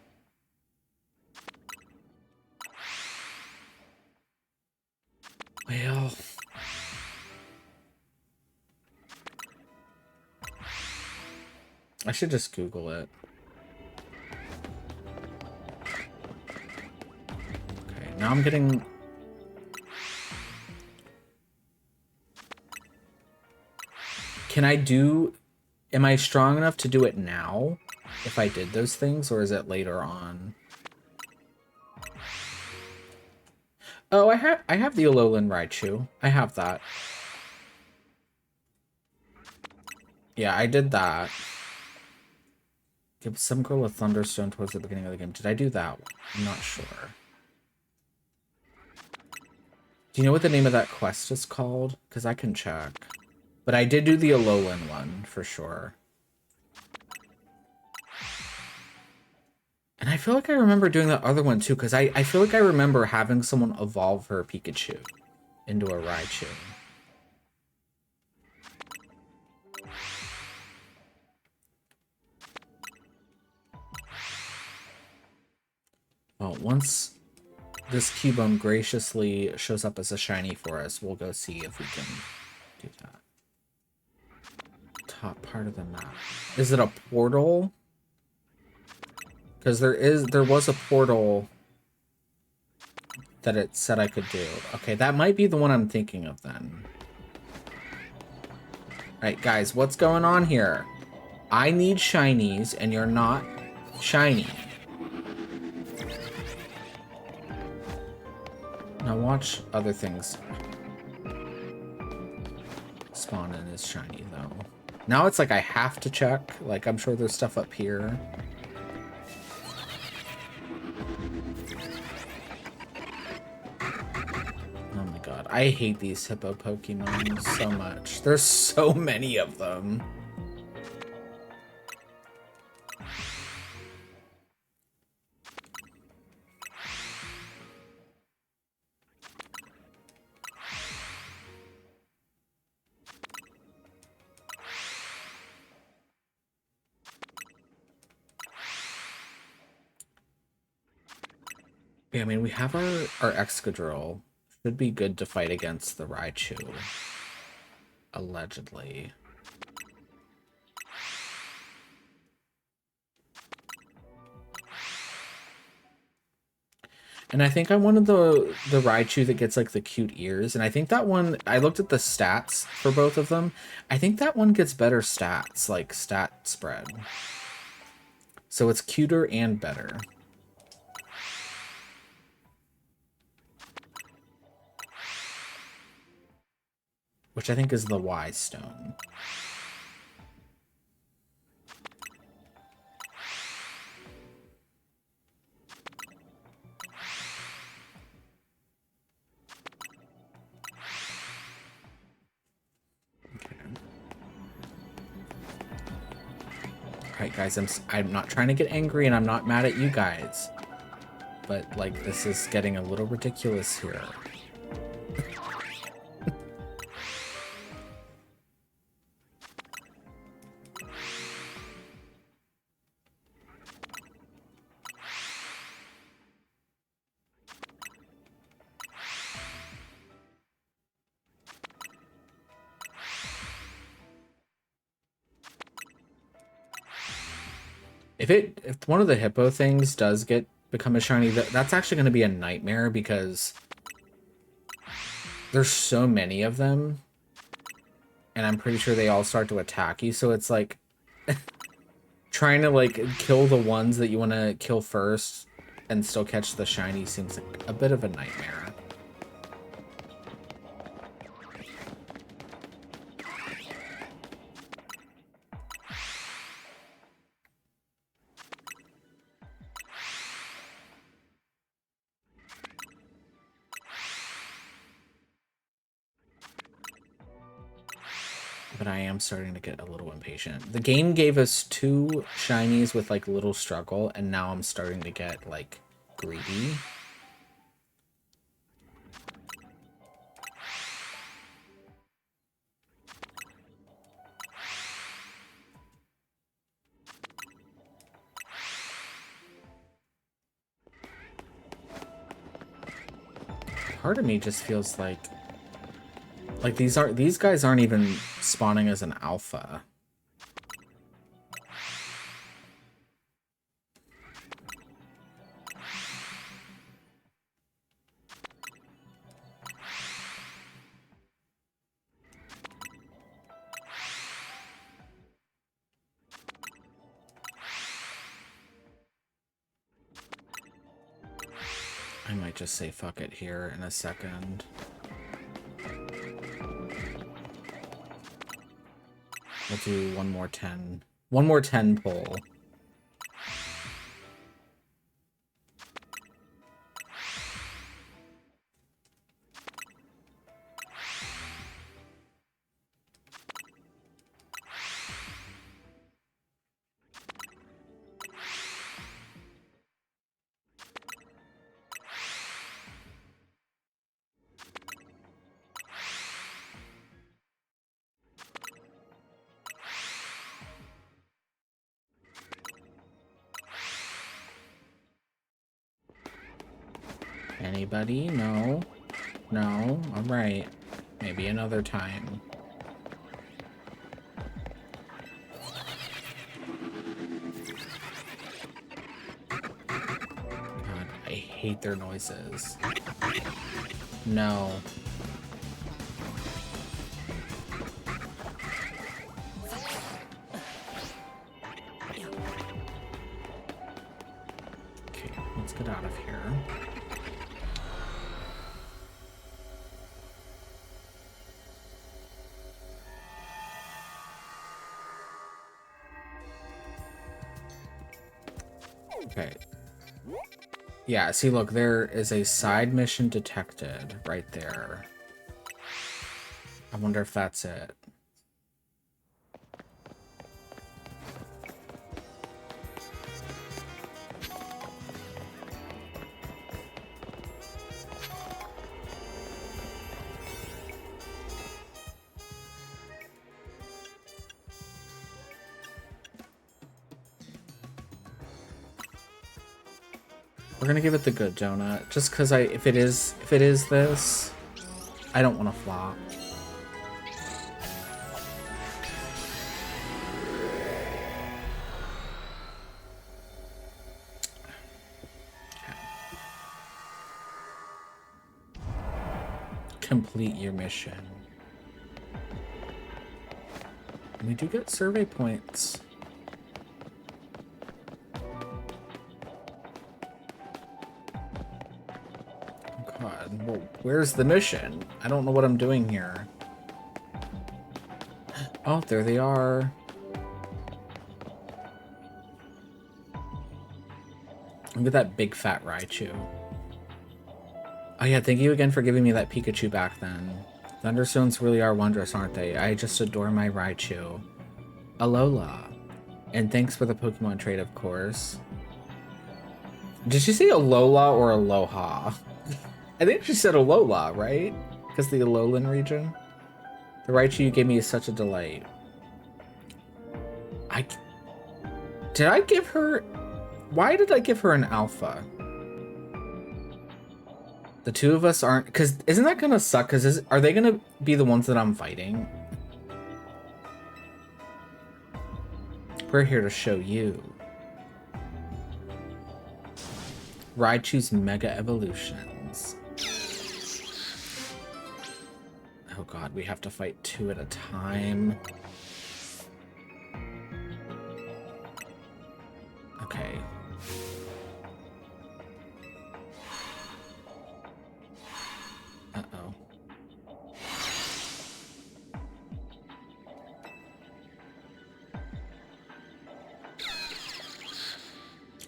A: Well... I should just Google it. Okay, now I'm getting... Can I do... Am I strong enough to do it now? If I did those things, or is it later on? Oh, I have the Alolan Raichu. I have that. Yeah, I did that. Give some girl a Thunderstone towards the beginning of the game. Did I do that one? I'm not sure. Do you know what the name of that quest is called? Because I can check. But I did do the Alolan one, for sure. And I feel like I remember doing that other one, too, because I feel like I remember having someone evolve her Pikachu into a Raichu. Well, once this Cubone graciously shows up as a shiny for us, we'll go see if we can do that. Top part of the map. Is it a portal? Because there was a portal that it said I could do. Okay, that might be the one I'm thinking of then. Alright, guys, what's going on here? I need shinies, and you're not shiny. Now watch other things spawn in as shiny, though. Now it's like I have to check. Like, I'm sure there's stuff up here. Oh my god. I hate these hippo Pokemon so much. There's so many of them. Yeah, I mean, we have our Excadrill. Should be good to fight against the Raichu. Allegedly. And I think I wanted the Raichu that gets like the cute ears. And I think that one, I looked at the stats for both of them. I think that one gets better stats, like stat spread. So it's cuter and better. Which I think is the Y stone. Alright, guys, I'm not trying to get angry and I'm not mad at you guys. But, like, this is getting a little ridiculous here. If one of the hippo things does become a shiny, that's actually going to be a nightmare because there's so many of them, and I'm pretty sure they all start to attack you. So it's like trying to like kill the ones that you want to kill first and still catch the shiny seems like a bit of a nightmare. But I am starting to get a little impatient. The game gave us 2 shinies with like little struggle, and now I'm starting to get like greedy. Part of me just feels like these guys aren't even spawning as an alpha. I might just say fuck it here in a second. We'll do one more 10. One more 10 pull. Anybody? No. No? Alright. Maybe another time. God, I hate their noises. No. Okay, let's get out of here. Okay. Yeah, see, look, there is a side mission detected right there. wonder if that's it. We're gonna give it the good donut, just because if it is this, I don't want to flop. Complete your mission. We do get survey points. God, well, where's the mission? I don't know what I'm doing here. Oh, there they are. Look at that big fat Raichu. Oh yeah, thank you again for giving me that Pikachu back then. Thunderstones really are wondrous, aren't they? I just adore my Raichu. Alola. And thanks for the Pokemon trade, of course. Did she say Alola or Aloha? I think she said Alola, right? Because the Alolan region. The Raichu you gave me is such a delight. Did I give her... Why did I give her an alpha? The two of us aren't... Because isn't that going to suck? Because are they going to be the ones that I'm fighting? We're here to show you. Raichu's Mega Evolutions. Oh god, we have to fight 2 at a time. Okay. Uh-oh.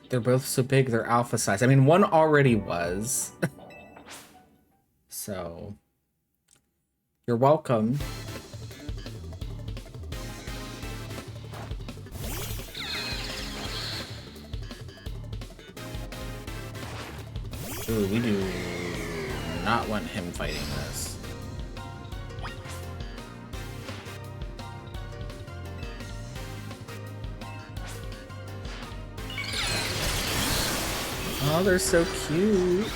A: They're both so big, they're alpha size. I mean, one already was. So... You're welcome. Ooh, we do not want him fighting this. Oh, they're so cute.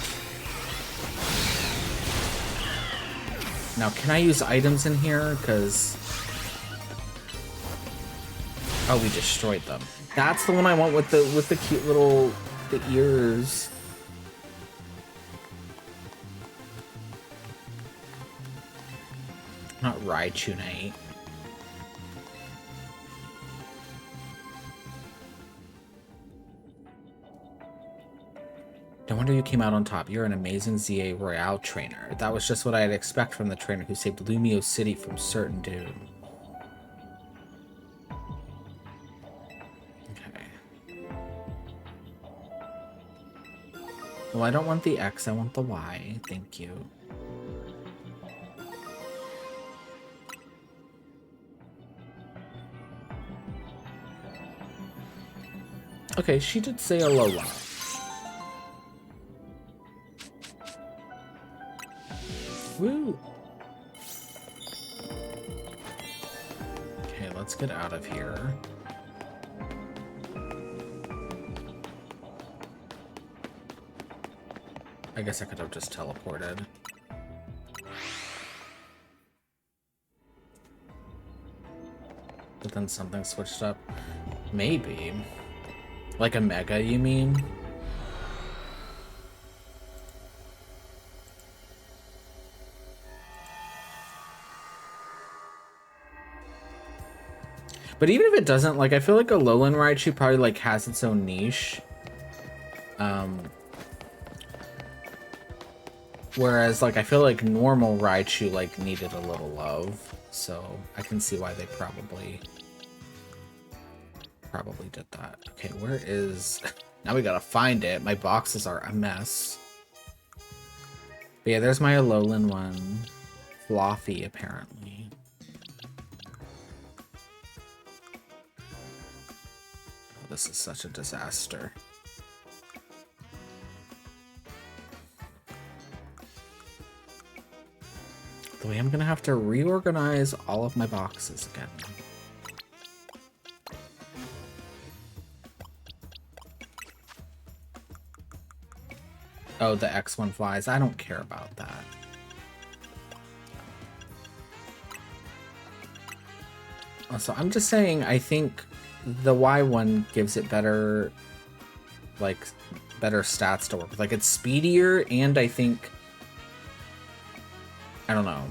A: Now, can I use items in here? Because... Oh, we destroyed them. That's the one I want with the cute little... the ears. Not Raichu Knight. No wonder you came out on top. You're an amazing ZA Royale trainer. That was just what I'd expect from the trainer who saved Lumio City from certain doom. Okay. Well, I don't want the X, I want the Y. Thank you. Okay, she did say Alola. Woo! Okay, let's get out of here. I guess I could have just teleported. But then something switched up. Maybe. Like a Mega, you mean? But even if it doesn't, like, I feel like Alolan Raichu probably, like, has its own niche. Whereas, like, I feel like normal Raichu, like, needed a little love. So, I can see why they probably did that. Okay, where is... Now we gotta find it. My boxes are a mess. But yeah, there's my Alolan one. Fluffy, apparently. this is such a disaster. The way I'm gonna have to reorganize all of my boxes again. Oh, the X1 flies. I don't care about that. Also, I'm just saying, I think the Y1 gives it better, like, better stats to work with. Like, it's speedier, and I think... I don't know.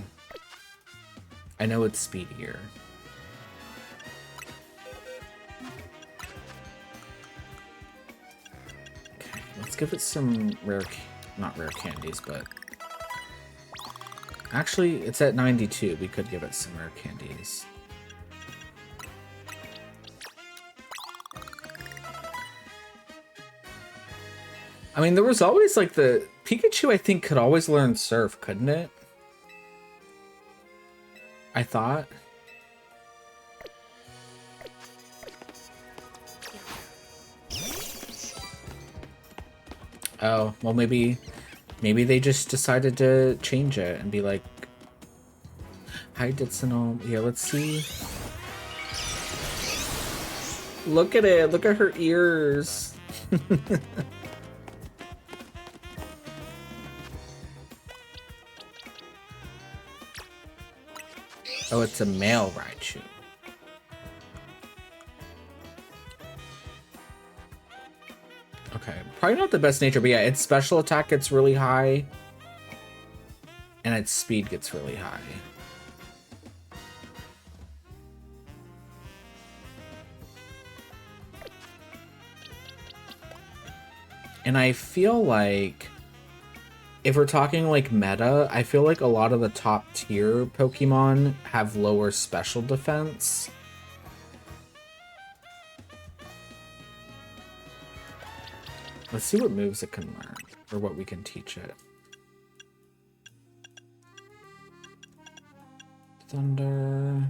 A: I know it's speedier. Okay, let's give it some rare... not rare candies, but... Actually, it's at 92. We could give it some rare candies. I mean, there was always, like, the... Pikachu, I think, could always learn Surf, couldn't it? I thought. Oh, well, maybe they just decided to change it and be like, hi, Ditsunol. Yeah, let's see. Look at it. Look at her ears. Oh, it's a male Raichu. Okay, probably not the best nature, but yeah, its special attack gets really high. And its speed gets really high. And I feel like... if we're talking like meta, I feel like a lot of the top tier Pokemon have lower special defense. Let's see what moves it can learn, or what we can teach it. Thunder.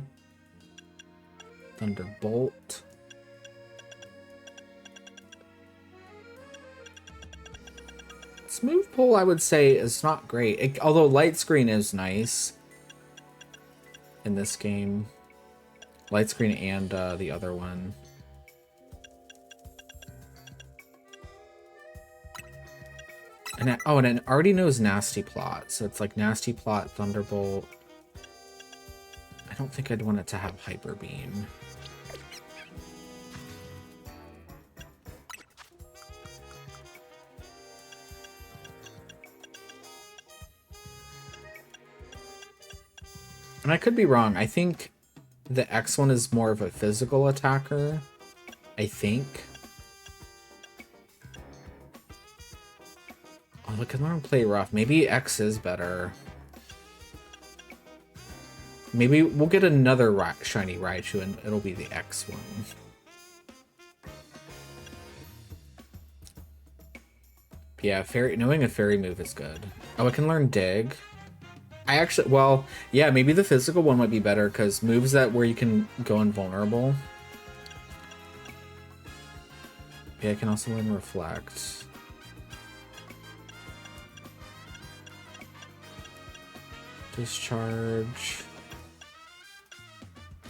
A: Thunderbolt. Smooth pull, I would say, is not great. Although Light Screen is nice in this game. Light Screen and the other one. And it already knows Nasty Plot, so it's like Nasty Plot, Thunderbolt. I don't think I'd want it to have Hyper Beam. And I could be wrong. I think the X one is more of a physical attacker. I think. Oh, look at them play rough. Maybe X is better. Maybe we'll get another shiny Raichu and it'll be the X one. Yeah, knowing a fairy move is good. Oh, I can learn Dig. I actually, well, yeah, maybe the physical one might be better because moves where you can go invulnerable. Yeah, I can also learn Reflect. Discharge.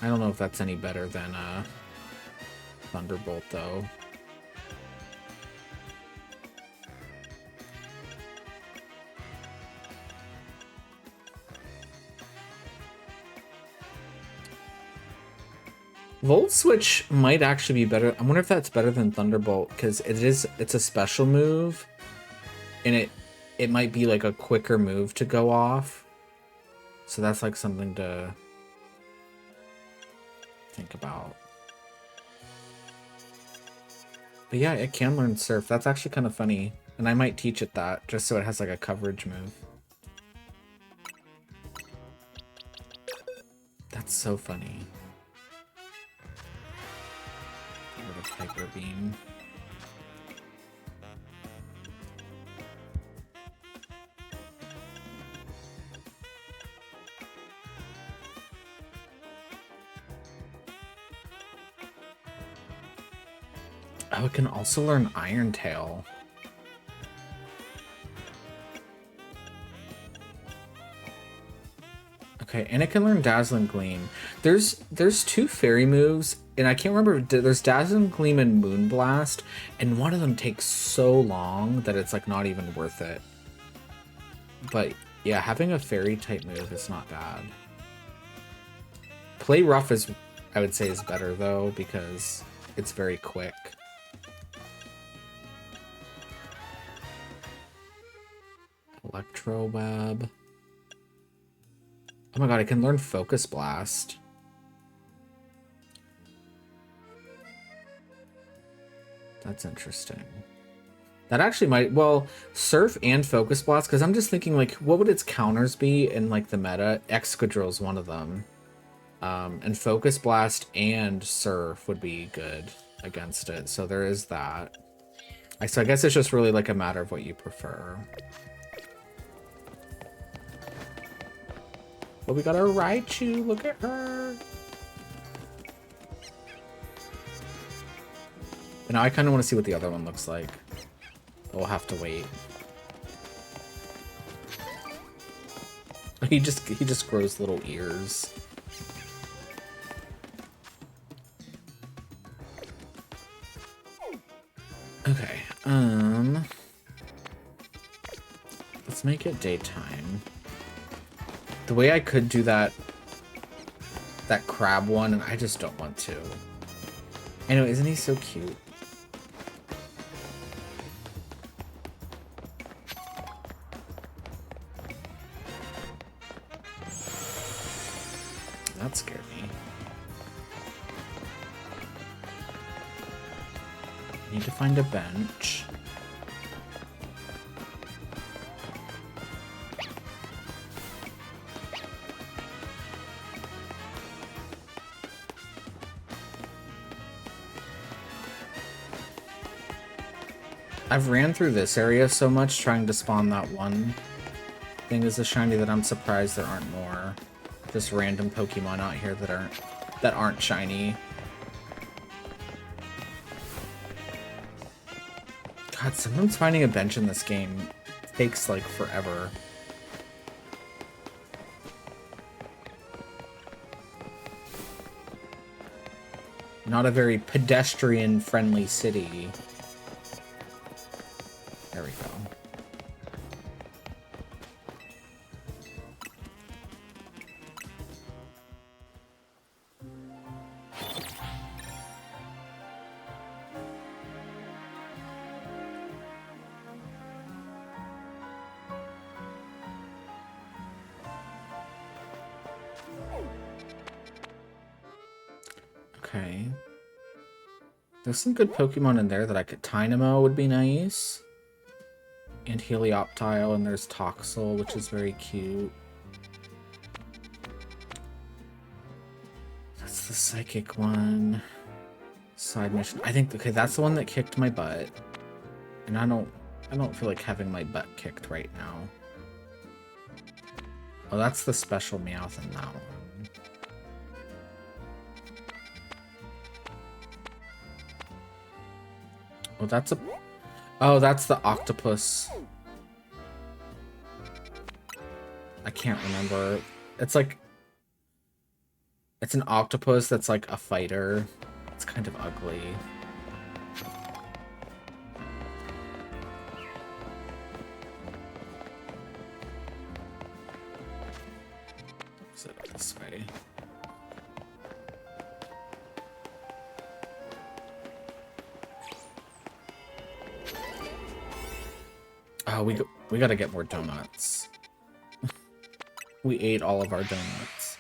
A: I don't know if that's any better than Thunderbolt, though. Volt Switch might actually be better. I wonder if that's better than Thunderbolt, because it's a special move, and it might be like a quicker move to go off. So that's like something to think about. But yeah, it can learn Surf. That's actually kind of funny. And I might teach it that, just so it has like a coverage move. That's so funny. Hyper Beam. Oh, it can also learn Iron Tail. Okay, and it can learn Dazzling Gleam. There's two fairy moves, and I can't remember. There's Dazzling Gleam and Moonblast, and one of them takes so long that it's like not even worth it. But yeah, having a fairy type move is not bad. Play Rough is, I would say, is better though because it's very quick. Electro Web. Oh my god, I can learn Focus Blast. That's interesting. That actually might, well, Surf and Focus Blast, because I'm just thinking, like, what would its counters be in, like, the meta? Excadrill is one of them. And Focus Blast and Surf would be good against it, so there is that. So I guess it's just really, like, a matter of what you prefer. But we got our Raichu, look at her! But now I kind of want to see what the other one looks like. We'll have to wait. He just grows little ears. Okay, let's make it daytime. The way I could do that crab one, and I just don't want to. I know, isn't he so cute? That scared me. Need to find a bench. I've ran through this area so much trying to spawn that one thing as a shiny that I'm surprised there aren't more just random Pokemon out here that aren't shiny. God, sometimes finding a bench in this game takes like forever. Not a very pedestrian-friendly city. There we go. Okay. There's some good Pokemon in there that I could... Tynamo would be nice. And Helioptile, and there's Toxel, which is very cute. That's the Psychic one. Side mission. I think, okay, that's the one that kicked my butt. And I don't feel like having my butt kicked right now. Oh, that's the special Meowth in that one. Oh, that's a... Oh, that's the octopus. I can't remember. It's like... It's an octopus that's like a fighter. It's kind of ugly. Is it this way? Oh, we gotta get more donuts. We ate all of our donuts.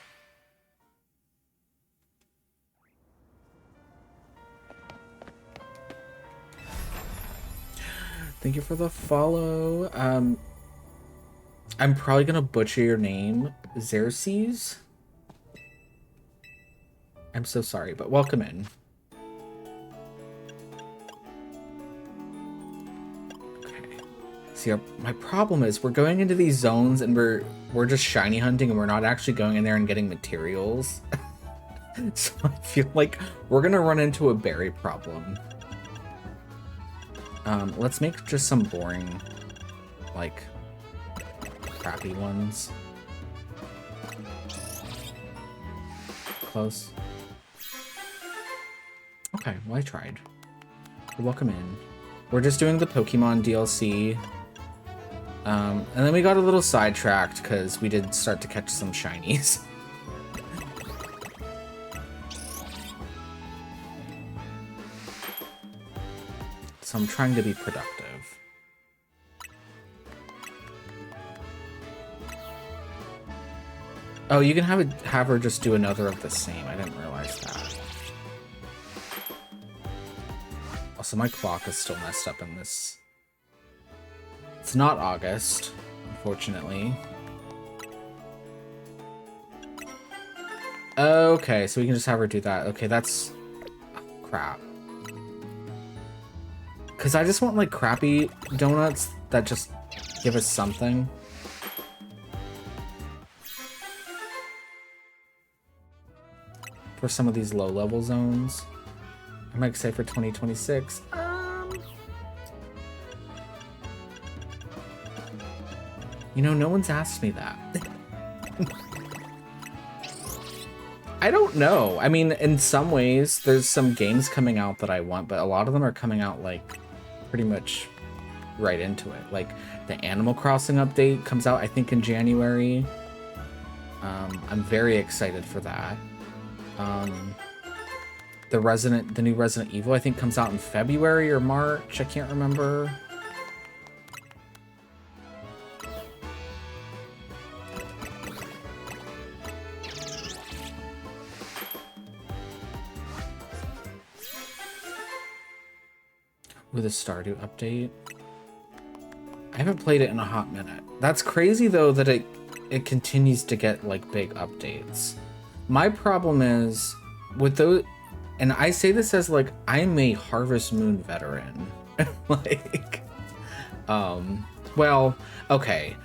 A: Thank you for the follow. I'm probably gonna butcher your name, Xerxes. I'm so sorry, but welcome in. See, my problem is we're going into these zones and we're just shiny hunting and we're not actually going in there and getting materials. So I feel like we're gonna run into a berry problem. Let's make just some boring, like, crappy ones. Close. Okay, well, I tried. Welcome in. We're just doing the Pokemon DLC. And then we got a little sidetracked because we did start to catch some shinies. So I'm trying to be productive. Oh, you can have her just do another of the same. I didn't realize that. Also, my clock is still messed up in this. It's not August, unfortunately. Okay, so we can just have her do that. Okay, that's... oh, crap. Because I just want, like, crappy donuts that just give us something. For some of these low-level zones. I might say for 2026. You know, no one's asked me that. I don't know. I mean, in some ways, there's some games coming out that I want, but a lot of them are coming out, like, pretty much right into it. Like, the Animal Crossing update comes out, I think, in January. I'm very excited for that. The new Resident Evil, I think, comes out in February or March. I can't remember. With a Stardew update. I haven't played it in a hot minute. That's crazy though that it continues to get like big updates. My problem is with those, and I say this as like I'm a Harvest Moon veteran. Like, well, okay.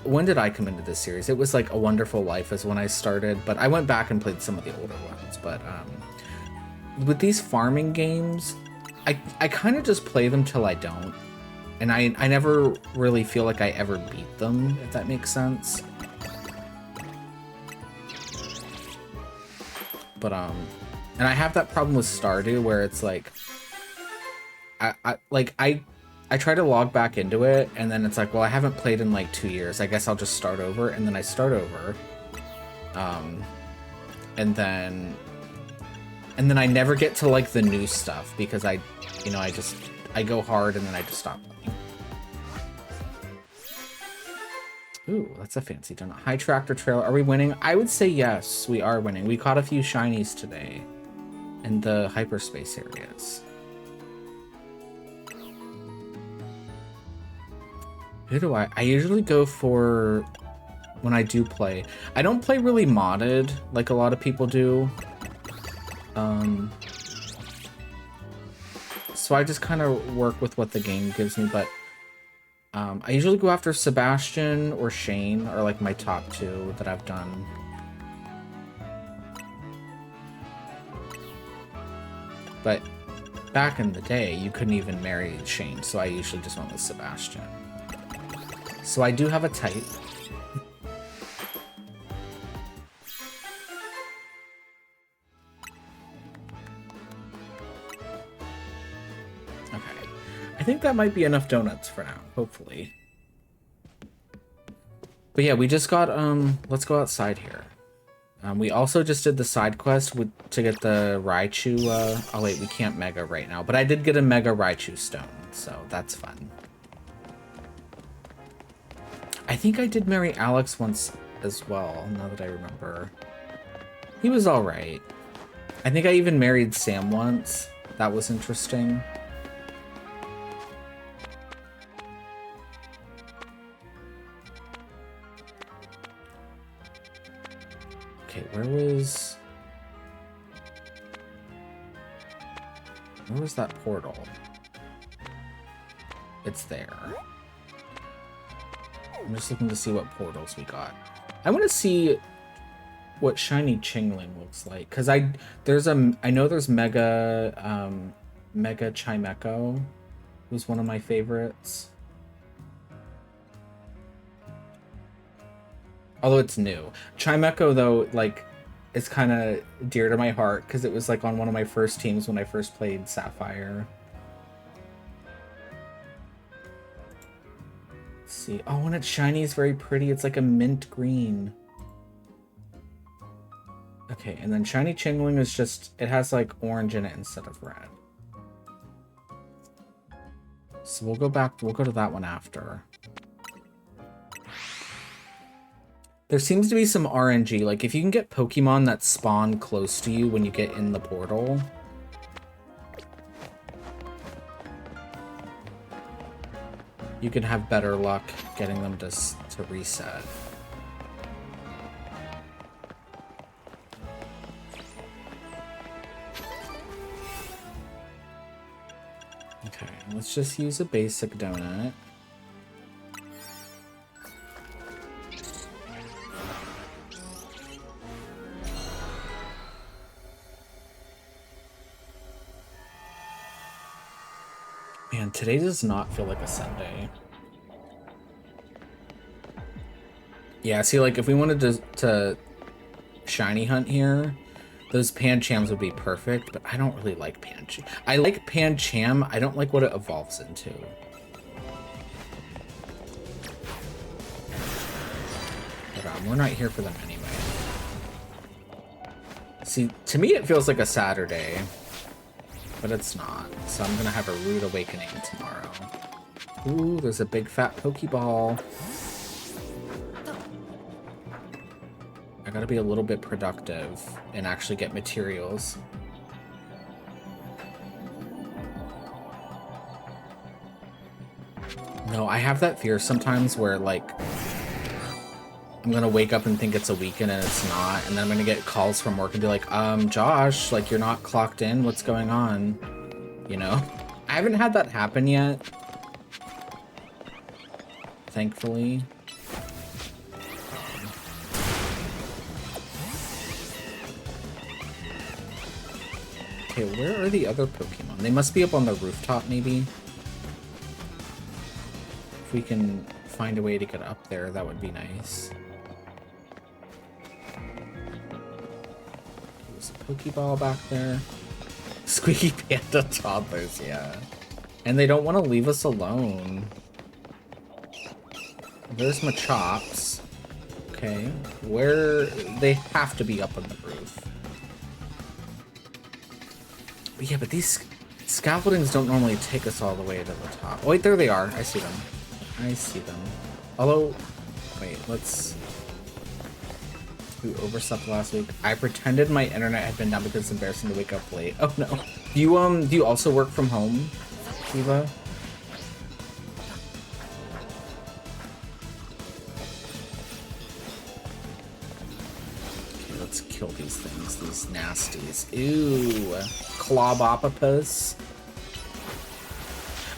A: When did I come into this series? It was like A Wonderful Life is when I started, but I went back and played some of the older ones. But with these farming games, I kind of just play them till I don't. And I never really feel like I ever beat them, if that makes sense. But, and I have that problem with Stardew where it's like, I try to log back into it and then it's like, well, I haven't played in like 2 years. I guess I'll just start over, and then I start over. And then I never get to like the new stuff because I go hard and then I just stop playing. Ooh, that's a fancy donut. High Tractor Trail. Are we winning? I would say yes, we are winning. We caught a few shinies today in the hyperspace areas. Who do I usually go for when I do play. I don't play really modded like a lot of people do. So I just kind of work with what the game gives me, but I usually go after Sebastian or Shane are like my top two that I've done. But back in the day, you couldn't even marry Shane, so I usually just went with Sebastian. So I do have a type. Okay. I think that might be enough donuts for now, hopefully. But yeah, we just got, let's go outside here. We also just did the side quest to get the Raichu, oh wait, we can't Mega right now, but I did get a Mega Raichu stone, so that's fun. I think I did marry Alex once as well, now that I remember. He was alright. I think I even married Sam once. That was interesting. Okay, where was that portal? It's there. I'm just looking to see what portals we got. I want to see what shiny Chingling looks like, because I know there's Mega Chimecho, who's one of my favorites. Although it's new. Chimecho, though, like, it's kind of dear to my heart because it was, like, on one of my first teams when I first played Sapphire. Let's see. Oh, and it's shiny. It's very pretty. It's like a mint green. Okay, and then Shiny Chingling is just... It has, like, orange in it instead of red. So we'll go back... We'll go to that one after. There seems to be some RNG. Like, if you can get Pokemon that spawn close to you when you get in the portal... you can have better luck getting them to reset. Okay, let's just use a basic donut. Man, today does not feel like a Sunday. Yeah, see, like, if we wanted to shiny hunt here, those Panchams would be perfect, but I don't really like Pancham. I like Pancham, I don't like what it evolves into. But we're not here for them anyway. See, to me it feels like a Saturday, but it's not. So I'm gonna have a rude awakening tomorrow. Ooh, there's a big fat Pokeball. I gotta be a little bit productive and actually get materials. No, I have that fear sometimes where, like, I'm gonna wake up and think it's a weekend and it's not, and then I'm gonna get calls from work and be like, Josh, like, you're not clocked in, what's going on? You know? I haven't had that happen yet. Thankfully. Okay, where are the other Pokemon? They must be up on the rooftop, maybe? If we can find a way to get up there, that would be nice. There's a Pokeball back there. Squeaky Panda toddlers, yeah. And they don't want to leave us alone. There's Machops. Okay, where... They have to be up on the roof. But yeah, but these scaffoldings don't normally take us all the way to the top. Oh, wait, there they are. I see them. I see them. Although, wait, let's... We overslept last week. I pretended my internet had been down because it's embarrassing to wake up late. Oh no. Do you also work from home, Eva? Okay, let's kill these things, these nasties. Ew. Clobopopus.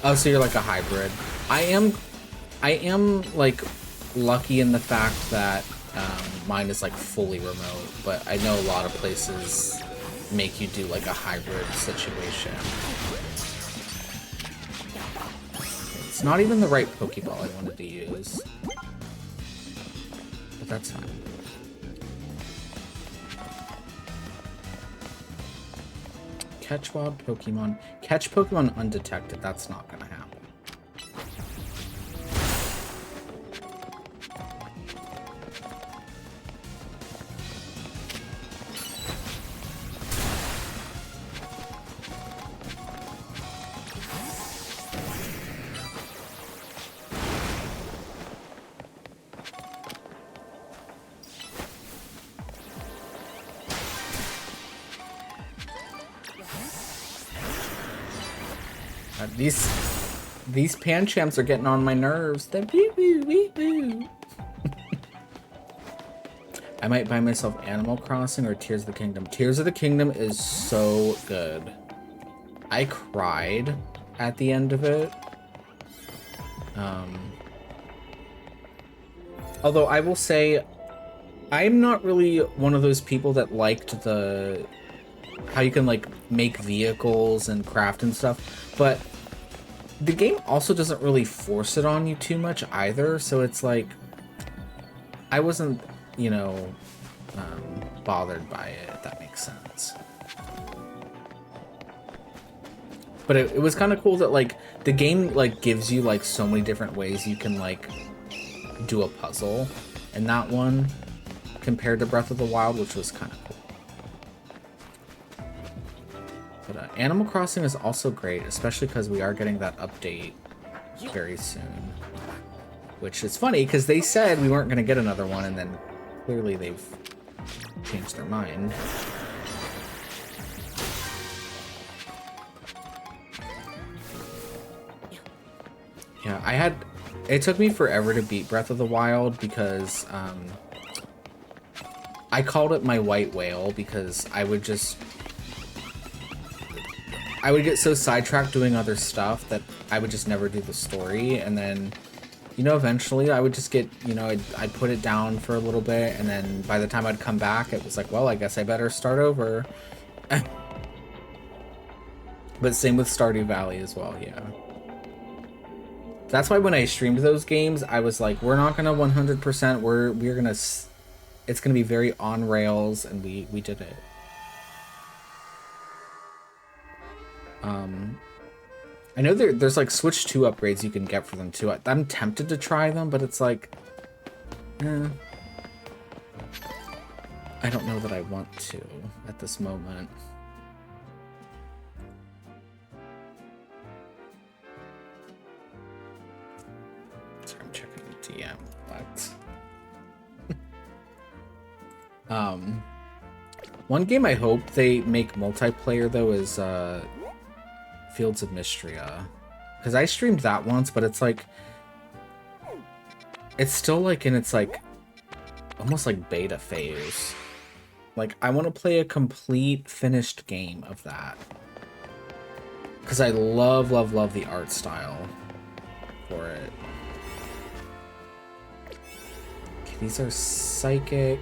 A: Oh, so you're like a hybrid. I am like lucky in the fact that mine is like fully remote, but I know a lot of places make you do like a hybrid situation. It's not even the right Pokeball I wanted to use, but that's fine. Catch wild Pokemon. Catch Pokemon undetected. That's not gonna happen. These Panchams are getting on my nerves. The wee-woo. I might buy myself Animal Crossing or Tears of the Kingdom. Tears of the Kingdom is so good. I cried at the end of it. Although I will say, I'm not really one of those people that liked how you can like make vehicles and craft and stuff, but the game also doesn't really force it on you too much either, so it's like I wasn't, you know, bothered by it, if that makes sense. But it was kind of cool that like the game like gives you like so many different ways you can like do a puzzle in that one compared to Breath of the Wild, which was kind of cool. But Animal Crossing is also great, especially because we are getting that update very soon. Which is funny because they said we weren't going to get another one, and then clearly they've changed their mind. Yeah, it took me forever to beat Breath of the Wild because I called it my white whale because I would get so sidetracked doing other stuff that I would just never do the story, and then, you know, eventually I would just get, you know, I'd put it down for a little bit, and then by the time I'd come back, it was like, well, I guess I better start over. But same with Stardew Valley as well, yeah. That's why when I streamed those games, I was like, we're not gonna 100%, we're gonna, it's gonna be very on rails, and we did it. I know there's like Switch 2 upgrades you can get for them too. I'm tempted to try them, but it's like, I don't know that I want to at this moment. Sorry, I'm checking the DM. But one game I hope they make multiplayer though is Fields of Mystria, because I streamed that once, but it's like, it's still like in its like almost like beta phase. Like, I want to play a complete finished game of that, because I love the art style for it. Okay, these are psychic.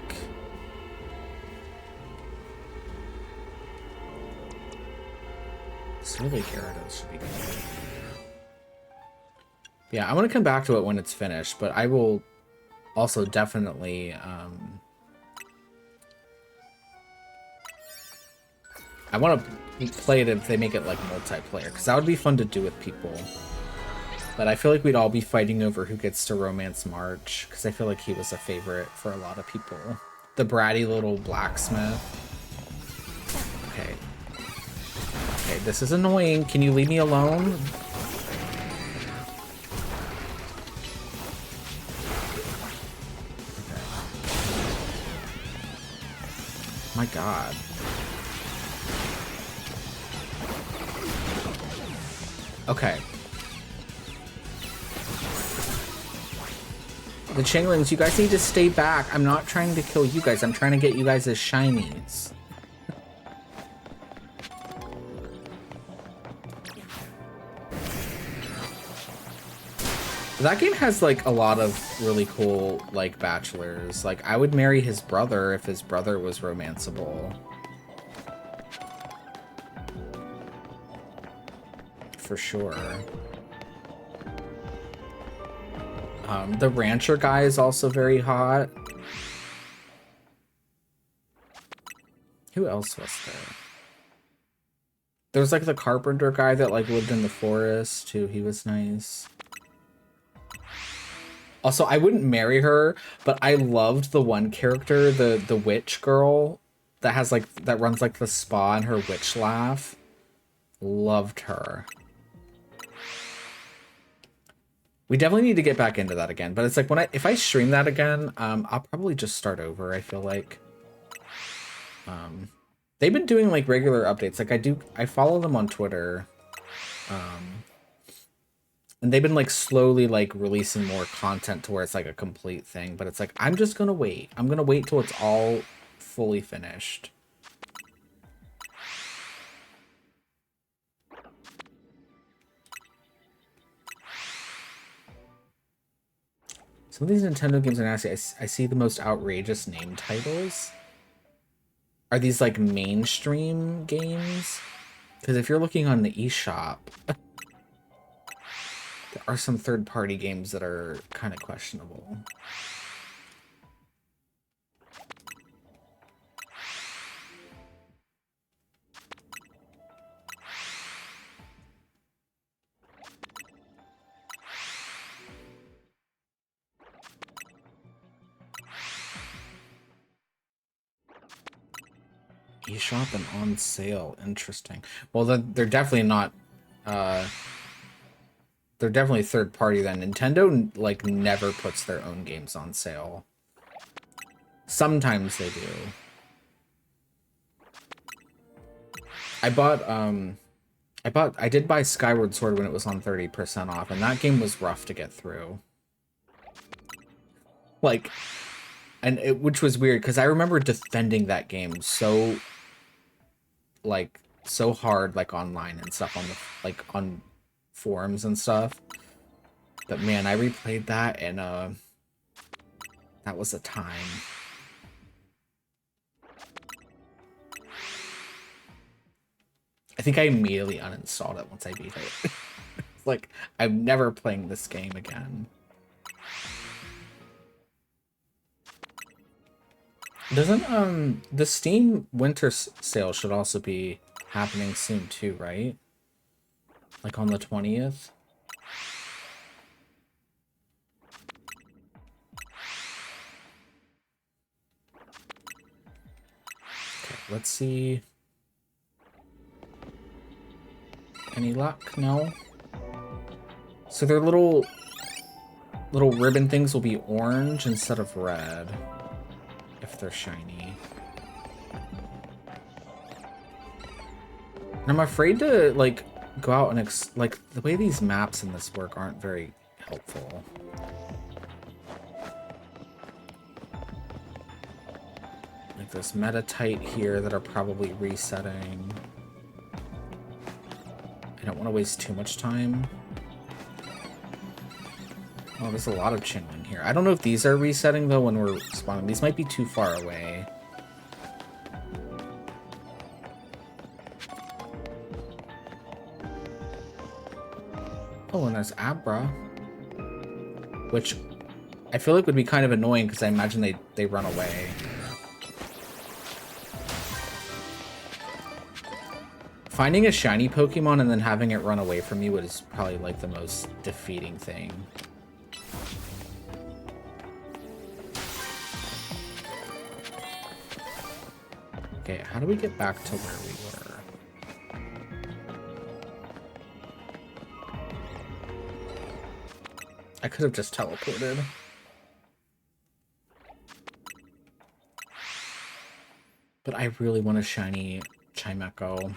A: Survey Gyarados should be good. Yeah, I want to come back to it when it's finished, but I will also definitely I want to play it if they make it like multiplayer, because that would be fun to do with people. But I feel like we'd all be fighting over who gets to romance March, because I feel like he was a favorite for a lot of people. The bratty little blacksmith. Okay. Okay, this is annoying. Can you leave me alone? Okay. My God. Okay. The Changelings, you guys need to stay back. I'm not trying to kill you guys. I'm trying to get you guys as shinies. That game has like a lot of really cool like bachelors. Like, I would marry his brother if his brother was romanceable. For sure. The rancher guy is also very hot. Who else was there? There was like the carpenter guy that like lived in the forest too. He was nice. Also, I wouldn't marry her, but I loved the one character, the witch girl that has like, that runs like the spa, and her witch laugh. Loved her. We definitely need to get back into that again, but it's like if I stream that again, I'll probably just start over. I feel like they've been doing like regular updates. Like I follow them on Twitter. And they've been like slowly like releasing more content to where it's like a complete thing, but it's like, I'm just gonna wait. I'm gonna wait till it's all fully finished. Some of these Nintendo games are nasty. I see the most outrageous name titles. Are these like mainstream games? Because if you're looking on the eShop, There are some third-party games that are kind of questionable. eShop and on sale. Interesting. Well, they're definitely not. They're definitely third party then. Nintendo like never puts their own games on sale. Sometimes they do. I did buy Skyward Sword when it was on 30% off, and that game was rough to get through. Like, which was weird because I remember defending that game so hard, like online and stuff on on forums and stuff. But man, I replayed that and that was a time. I think I immediately uninstalled it once I beat it. Like, I'm never playing this game again. Doesn't the Steam winter sale should also be happening soon too, right? Like on the 20th? Okay, let's see. Any luck? No. So their little ribbon things will be orange instead of red if they're shiny. And I'm afraid to like go out and like the way these maps in this work aren't very helpful. Like there's Metatite here that are probably resetting. I don't want to waste too much time. Oh, there's a lot of Chinwing here. I don't know if these are resetting, though, when we're spawning. These might be too far away. Oh, and there's Abra. Which I feel like would be kind of annoying, because I imagine they run away. Finding a shiny Pokemon and then having it run away from you is probably, like, the most defeating thing. Okay, how do we get back to where we were? I could have just teleported. But I really want a shiny Chimecho.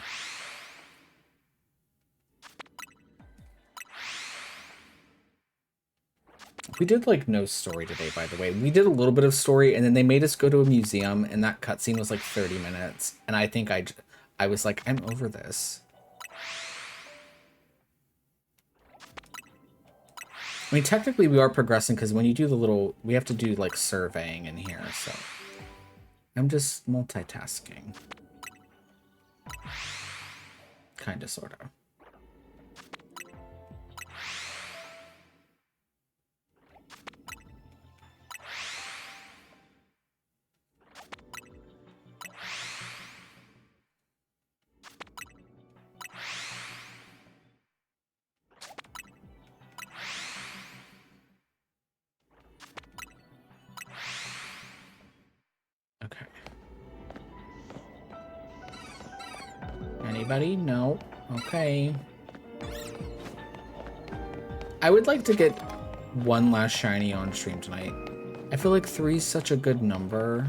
A: We did, like, no story today, by the way. We did a little bit of story, and then they made us go to a museum, and that cutscene was, like, 30 minutes. And I think I was like, I'm over this. I mean, technically, we are progressing, because when you do the little... We have to do, like, surveying in here, so... I'm just multitasking. Kinda, sorta. Okay. Anybody? No. Okay. I would like to get one last shiny on stream tonight. I feel like 3 is such a good number.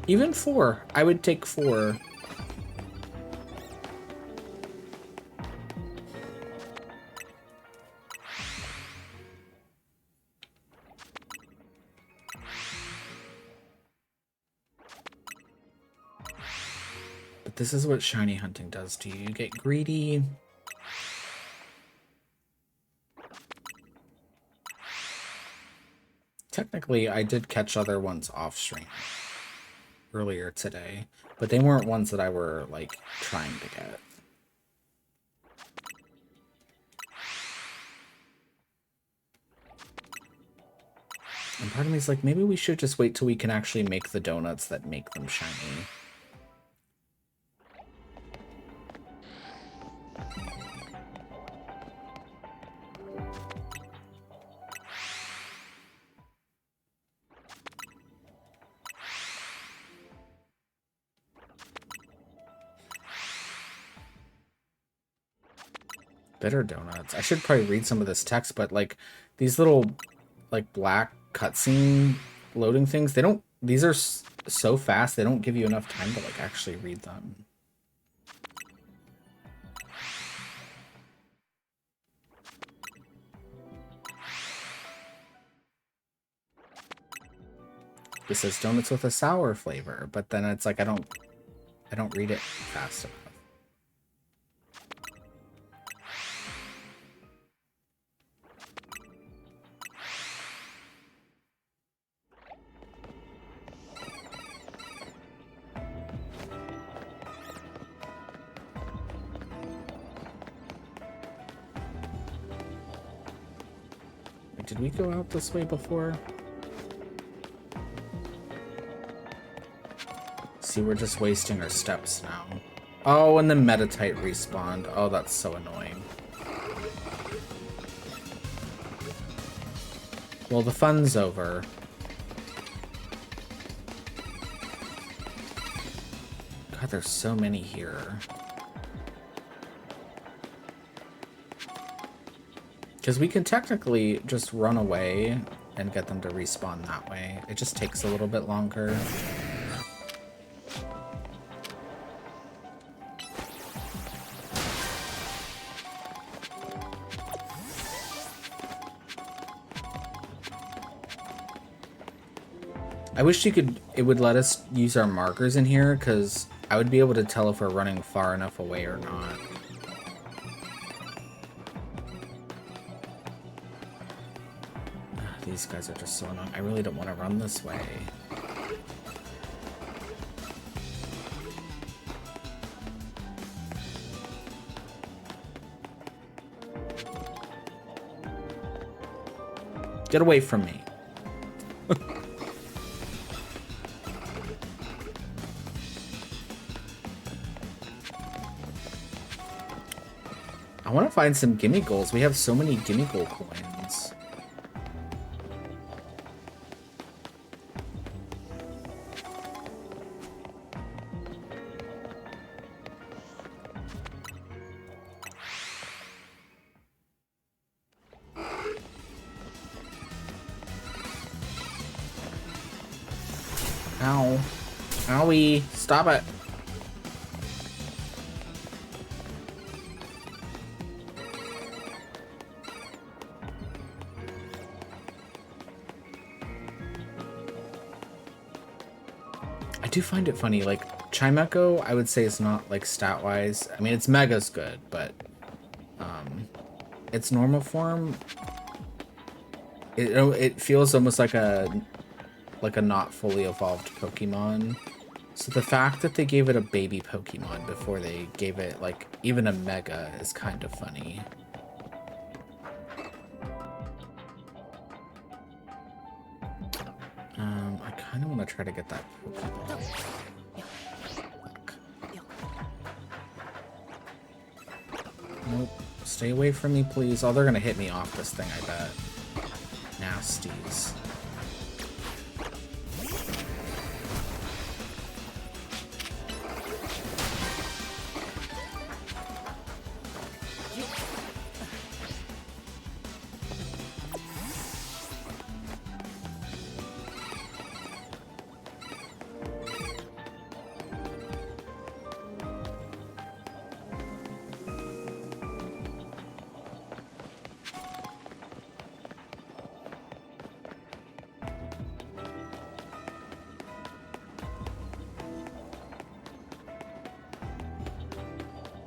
A: Even 4. I would take 4. But this is what shiny hunting does to you. You get greedy. Technically, I did catch other ones off stream earlier today, but they weren't ones that I were, like, trying to get. And part of me is like, maybe we should just wait till we can actually make the donuts that make them shiny. Bitter donuts. I should probably read some of this text, but like these little like black cutscene loading things, they don't, these are so fast, they don't give you enough time to like actually read them. This says donuts with a sour flavor, but then it's like I don't read it fast enough. Did we go out this way before? See, we're just wasting our steps now. Oh, and the Metatite respawned. Oh, that's so annoying. Well, the fun's over. God, there's so many here. Because we can technically just run away and get them to respawn that way. It just takes a little bit longer. I wish it would let us use our markers in here, because I would be able to tell if we're running far enough away or not. These guys are just so annoying. I really don't want to run this way. Get away from me. I want to find some gimme goals. We have so many gimme goal coins. Ow. Owie. Stop it. I do find it funny, like, Chimecho, I would say it's not, like, stat-wise. I mean, it's Mega's good, but, its normal form, it feels almost like a not fully evolved Pokemon. So the fact that they gave it a baby Pokemon before they gave it, like, even a Mega is kind of funny. I kind of want to try to get that Pokeball. Fuck. Nope. Stay away from me, please. Oh, they're gonna hit me off this thing, I bet. Nasties.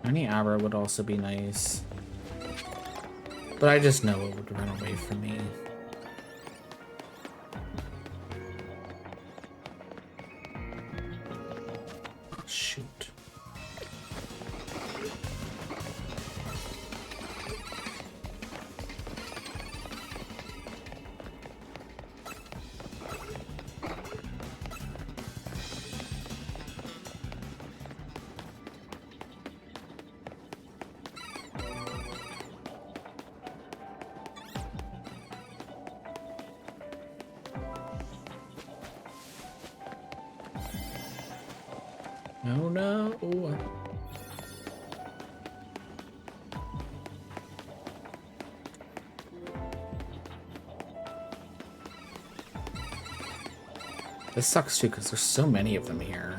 A: Any arrow would also be nice. But I just know it would run away from me. shoot. No, no. This sucks too, because there's so many of them here.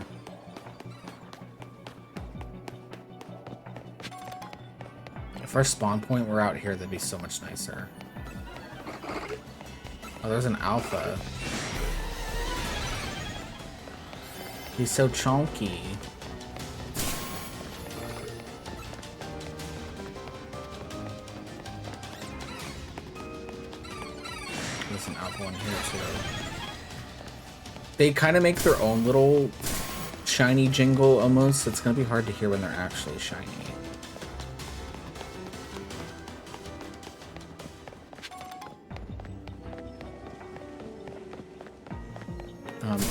A: If our spawn point were out here, that'd be so much nicer. Oh, there's an alpha. He's so chunky. There's an alpha one here too. They kind of make their own little shiny jingle almost. It's gonna be hard to hear when they're actually shiny.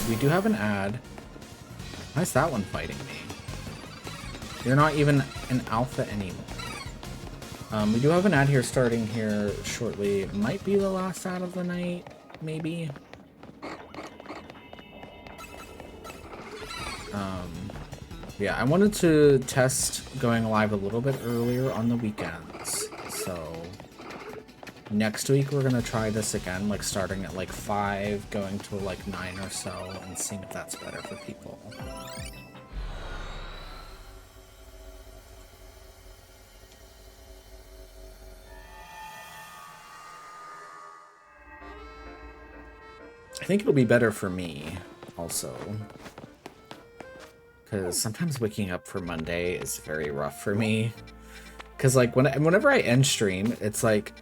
A: We do have an ad. Why is that one fighting me? You're not even an alpha anymore. We do have an ad here starting here shortly. It might be the last ad of the night, maybe. Yeah, I wanted to test going live a little bit earlier on the weekends. So next week we're gonna try this again, like starting at like 5, going to like 9 or so, and seeing if that's better for people. I think it'll be better for me also. Because sometimes waking up for Monday is very rough for me. Because like whenever I end stream, it's like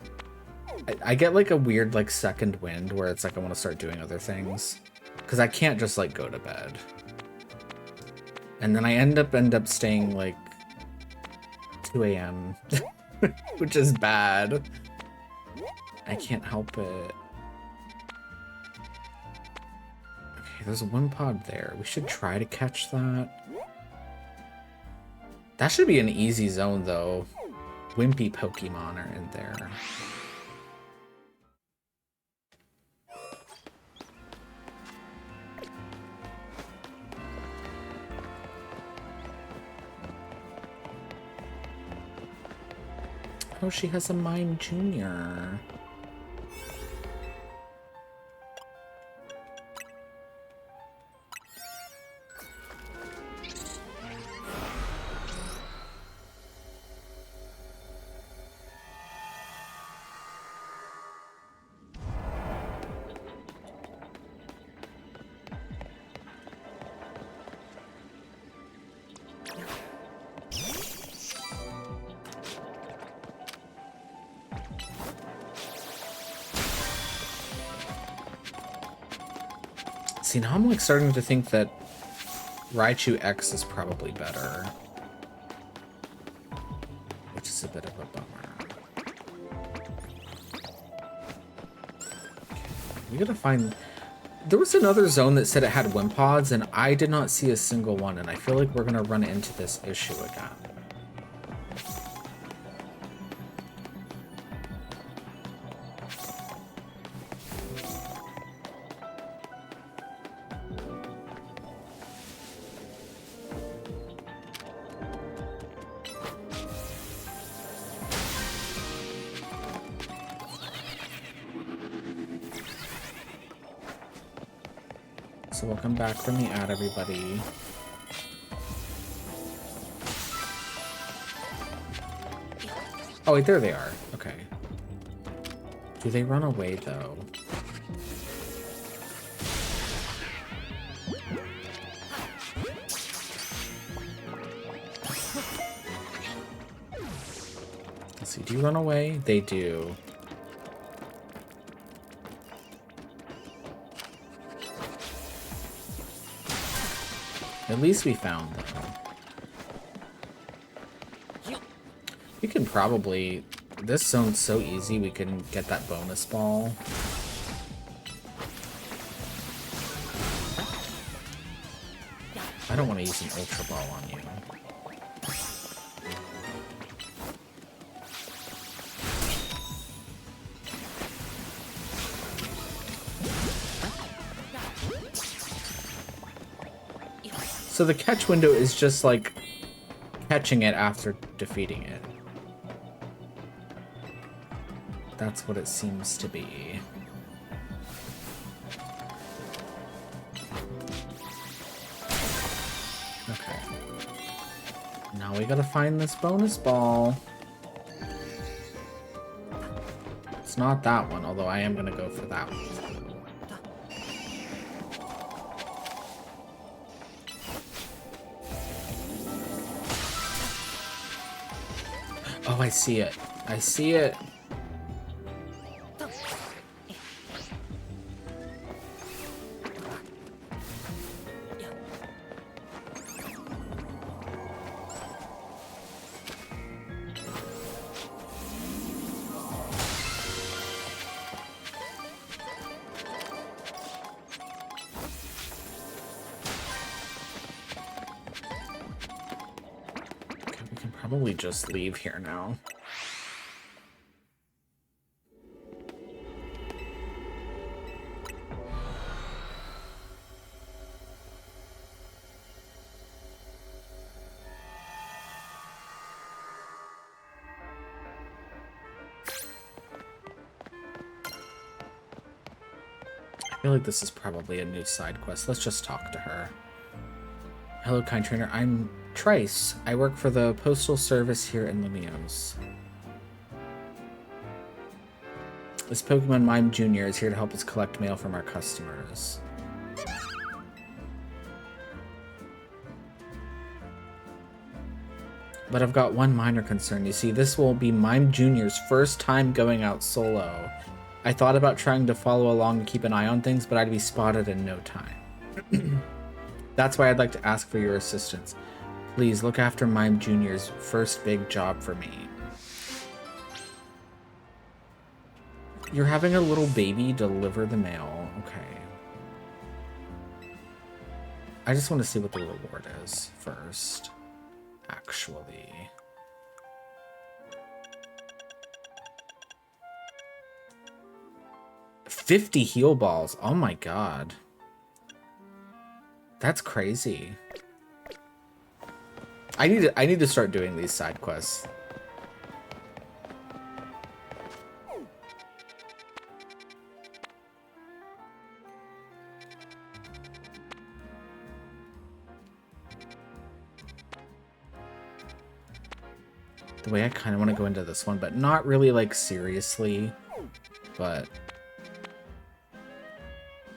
A: I get like a weird like second wind where it's like I want to start doing other things. Because I can't just like go to bed. And then I end up staying like 2 a.m. which is bad. I can't help it. There's a Wimpod there. We should try to catch that. That should be an easy zone, though. Wimpy Pokemon are in there. Oh, she has a Mime Junior. See, now I'm like starting to think that Raichu X is probably better. Which is a bit of a bummer. Okay, we gotta find... There was another zone that said it had Wimpods, and I did not see a single one, and I feel like we're gonna run into this issue again. So welcome back from the ad, everybody. Oh wait, there they are. Okay. Do they run away though? Let's see, do you run away? They do. At least we found them. We can probably... This zone's so easy, we can get that bonus ball. I don't want to use an Ultra Ball on you. So the catch window is just like catching it after defeating it. That's what it seems to be. Okay. Now we gotta find this bonus ball. It's not that one, although I am gonna go for that one. Oh, I see it. I see it. Probably just leave here now. I feel like this is probably a new side quest. Let's just talk to her. Hello, kind trainer. I'm Trice. I work for the Postal Service here in Lumiose. This Pokemon Mime Jr. is here to help us collect mail from our customers. But I've got one minor concern. You see, this will be Mime Jr.'s first time going out solo. I thought about trying to follow along and keep an eye on things, but I'd be spotted in no time. That's why I'd like to ask for your assistance. Please look after Mime Jr.'s first big job for me. You're having a little baby deliver the mail. Okay. I just want to see what the reward is first. Actually. $50 heal balls. Oh my god. That's crazy. I need to start doing these side quests. The way I kind of want to go into this one, but not really like seriously, but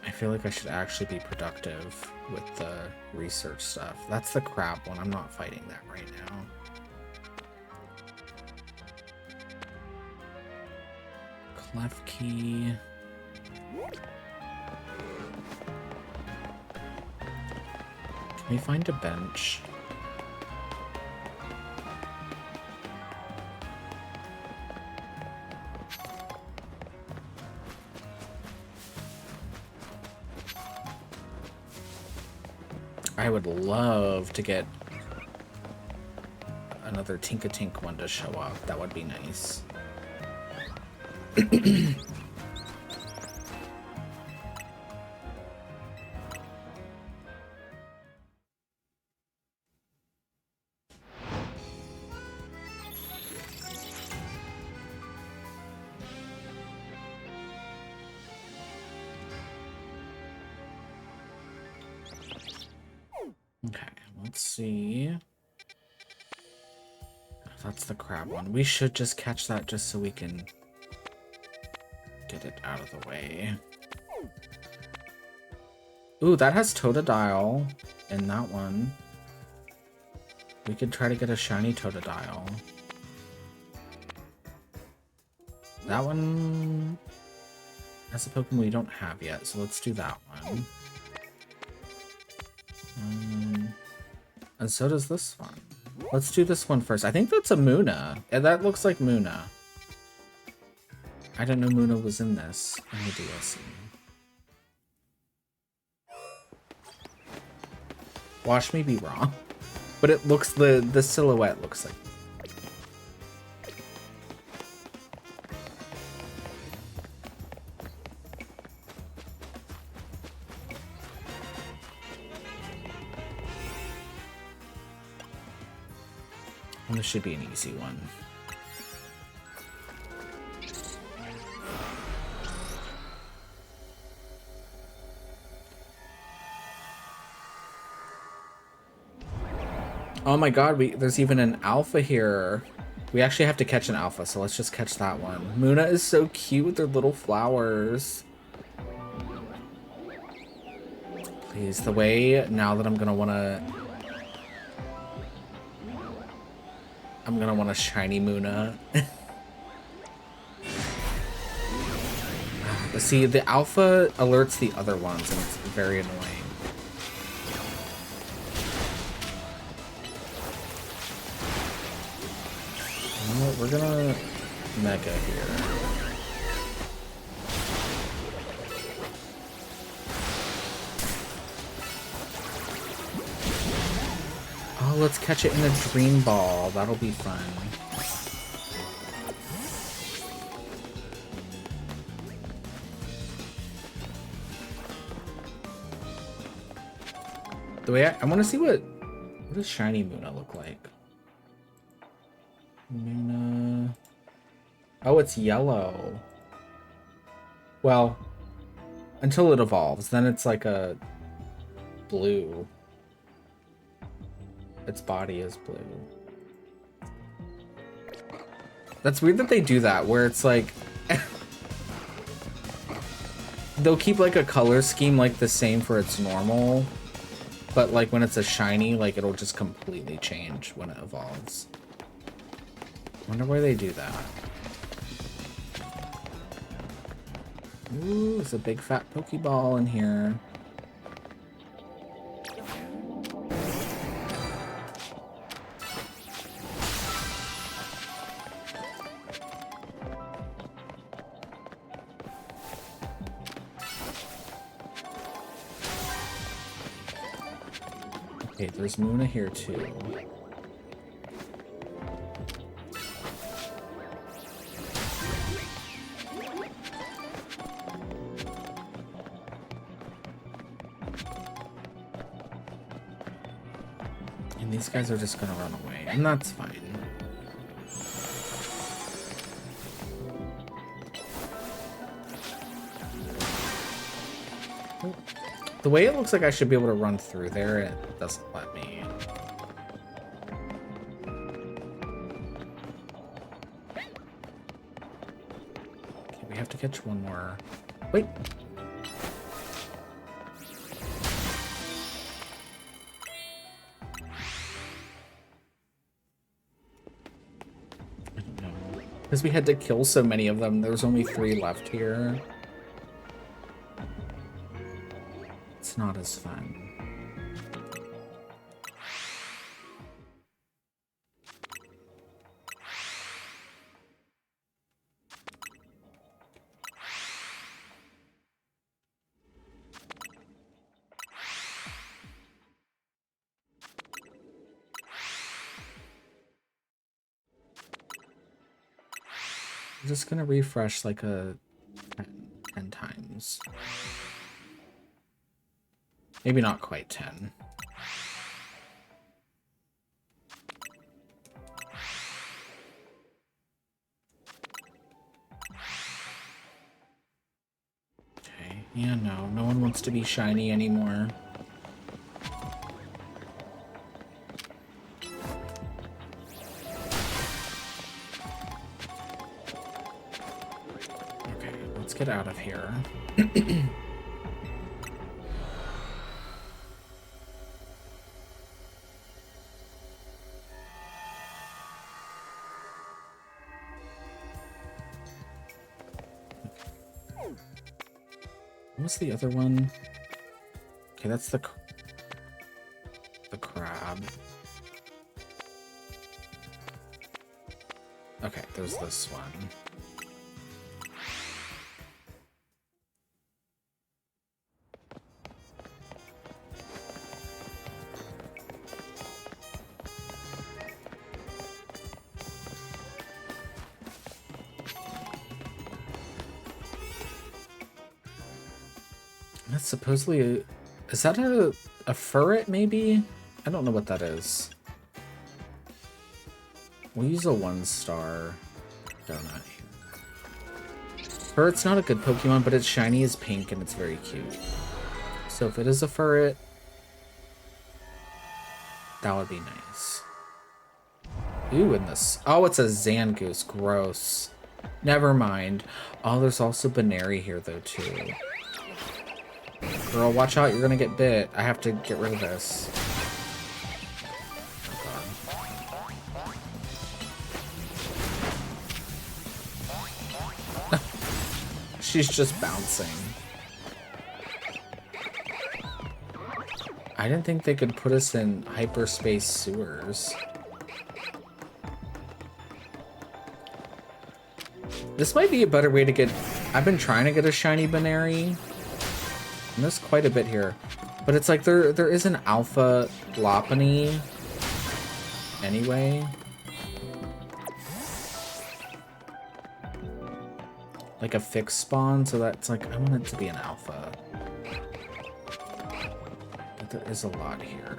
A: I feel like I should actually be productive with the research stuff. That's the crab one. I'm not fighting that right now. Klefki. Can we find a bench? I would love to get another Tinkatink one to show up. That would be nice. Okay, let's see. That's the crab one. We should just catch that just so we can get it out of the way. Ooh, that has Totodile in that one. We could try to get a shiny Totodile. That one has a Pokemon we don't have yet, so let's do that one. And so does this one. Let's do this one first. I think that's a Munna. Yeah, that looks like Munna. I didn't know Munna was in this in the DLC. Watch me be wrong. But it looks, the silhouette looks like. And this should be an easy one. Oh my god, there's even an alpha here. We actually have to catch an alpha, so let's just catch that one. Munna is so cute with their little flowers. Please, the way now that I'm gonna wanna shiny Munna. See, the alpha alerts the other ones, and it's very annoying. You know what, we're gonna mega here. Oh, let's catch it in a dream ball. That'll be fun. The way I want to see what does shiny Munna look like? Munna. Oh, it's yellow. Well, until it evolves, then it's like a blue. Its body is blue. That's weird that they do that, where it's like they'll keep like a color scheme like the same for its normal, but like when it's a shiny, like it'll just completely change when it evolves. Wonder why they do that. Ooh, there's a big fat Pokeball in here. Okay, there's Munna here too. And these guys are just gonna run away, and that's fine. The way it looks like I should be able to run through there, it doesn't let me. Okay, we have to catch one more. Wait. I don't know. Because we had to kill so many of them, there's only 3 left here. Not as fun. I'm just gonna refresh like a 10 times. Maybe not quite 10. Okay, yeah, no one wants to be shiny anymore. Okay, let's get out of here. What's the other one? Okay, that's the crab. Okay, there's this one. That's supposedly a... Is that a ferret, maybe? I don't know what that is. We'll use a 1-star donut here. Ferret's not a good Pokemon, but its shiny is pink and it's very cute. So if it is a ferret, that would be nice. Ooh, and this... Oh, it's a Zangoose. Gross. Never mind. Oh, there's also Baneri here, though, too. Girl, watch out. You're gonna get bit. I have to get rid of this. Oh, she's just bouncing. I didn't think they could put us in hyperspace sewers. This might be a better way to get... I've been trying to get a shiny Baneri. And there's quite a bit here. But it's like there is an alpha Lopunny anyway. Like a fixed spawn, so that's like... I want it to be an alpha. But there is a lot here.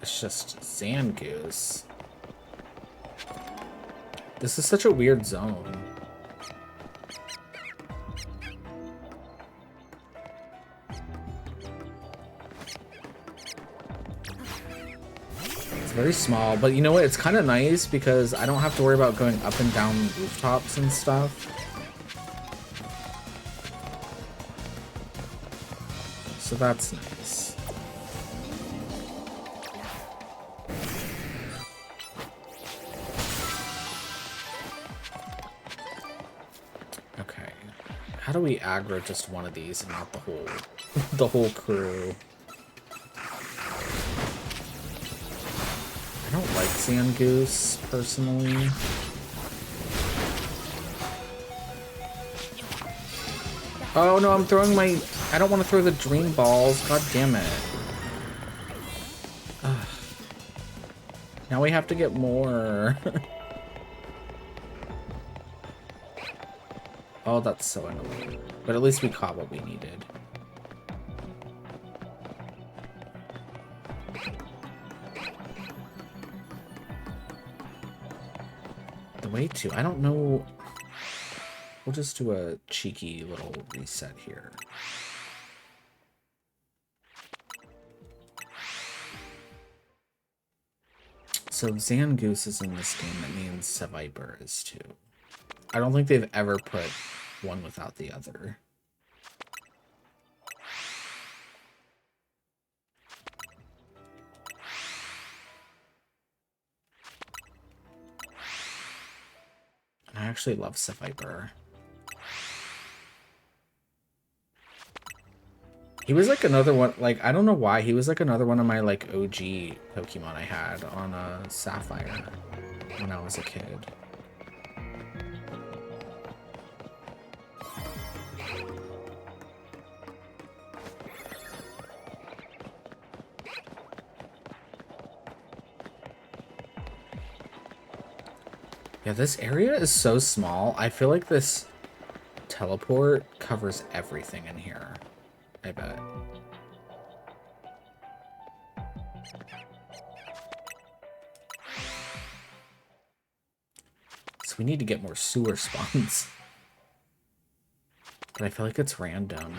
A: It's just Zangoose. This is such a weird zone. It's very small, but you know what? It's kind of nice because I don't have to worry about going up and down rooftops and stuff. So that's nice. Okay. How do we aggro just one of these and not the whole the whole crew? I don't like Zangoose personally. Oh no, I'm throwing my... I don't want to throw the dream balls. God damn it. Ugh. Now we have to get more. Oh, that's so annoying. But at least we caught what we needed. The way to... I don't know... We'll just do a cheeky little reset here. So Zangoose is in this game. That means Seviper is too. I don't think they've ever put one without the other. And I actually love Seviper. He was like another one, like, I don't know why, he was like another one of my like OG Pokemon I had on Sapphire when I was a kid. Yeah, this area is so small. I feel like this teleport covers everything in here. I bet. So we need to get more sewer spawns. But I feel like it's random.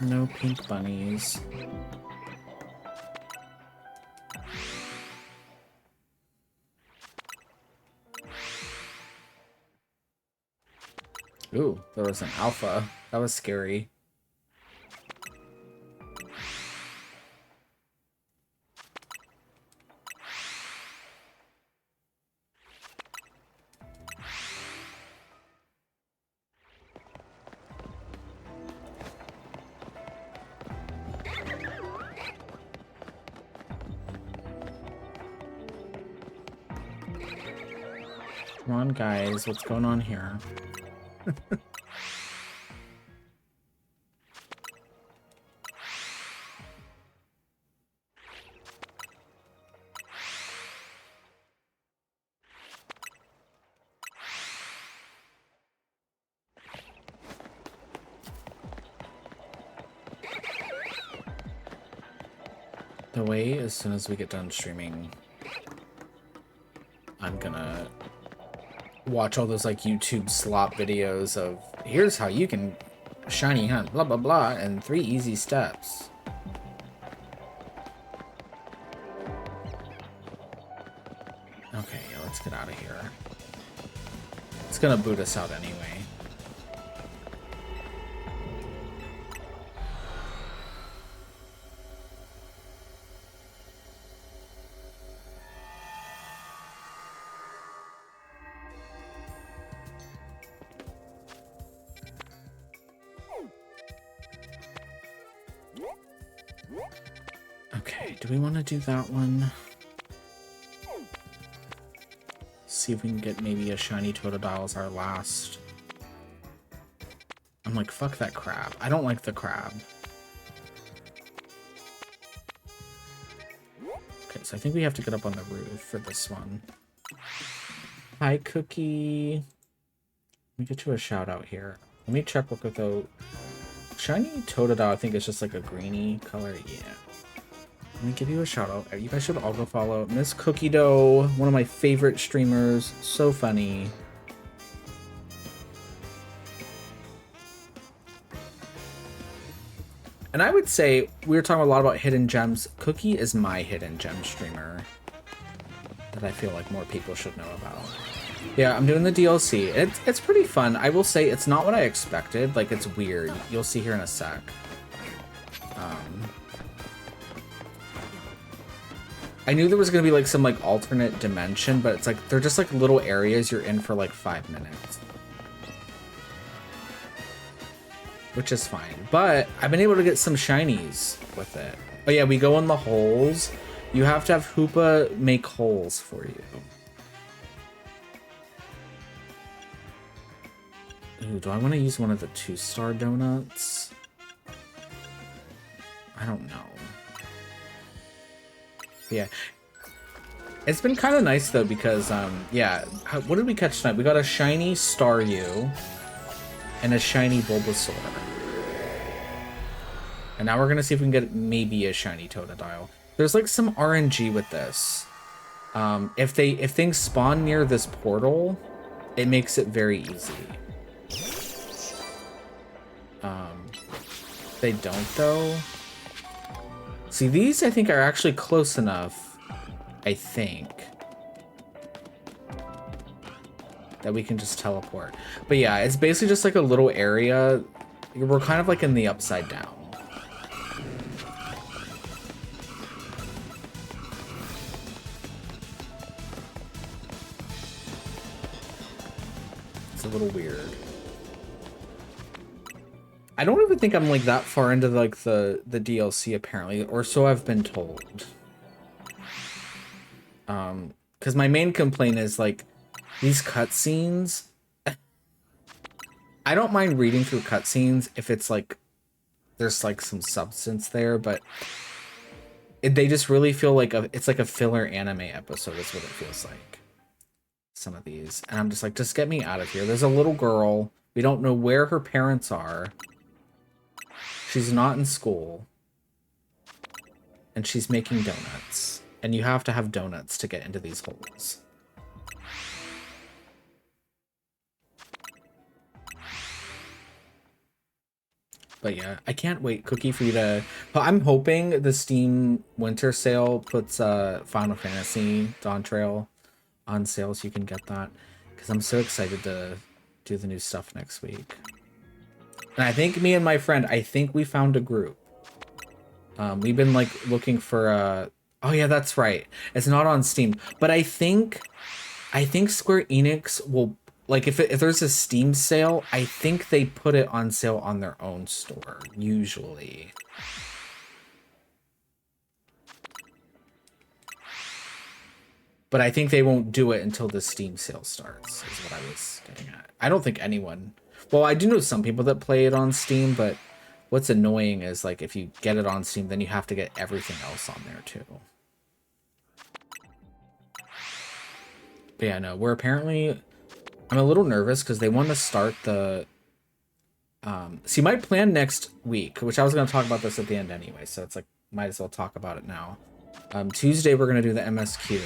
A: No pink bunnies. Ooh, there was an alpha. That was scary. Come on, guys. What's going on here? The way, as soon as we get done streaming, I'm gonna watch all those like YouTube slop videos of here's how you can shiny hunt blah blah blah and 3 easy steps. Okay, let's get out of here. It's gonna boot us out anyway. Okay, do we want to do that one? See if we can get maybe a shiny Totodile as our last. I'm like, fuck that crab. I don't like the crab. Okay, so I think we have to get up on the roof for this one. Hi, Cookie. Let me get you a shout out here. Let me check what though. Shiny Totodile, I think it's just like a greeny color. Yeah. Let me give you a shout out. You guys should all go follow Miss Cookie Dough, one of my favorite streamers. So funny. And I would say, we were talking a lot about hidden gems. Cookie is my hidden gem streamer that I feel like more people should know about. Yeah, I'm doing the DLC. It's pretty fun. I will say it's not what I expected. Like, it's weird. You'll see here in a sec. I knew there was going to be like some like alternate dimension, but it's like they're just like little areas you're in for like 5 minutes. Which is fine. But I've been able to get some shinies with it. Oh yeah, we go in the holes. You have to have Hoopa make holes for you. Ooh, do I want to use one of the 2-star donuts? I don't know. Yeah. It's been kind of nice though because, yeah. What did we catch tonight? We got a shiny Staryu and a shiny Bulbasaur. And now we're gonna see if we can get maybe a shiny Totodile. There's like some RNG with this. If things spawn near this portal, it makes it very easy. They don't though. See, these I think are actually close enough, I think, that we can just teleport. But yeah, it's basically just like a little area. We're kind of like in the upside down. It's a little weird. I don't even think I'm like that far into like the DLC apparently, or so I've been told. Because my main complaint is like these cutscenes. I don't mind reading through cutscenes if it's like there's like some substance there, but they just really feel like it's like a filler anime episode is what it feels like. Some of these, and I'm just like, just get me out of here. There's a little girl. We don't know where her parents are. She's not in school. And she's making donuts. And you have to have donuts to get into these holes. But yeah, I can't wait, Cookie, for you to... But I'm hoping the Steam Winter Sale puts Final Fantasy Dawn Trail on sale so you can get that. Because I'm so excited to do the new stuff next week. And I think me and my friend, I think we found a group. We've been like looking for oh yeah, that's right. It's not on Steam, but I think Square Enix will, like, if there's a Steam sale, I think they put it on sale on their own store usually. But I think they won't do it until the Steam sale starts, is what I was getting at. I don't think anyone... Well, I do know some people that play it on Steam, but what's annoying is, like, if you get it on Steam, then you have to get everything else on there, too. But yeah, no, we're apparently... I'm a little nervous because they want to start the... see, my plan next week, which I was going to talk about this at the end anyway, so it's like, might as well talk about it now. Tuesday, we're going to do the MSQ.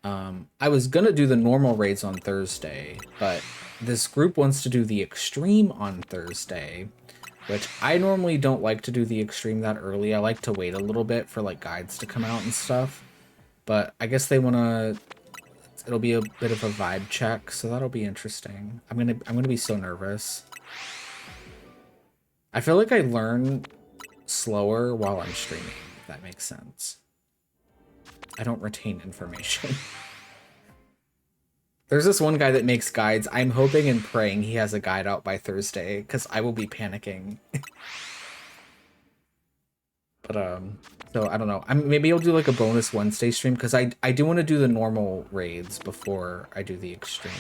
A: I was gonna do the normal raids on Thursday, but this group wants to do the extreme on Thursday, which I normally don't like to do the extreme that early. I like to wait a little bit for like guides to come out and stuff, but I guess they want to... It'll be a bit of a vibe check, so that'll be interesting. I'm gonna be so nervous. I feel like I learn slower while I'm streaming, if that makes sense. I don't retain information. There's this one guy that makes guides. I'm hoping and praying he has a guide out by Thursday, because I will be panicking. But, so I don't know. Maybe I'll do like a bonus Wednesday stream, because I do want to do the normal raids before I do the extreme.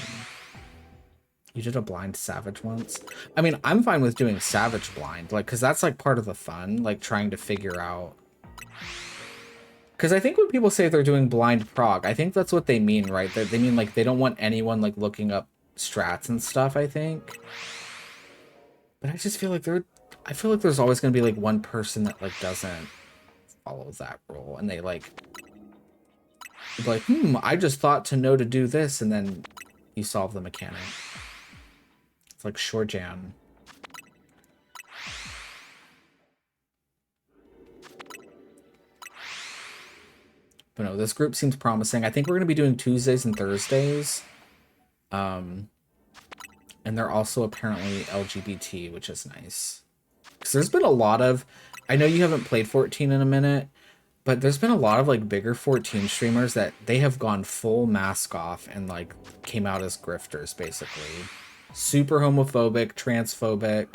A: You did a blind Savage once? I mean, I'm fine with doing Savage blind, like, because that's like part of the fun, like trying to figure out... Because I think when people say they're doing blind prog, I think that's what they mean, right? They mean, like, they don't want anyone, like, looking up strats and stuff, I think. But I just feel like I feel like there's always going to be, like, one person that, like, doesn't follow that rule. And they, like, be like, I just thought to know to do this. And then you solve the mechanic. It's like Shorjan. But no, this group seems promising. I think we're going to be doing Tuesdays and Thursdays. And they're also apparently LGBT, which is nice. Because there's been a lot of... I know you haven't played 14 in a minute, but there's been a lot of, like, bigger 14 streamers that they have gone full mask off and, like, came out as grifters, basically. Super homophobic, transphobic.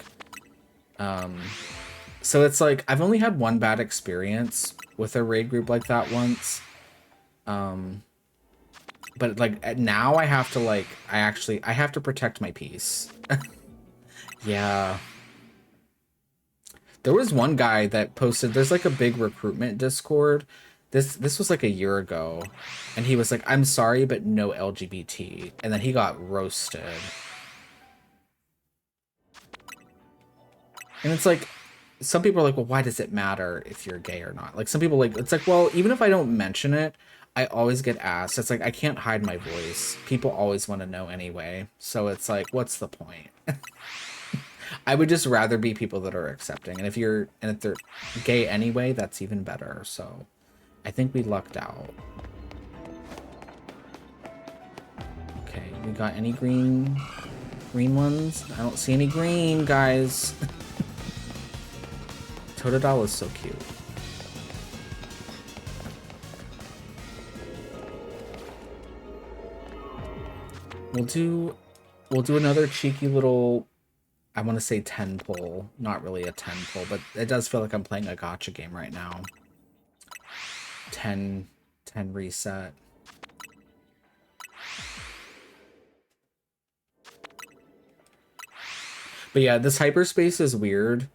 A: So it's like, I've only had one bad experience with a raid group like that once. But like now I have to like, I have to protect my peace. Yeah. There was one guy that posted, there's like a big recruitment Discord. This was like a year ago. And he was like, I'm sorry, but no LGBT. And then he got roasted. And it's like, some people are like, well, why does it matter if you're gay or not? Like, some people like, it's like, well, even if I don't mention it, I always get asked. It's like, I can't hide my voice. People always want to know anyway. So it's like, what's the point? I would just rather be people that are accepting. And if they're gay anyway, that's even better. So I think we lucked out. Okay, we got any green ones? I don't see any green, guys. Totodile is so cute. We'll do another cheeky little, I want to say 10 pull. Not really a 10 pull, but it does feel like I'm playing a gacha game right now. 10 reset. But yeah, this hyperspace is weird.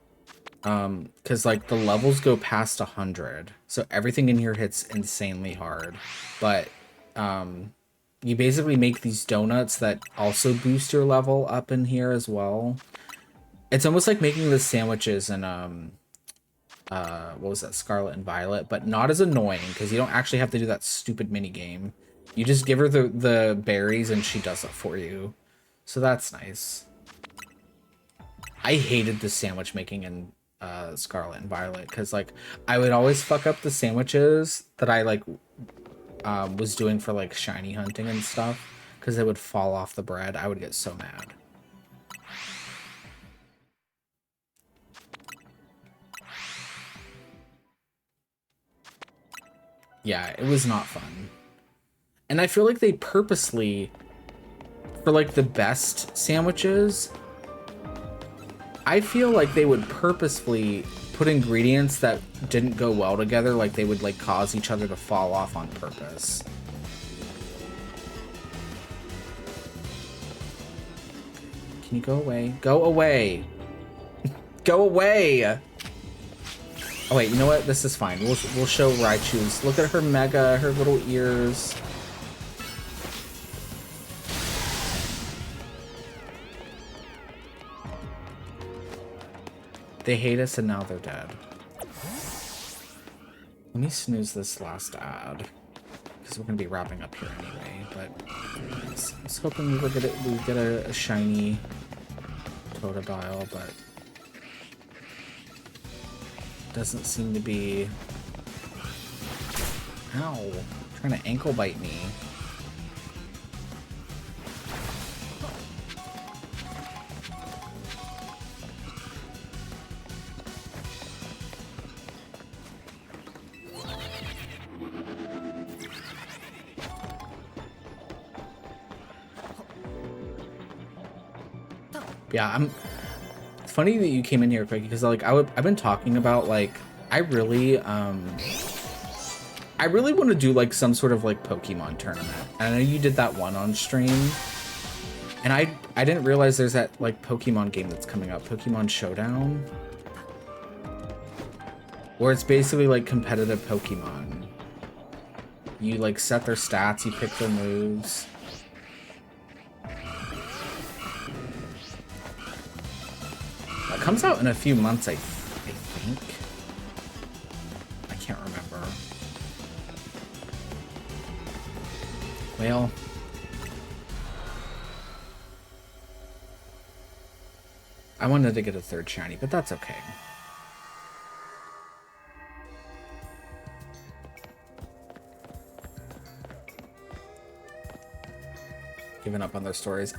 A: Because like the levels go past 100, so everything in here hits insanely hard. But you basically make these donuts that also boost your level up in here as well. It's almost like making the sandwiches in what was that, Scarlet and Violet, but not as annoying because you don't actually have to do that stupid mini game. You just give her the berries and she does it for you. So that's nice. I hated the sandwich making in Scarlet and Violet because like I would always fuck up the sandwiches that I like was doing for like shiny hunting and stuff, because they would fall off the bread. I would get so mad. Yeah, it was not fun. And I feel like they purposely, for like the best sandwiches, I feel like they would purposefully put ingredients that didn't go well together, like they would like cause each other to fall off on purpose. Can you go away? Go away! Go away! Oh wait, you know what? This is fine. We'll show Raichu's. Look at her mega, her little ears. They hate us and now they're dead. Let me snooze this last ad, because we're gonna be wrapping up here anyway. But I was hoping we would get a shiny Totodile, but doesn't seem to be. Ow! Trying to ankle bite me. Yeah, it's funny that you came in here, Craig, because like I've been talking about like I really want to do like some sort of like Pokemon tournament. I know you did that one on stream, and I didn't realize there's that like Pokemon game that's coming up, Pokemon Showdown, where it's basically like competitive Pokemon. You like set their stats, you pick their moves. It comes out in a few months, I think. I can't remember. Well, I wanted to get a third shiny, but that's okay. Giving up on their stories.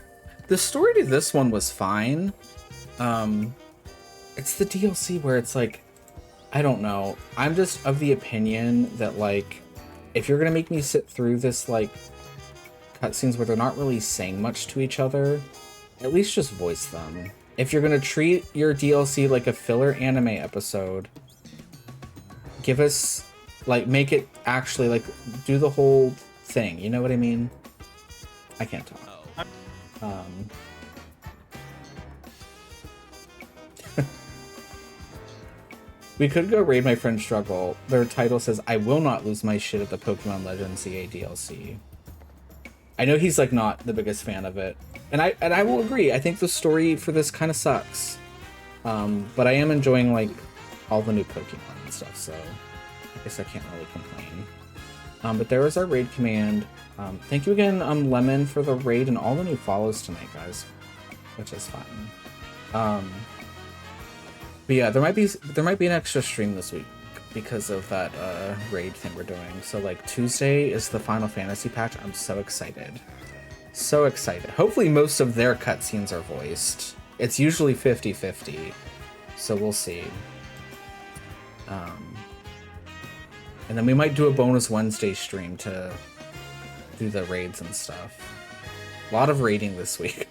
A: The story to this one was fine. It's the DLC where it's like, I don't know. I'm just of the opinion that like, if you're gonna make me sit through this like cutscenes where they're not really saying much to each other, at least just voice them. If you're gonna treat your DLC like a filler anime episode, give us like, make it actually like do the whole thing. You know what I mean? I can't talk. We could go raid my friend Struggle. Their title says, I will not lose my shit at the Pokemon Legends CA DLC. I know he's like not the biggest fan of it. And I will agree. I think the story for this kind of sucks. But I am enjoying like all the new Pokemon and stuff, so I guess I can't really complain. But there was our raid command. Thank you again, Lemon, for the raid and all the new follows tonight, guys. Which is fun. But yeah, there might be an extra stream this week because of that raid thing we're doing. So like Tuesday is the Final Fantasy patch. I'm so excited. So excited. Hopefully most of their cutscenes are voiced. It's usually 50-50. So we'll see. And then we might do a bonus Wednesday stream to do the raids and stuff. A lot of raiding this week.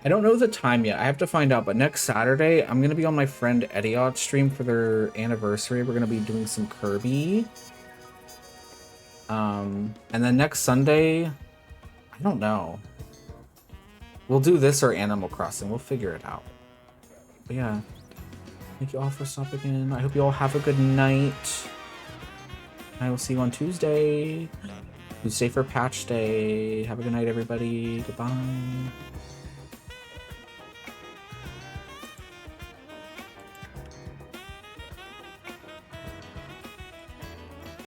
A: I don't know the time yet. I have to find out, but next Saturday, I'm going to be on my friend Ediot's stream for their anniversary. We're going to be doing some Kirby. And then next Sunday, I don't know. We'll do this or Animal Crossing. We'll figure it out. But yeah, thank you all for stopping in. I hope you all have a good night. I will see you on Tuesday. Tuesday for patch day. Have a good night, everybody. Goodbye.